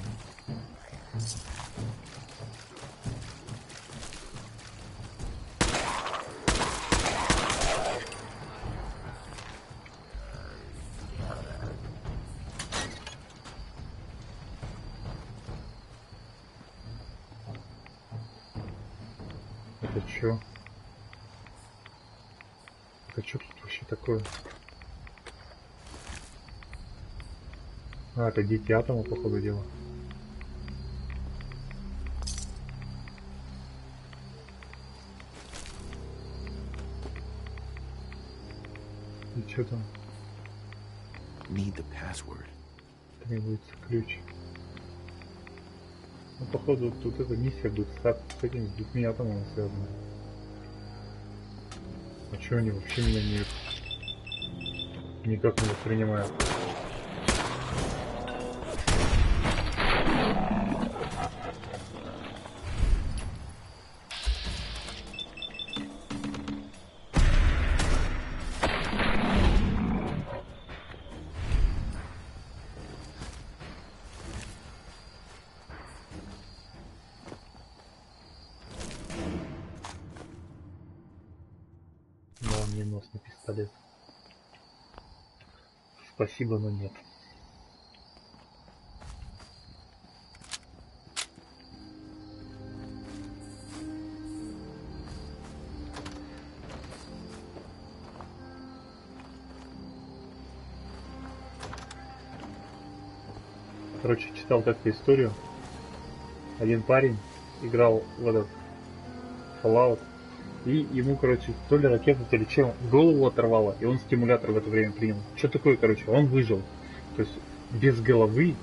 Это чё? Это чё тут вообще такое? А, это дети атома, походу, дела. И чё там? Need the password. Требуется ключ. Ну, походу, тут эта миссия будет с этим, с детьми атомом связана. А чё они вообще меня никак не воспринимают? Мне нос на пистолет. Спасибо, но нет. Короче, читал как-то историю. Один парень играл в этот Fallout. И ему, короче, то ли ракета, то ли чем, голову оторвало, и он стимулятор в это время принял. Что такое, короче, он выжил. То есть без головы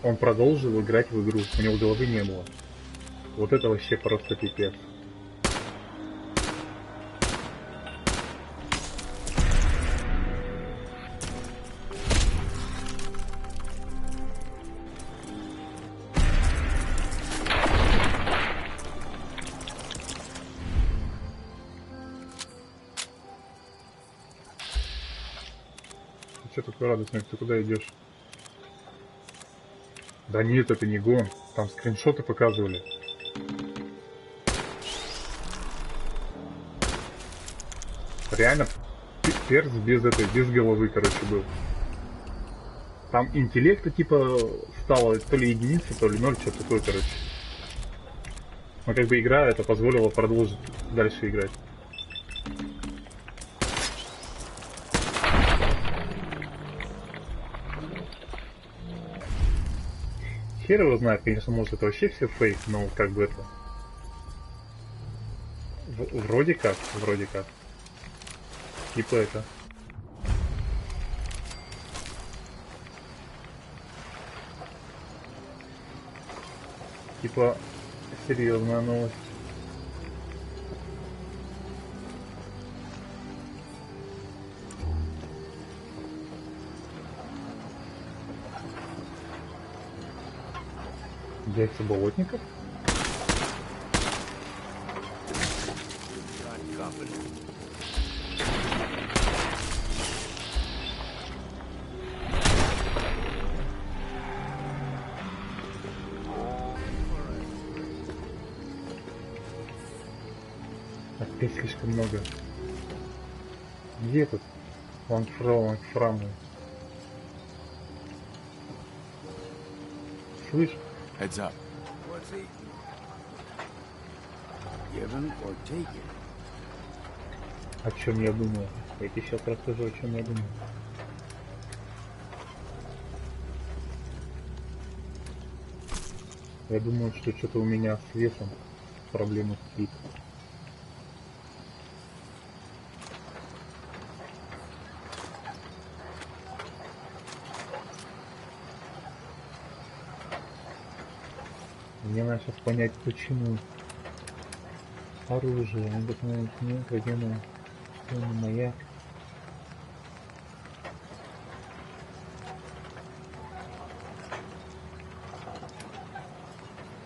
он продолжил играть в игру. У него головы не было. Вот это вообще просто пипец. Что такое радостное? Ты куда идешь? Да нет, это не гон. Там скриншоты показывали. Реально перс без головы, короче, был. Там интеллекта типа стало то ли единица, то ли 0, что-то такое, короче. Но как бы игра это позволила продолжить дальше играть. Хер его знает, конечно, может это вообще все фейк, но как бы это... Вроде как. Типа это... Типа серьезная новость. Яйца болотников? Опять слишком много. Где этот Лангфрам? Слышь? Heads up. What's he? Given or taken? О чем я думаю? Я тебе сейчас расскажу, о чем я думаю. Я думаю, что что-то у меня с весом проблемы какие-то. Мне надо сейчас понять, почему. Оружие, обыкновенное, краденое, маяк.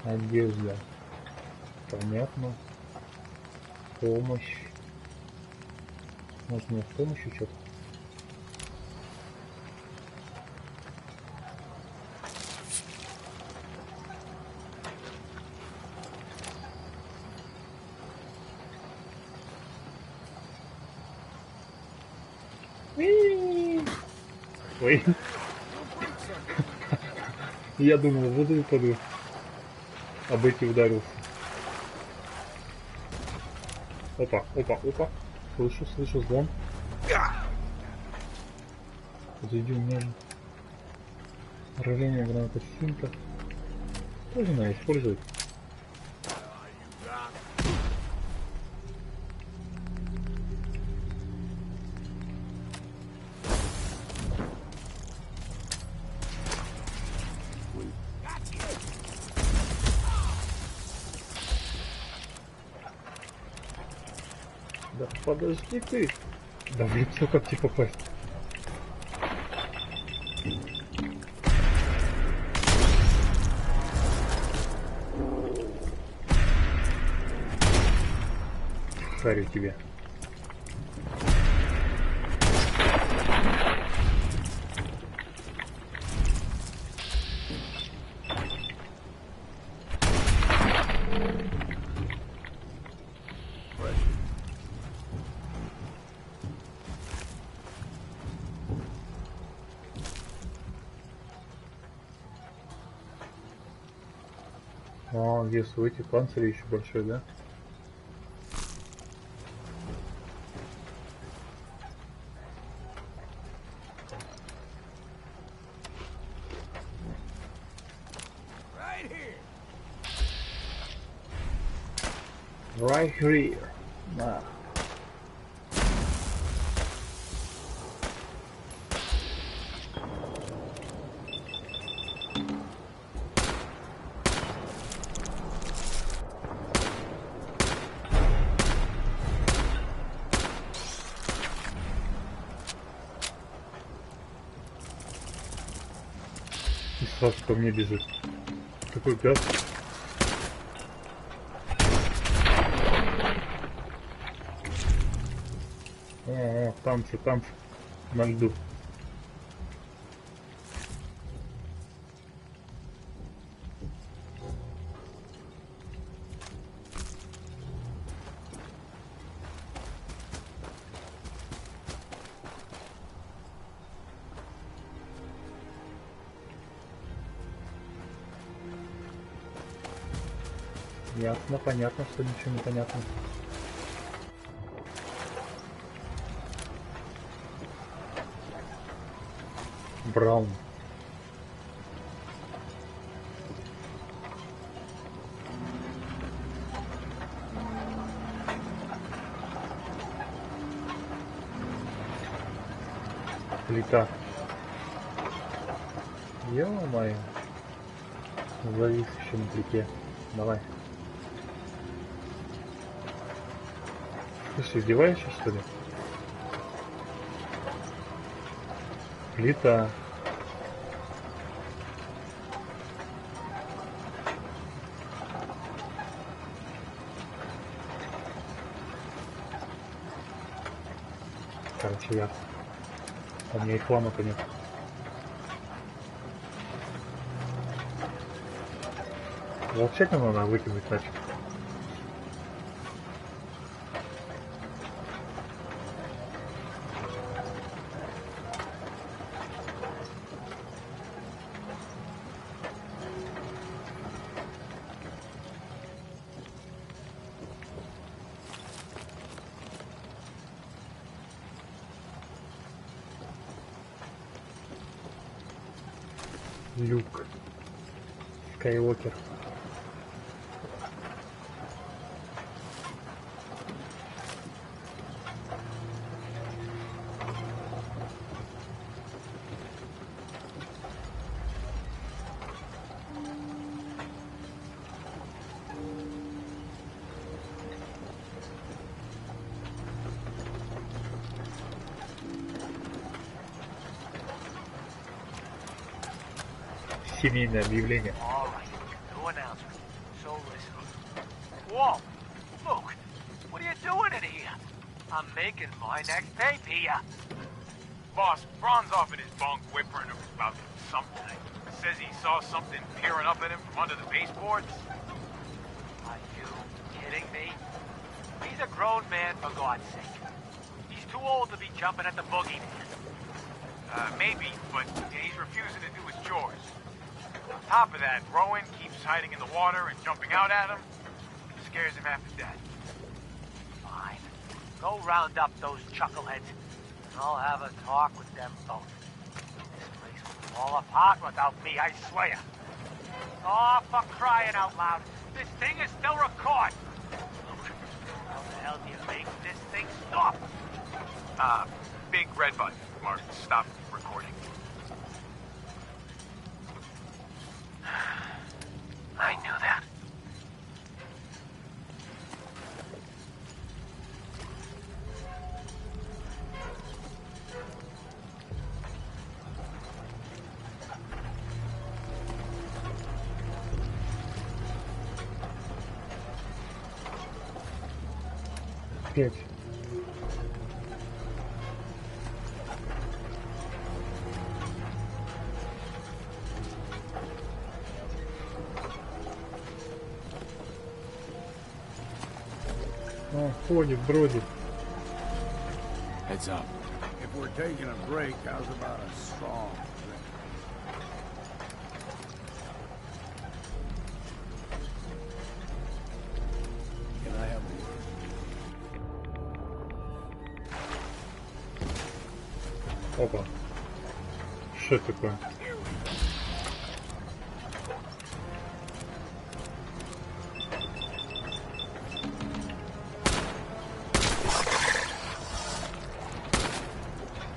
Одежда. Понятно. Помощь. Может, мне с помощью что-то? Ой. Я думал, в воду упаду. Об эти ударился. Опа, опа, опа. Слышу, слышу звон. Подойди, у меня же управление граната синка. Тоже надо использовать. Да подожди ты. Да в лицо как тебе попасть? Харю тебе. А, вес у этих панцирей еще большой, да? Right here. Да. И сразу ко мне бежит. Такой газ. О, танцы, на льду. Ясно, понятно, что ничего не понятно. Браун. Плита. Ё-моё. Завис еще на плите. Давай. Ты что, издеваешься, что ли? Плита. Короче, я. У меня и хлама-то нет. Вообще-то надо выкинуть тачку. Люк. Скайуокер. Семейное объявление. New announcement. So listen. Whoa! Luke, what are you doing in here? I'm making my next tape here. Boss, Braun's off in his bunk whimpering about something. Says he saw something peering up at him from under the baseboards. Are you kidding me? He's a grown man, for God's sake. He's too old to be jumping at the boogeyman. Maybe, but he's refusing to do his chores. On top of that, Rowan keeps hiding in the water and jumping out at him. Scares him half to death. Fine. Go round up those chuckleheads, and I'll have a talk with them both. This place will fall apart without me, I swear. Oh, for crying out loud. This thing is still recording. How the hell do you make this thing stop? Big red button marked stop recording. I knew that. Опять. Ходит, бродит. Heads up. If we're taking a break, how's about a strong drink? Can I have a word? Опа. Что это такое?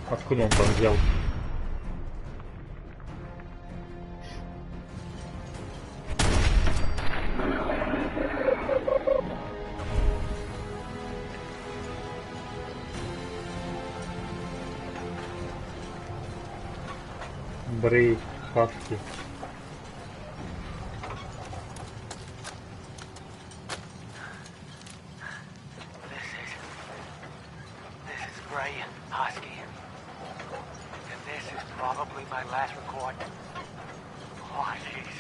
Откуда он там взял? Брей, хаски. This is Bray Hosky. And this is probably my last record. Oh, jeez.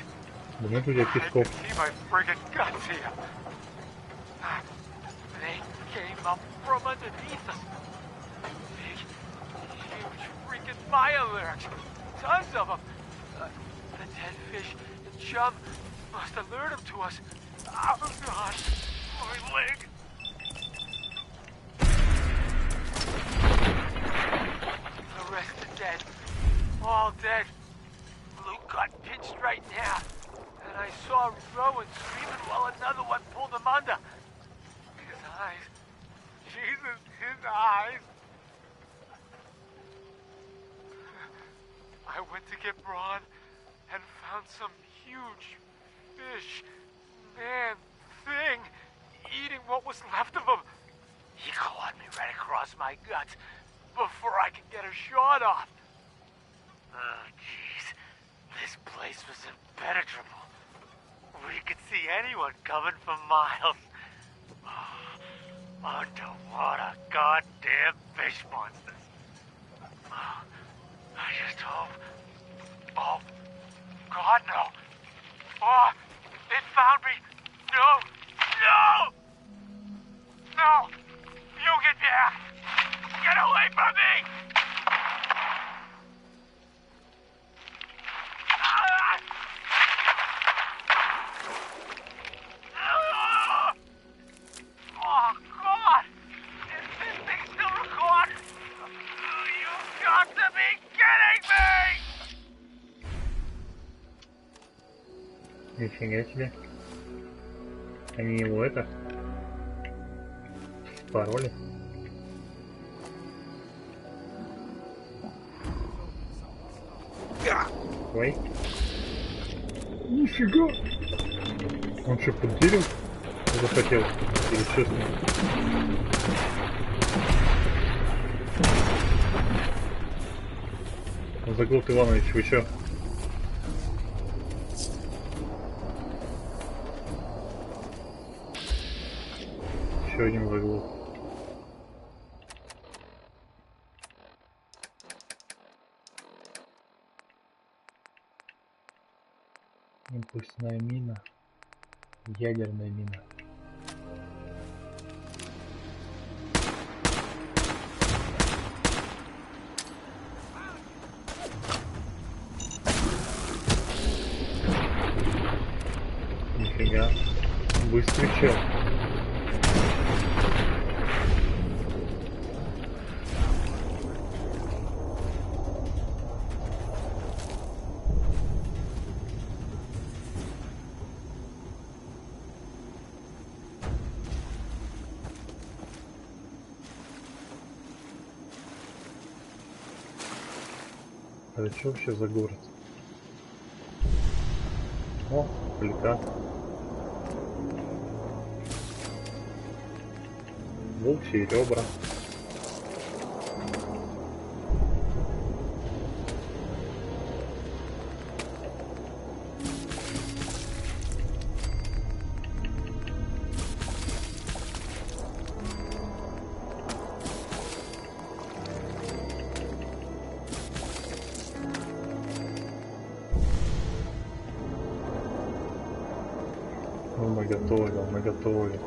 Да нет у тебя песков. See my friggin' guts here. They came up from underneath us. Big, huge freaking fire lyrics. Tons of them. The dead fish and chum must have lured them to us. Oh, God. My leg. The rest are dead. All dead. Luke got pinched right now. And I saw Rowan screaming while another one pulled him under. His eyes. Jesus, his eyes. I went to get Braun and found some huge fish, man, thing, eating what was left of him. He clawed me right across my guts before I could get a shot off. Oh, jeez. This place was impenetrable. We could see anyone coming for miles. Oh, underwater goddamn fish monsters. Oh, I just hope... Oh, God, no. Oh, it found me. No, no! No! You get back! Get away from me! Oh, God! Is this thing still recording? You've got to be kidding me! Нифига себе. Они его это... Пароли. Ой. Нифига! Он что, под дерево захотел? Или что с ним? Заглот Иванович, вы чё? Еще один заглот. Импульсная мина. Ядерная мина. Нифига. Быстрый чел. Это что вообще за город? О, плита. Волчьи ребра. Ну, наготовил.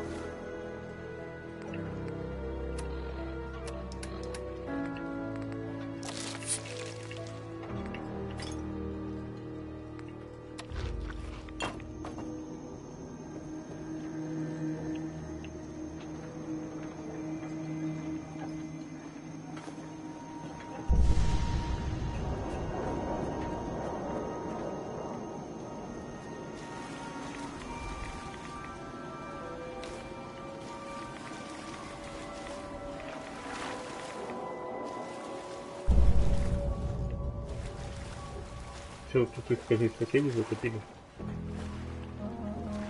Все, тут их, скажи, соседи затопили.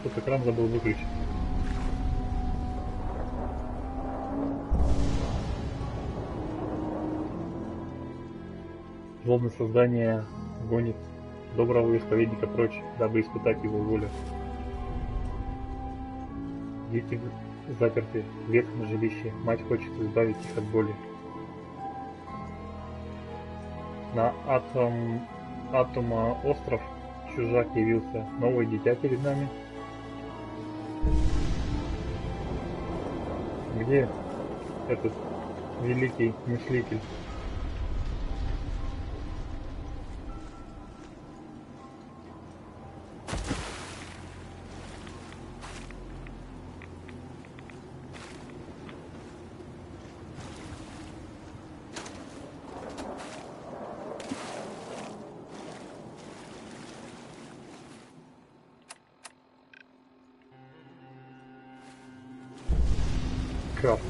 Тут экран забыл выключить. Злобное создание гонит доброго исповедника прочь, дабы испытать его волю. Дети заперты в ветхом жилище, мать хочет избавить их от боли. На Атома остров чужак явился. Новое дитя перед нами. Где этот великий мыслитель? Крафт.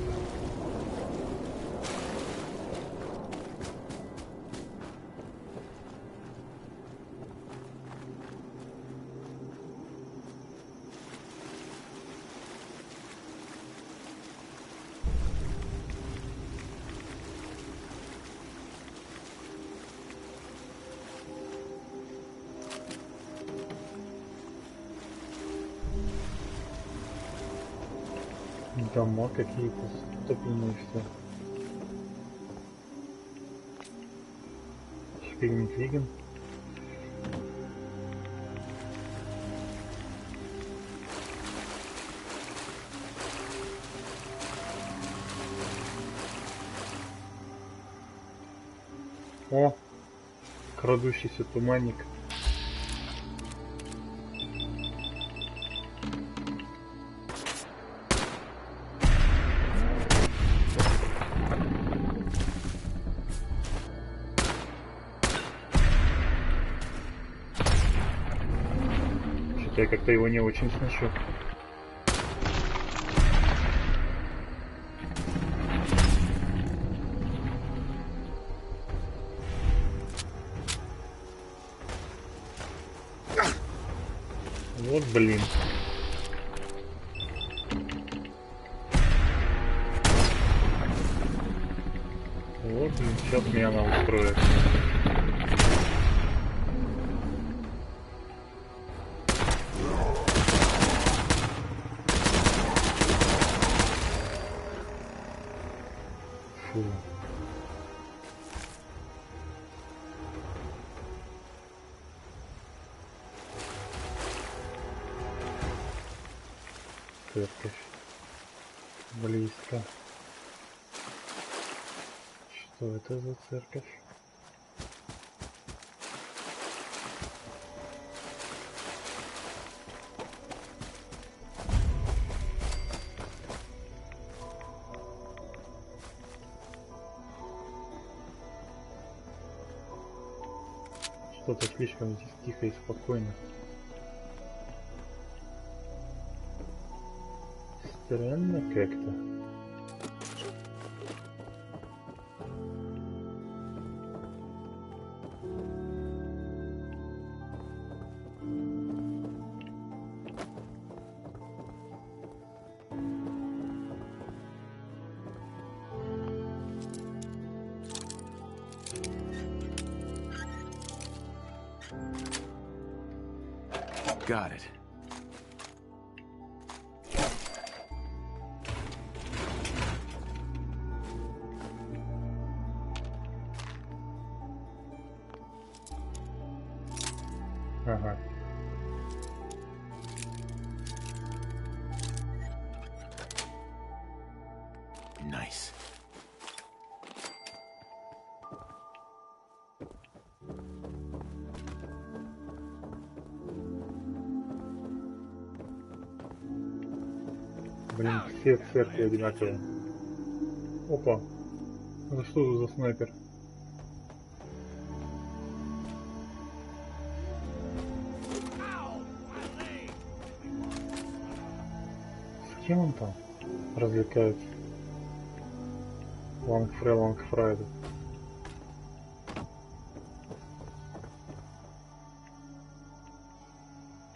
Дома какие-то стопленные все. Шпигенфлиген. О, крадущийся туманник. Я как-то его не очень сношу. Вот блин. Вот блин, сейчас меня она устроит. Фу. Церковь. Близко. Что это за церковь? Что-то слишком здесь тихо и спокойно. Странно как-то. Got it. Ага. Nice. Блин, все церкви одинаковые. Опа. Это что тут за снайпер? С кем он там развлекается? Лангфрайда.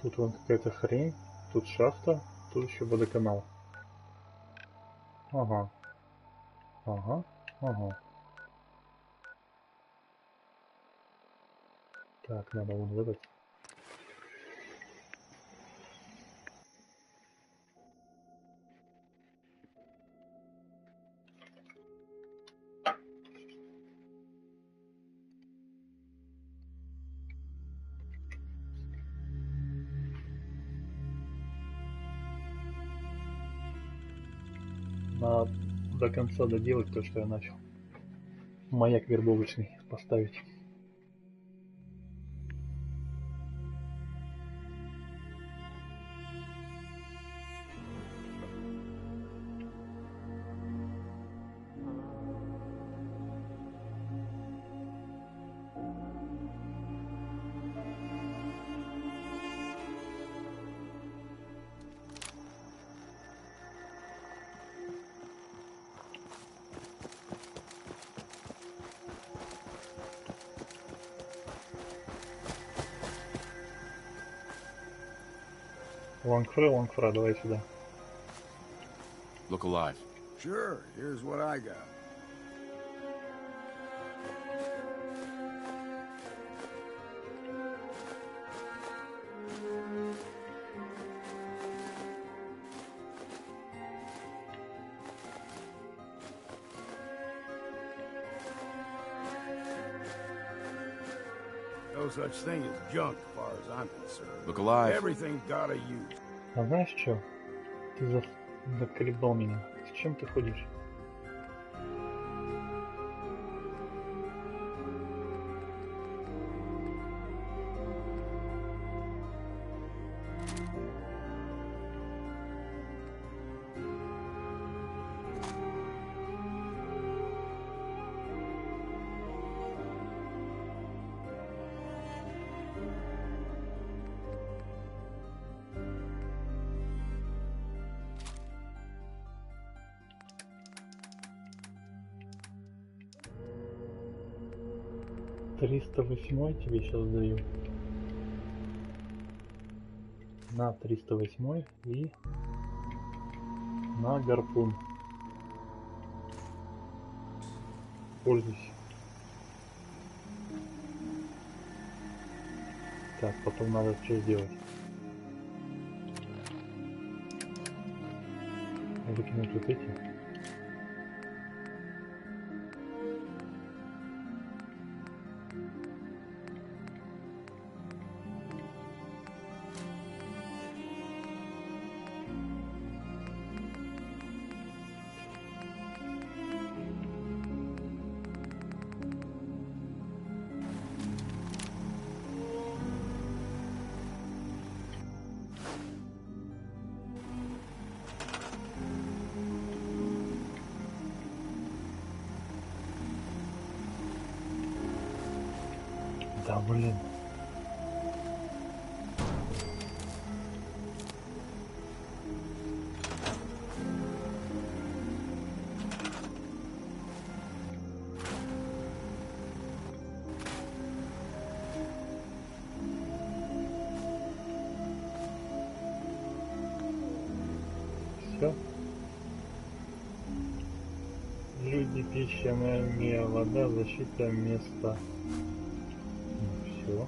Тут вон какая-то хрень. Тут шахта. Тут еще водоканал. Ага. Ага. Ага. Так, надо вон в этот. Надо до конца доделать то, что я начал. Маяк вербовочный поставить. Лангфра, давай сюда. Look alive. Sure, here's what I got. No such thing as junk, as far as I'm concerned. Look alive. Everything's gotta use. А знаешь что? Ты заколебал меня. С чем ты ходишь? «308 тебе сейчас даю. На 308 и на гарпун. Пользуйся. Так, потом надо что сделать? Выкинуть вот эти. Да блин. все. Люди, пища, энергия, вода, защита, место. Все.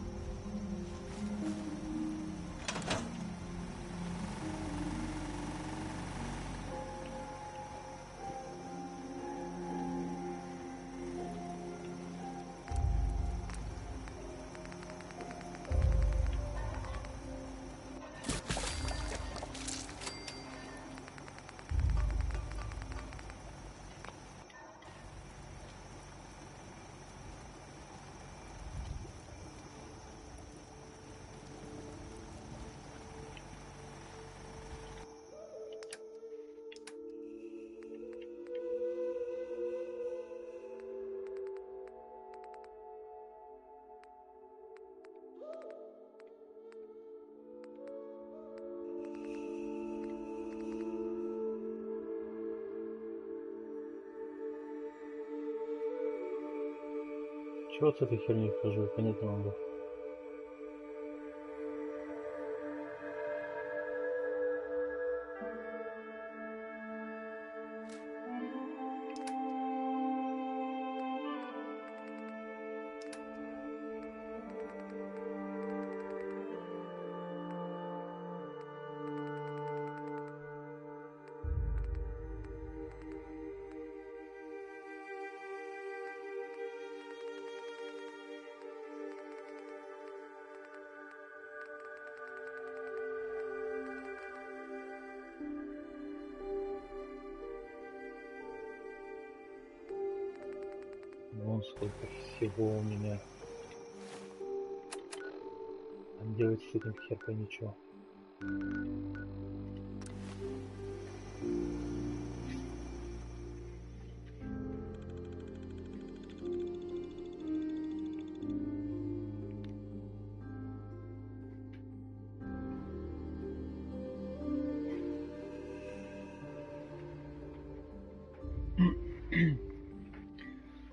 Чего с этой херней хожу, понять не могу. Вон сколько всего у меня. А делать с этим хер пойми чё.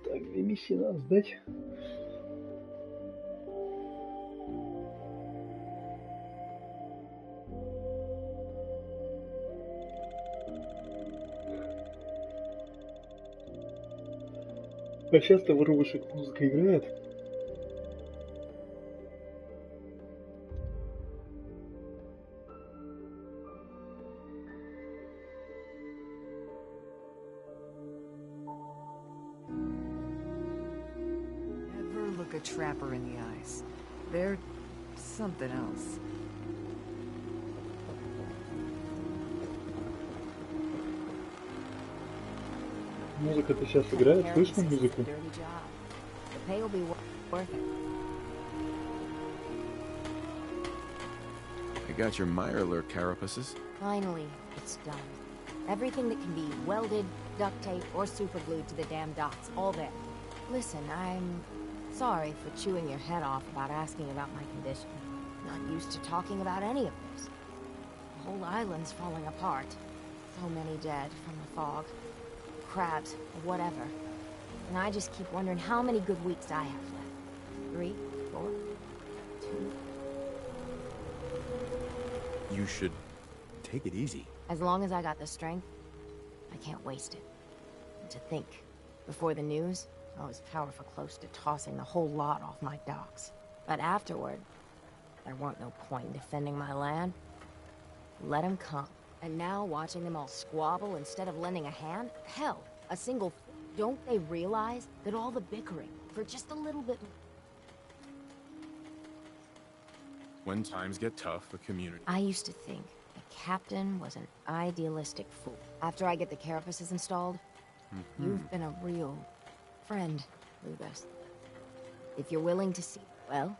Так, 2 миссии надо сдать. А часто вырубочек музыка играет? Never look a trapper in the eyes. They're something else. Музыка-то сейчас играет, слышно музыку? I got your Mirelurk carapaces. Finally, it's done. Everything that can be welded, duct tape, or superglued to the damn docks, all there. Listen, I'm sorry for chewing your head off about asking about my condition. Not used to talking about any of this. The whole island's falling apart. So many dead from the fog. Crabs, or whatever. And I just keep wondering how many good weeks I have left. 3, 4, 2... You should take it easy. As long as I got the strength, I can't waste it. And to think, before the news, I was powerful close to tossing the whole lot off my docks. But afterward, there weren't no point in defending my land. Let them come. And now watching them all squabble instead of lending a hand? Hell, a single... Don't they realize that all the bickering, for just a little bit... When times get tough, a community... I used to think the captain was an idealistic fool. After I get the carapaces installed, you've been a real friend, Lucas. If you're willing to see, well,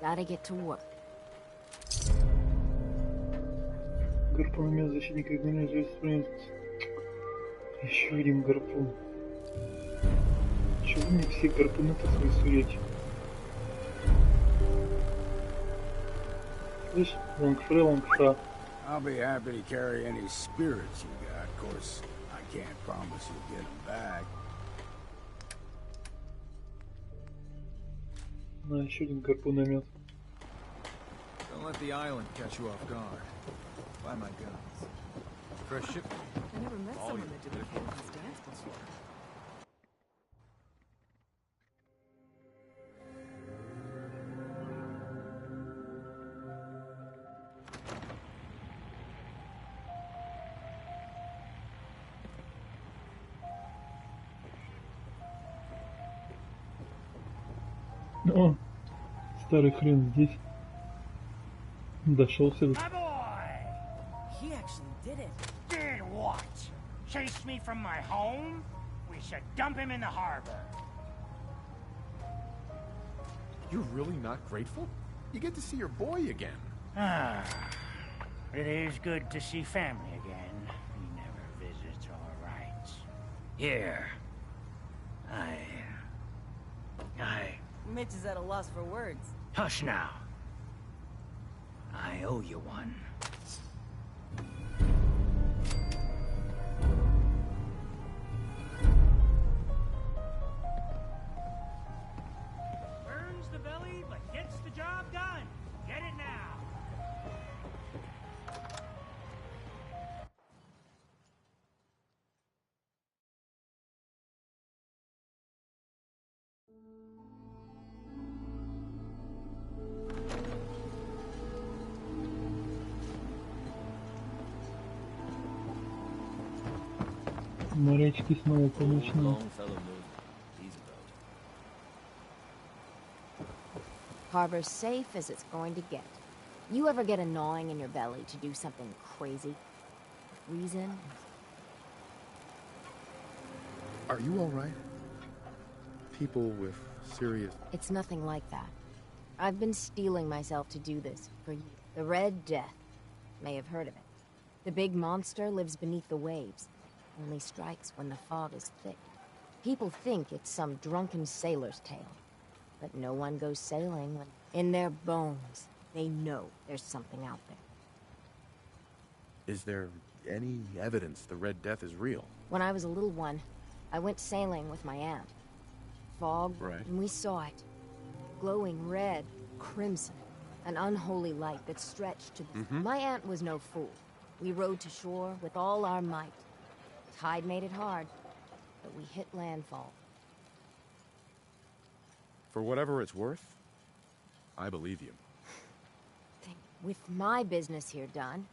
gotta get to work. Гарпуномет защитника игнорирует инструмент. Еще один гарпун. Чего мне все гарпуны-то свои суете? Слышь, лонгфра. I'll be happy to carry any spirits you got. Of course, I can't promise you'll get them back. На, еще один гарпуномет. Don't let the island catch you off guard. Buy my guns. Fresh ship. I never met someone that did the Canaan's dance before. О, старый хрен здесь. Дошелся. My boy! He actually did it. Did what? Chased me from my home? We should dump him in the harbor. You're really not grateful? You get to see your boy again. Ah, it is good to see family again. He never visits or writes. Here. Mitch is at a loss for words. Hush now. I owe you one. Burns the belly, but gets the job done. Get it now. Морячки снова помощные. Longfellow knows what he's about. Harbor's safe as it's going to get. You ever get a gnawing in your belly to do something crazy? Reason? Are you alright? People with serious... It's nothing like that. I've been steeling myself to do this for years. The Red Death. May have heard of it. The big monster lives beneath the waves. Only strikes when the fog is thick. People think it's some drunken sailor's tale. But no one goes sailing when... In their bones, they know there's something out there. Is there any evidence the Red Death is real? When I was a little one, I went sailing with my aunt. Fog, Right. and we saw it. Glowing red, crimson. An unholy light that stretched to the... My aunt was no fool. We rowed to shore with all our might. Tide made it hard, but we hit landfall. For whatever it's worth, I believe you. With my business here done,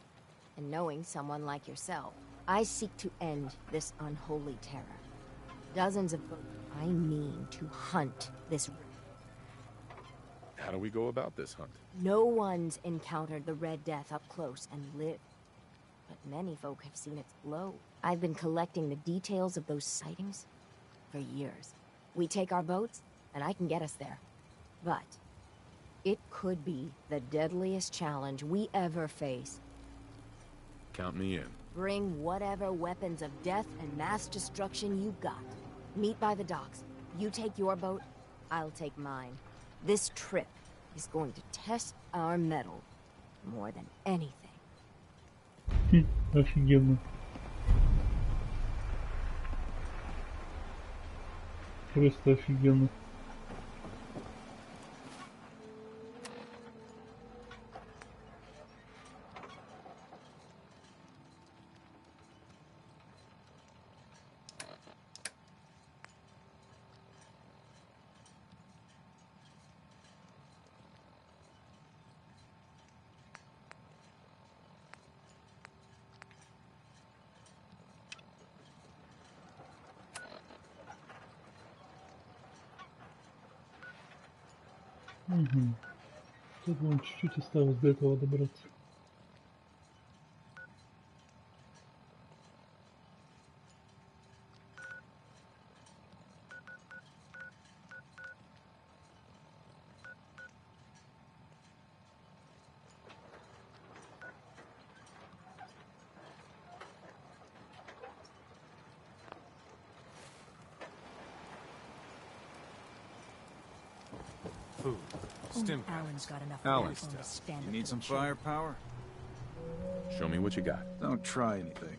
and knowing someone like yourself, I seek to end this unholy terror. Dozens of boats. I mean to hunt this. How do we go about this hunt? No one's encountered the Red Death up close and lived. But many folk have seen its glow. I've been collecting the details of those sightings for years. We take our boats, and I can get us there. But it could be the deadliest challenge we ever face. Count me in. Bring whatever weapons of death and mass destruction you got. Meet by the docks. You take your boat, I'll take mine. This trip is going to test our mettle more than anything. Офигенно. Просто офигенно. Угу. Тут вон чуть-чуть осталось до этого добраться. Food. Stim Alan's got enough Alan backbone to stand You up need to some the challenge. firepower? Show me what you got. Don't try anything.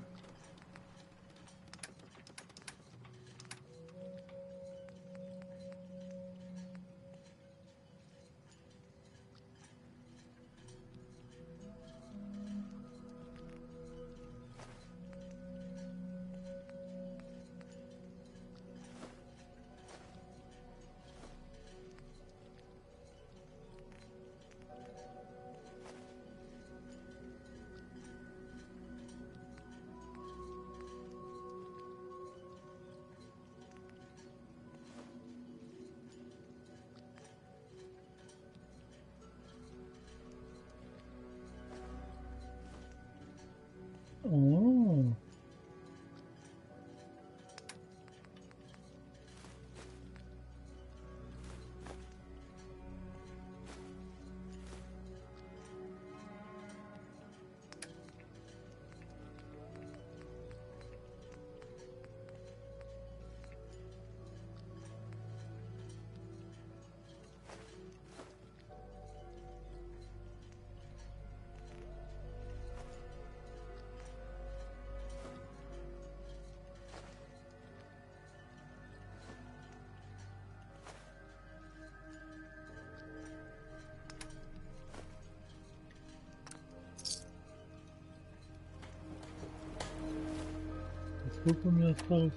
Сколько у меня осталось?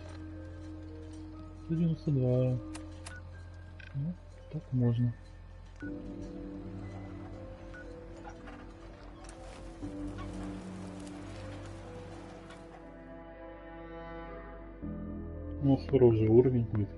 192. Ну, так можно. У нас скоро уже уровень будет.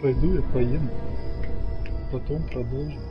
Пойду я поем, потом продолжим.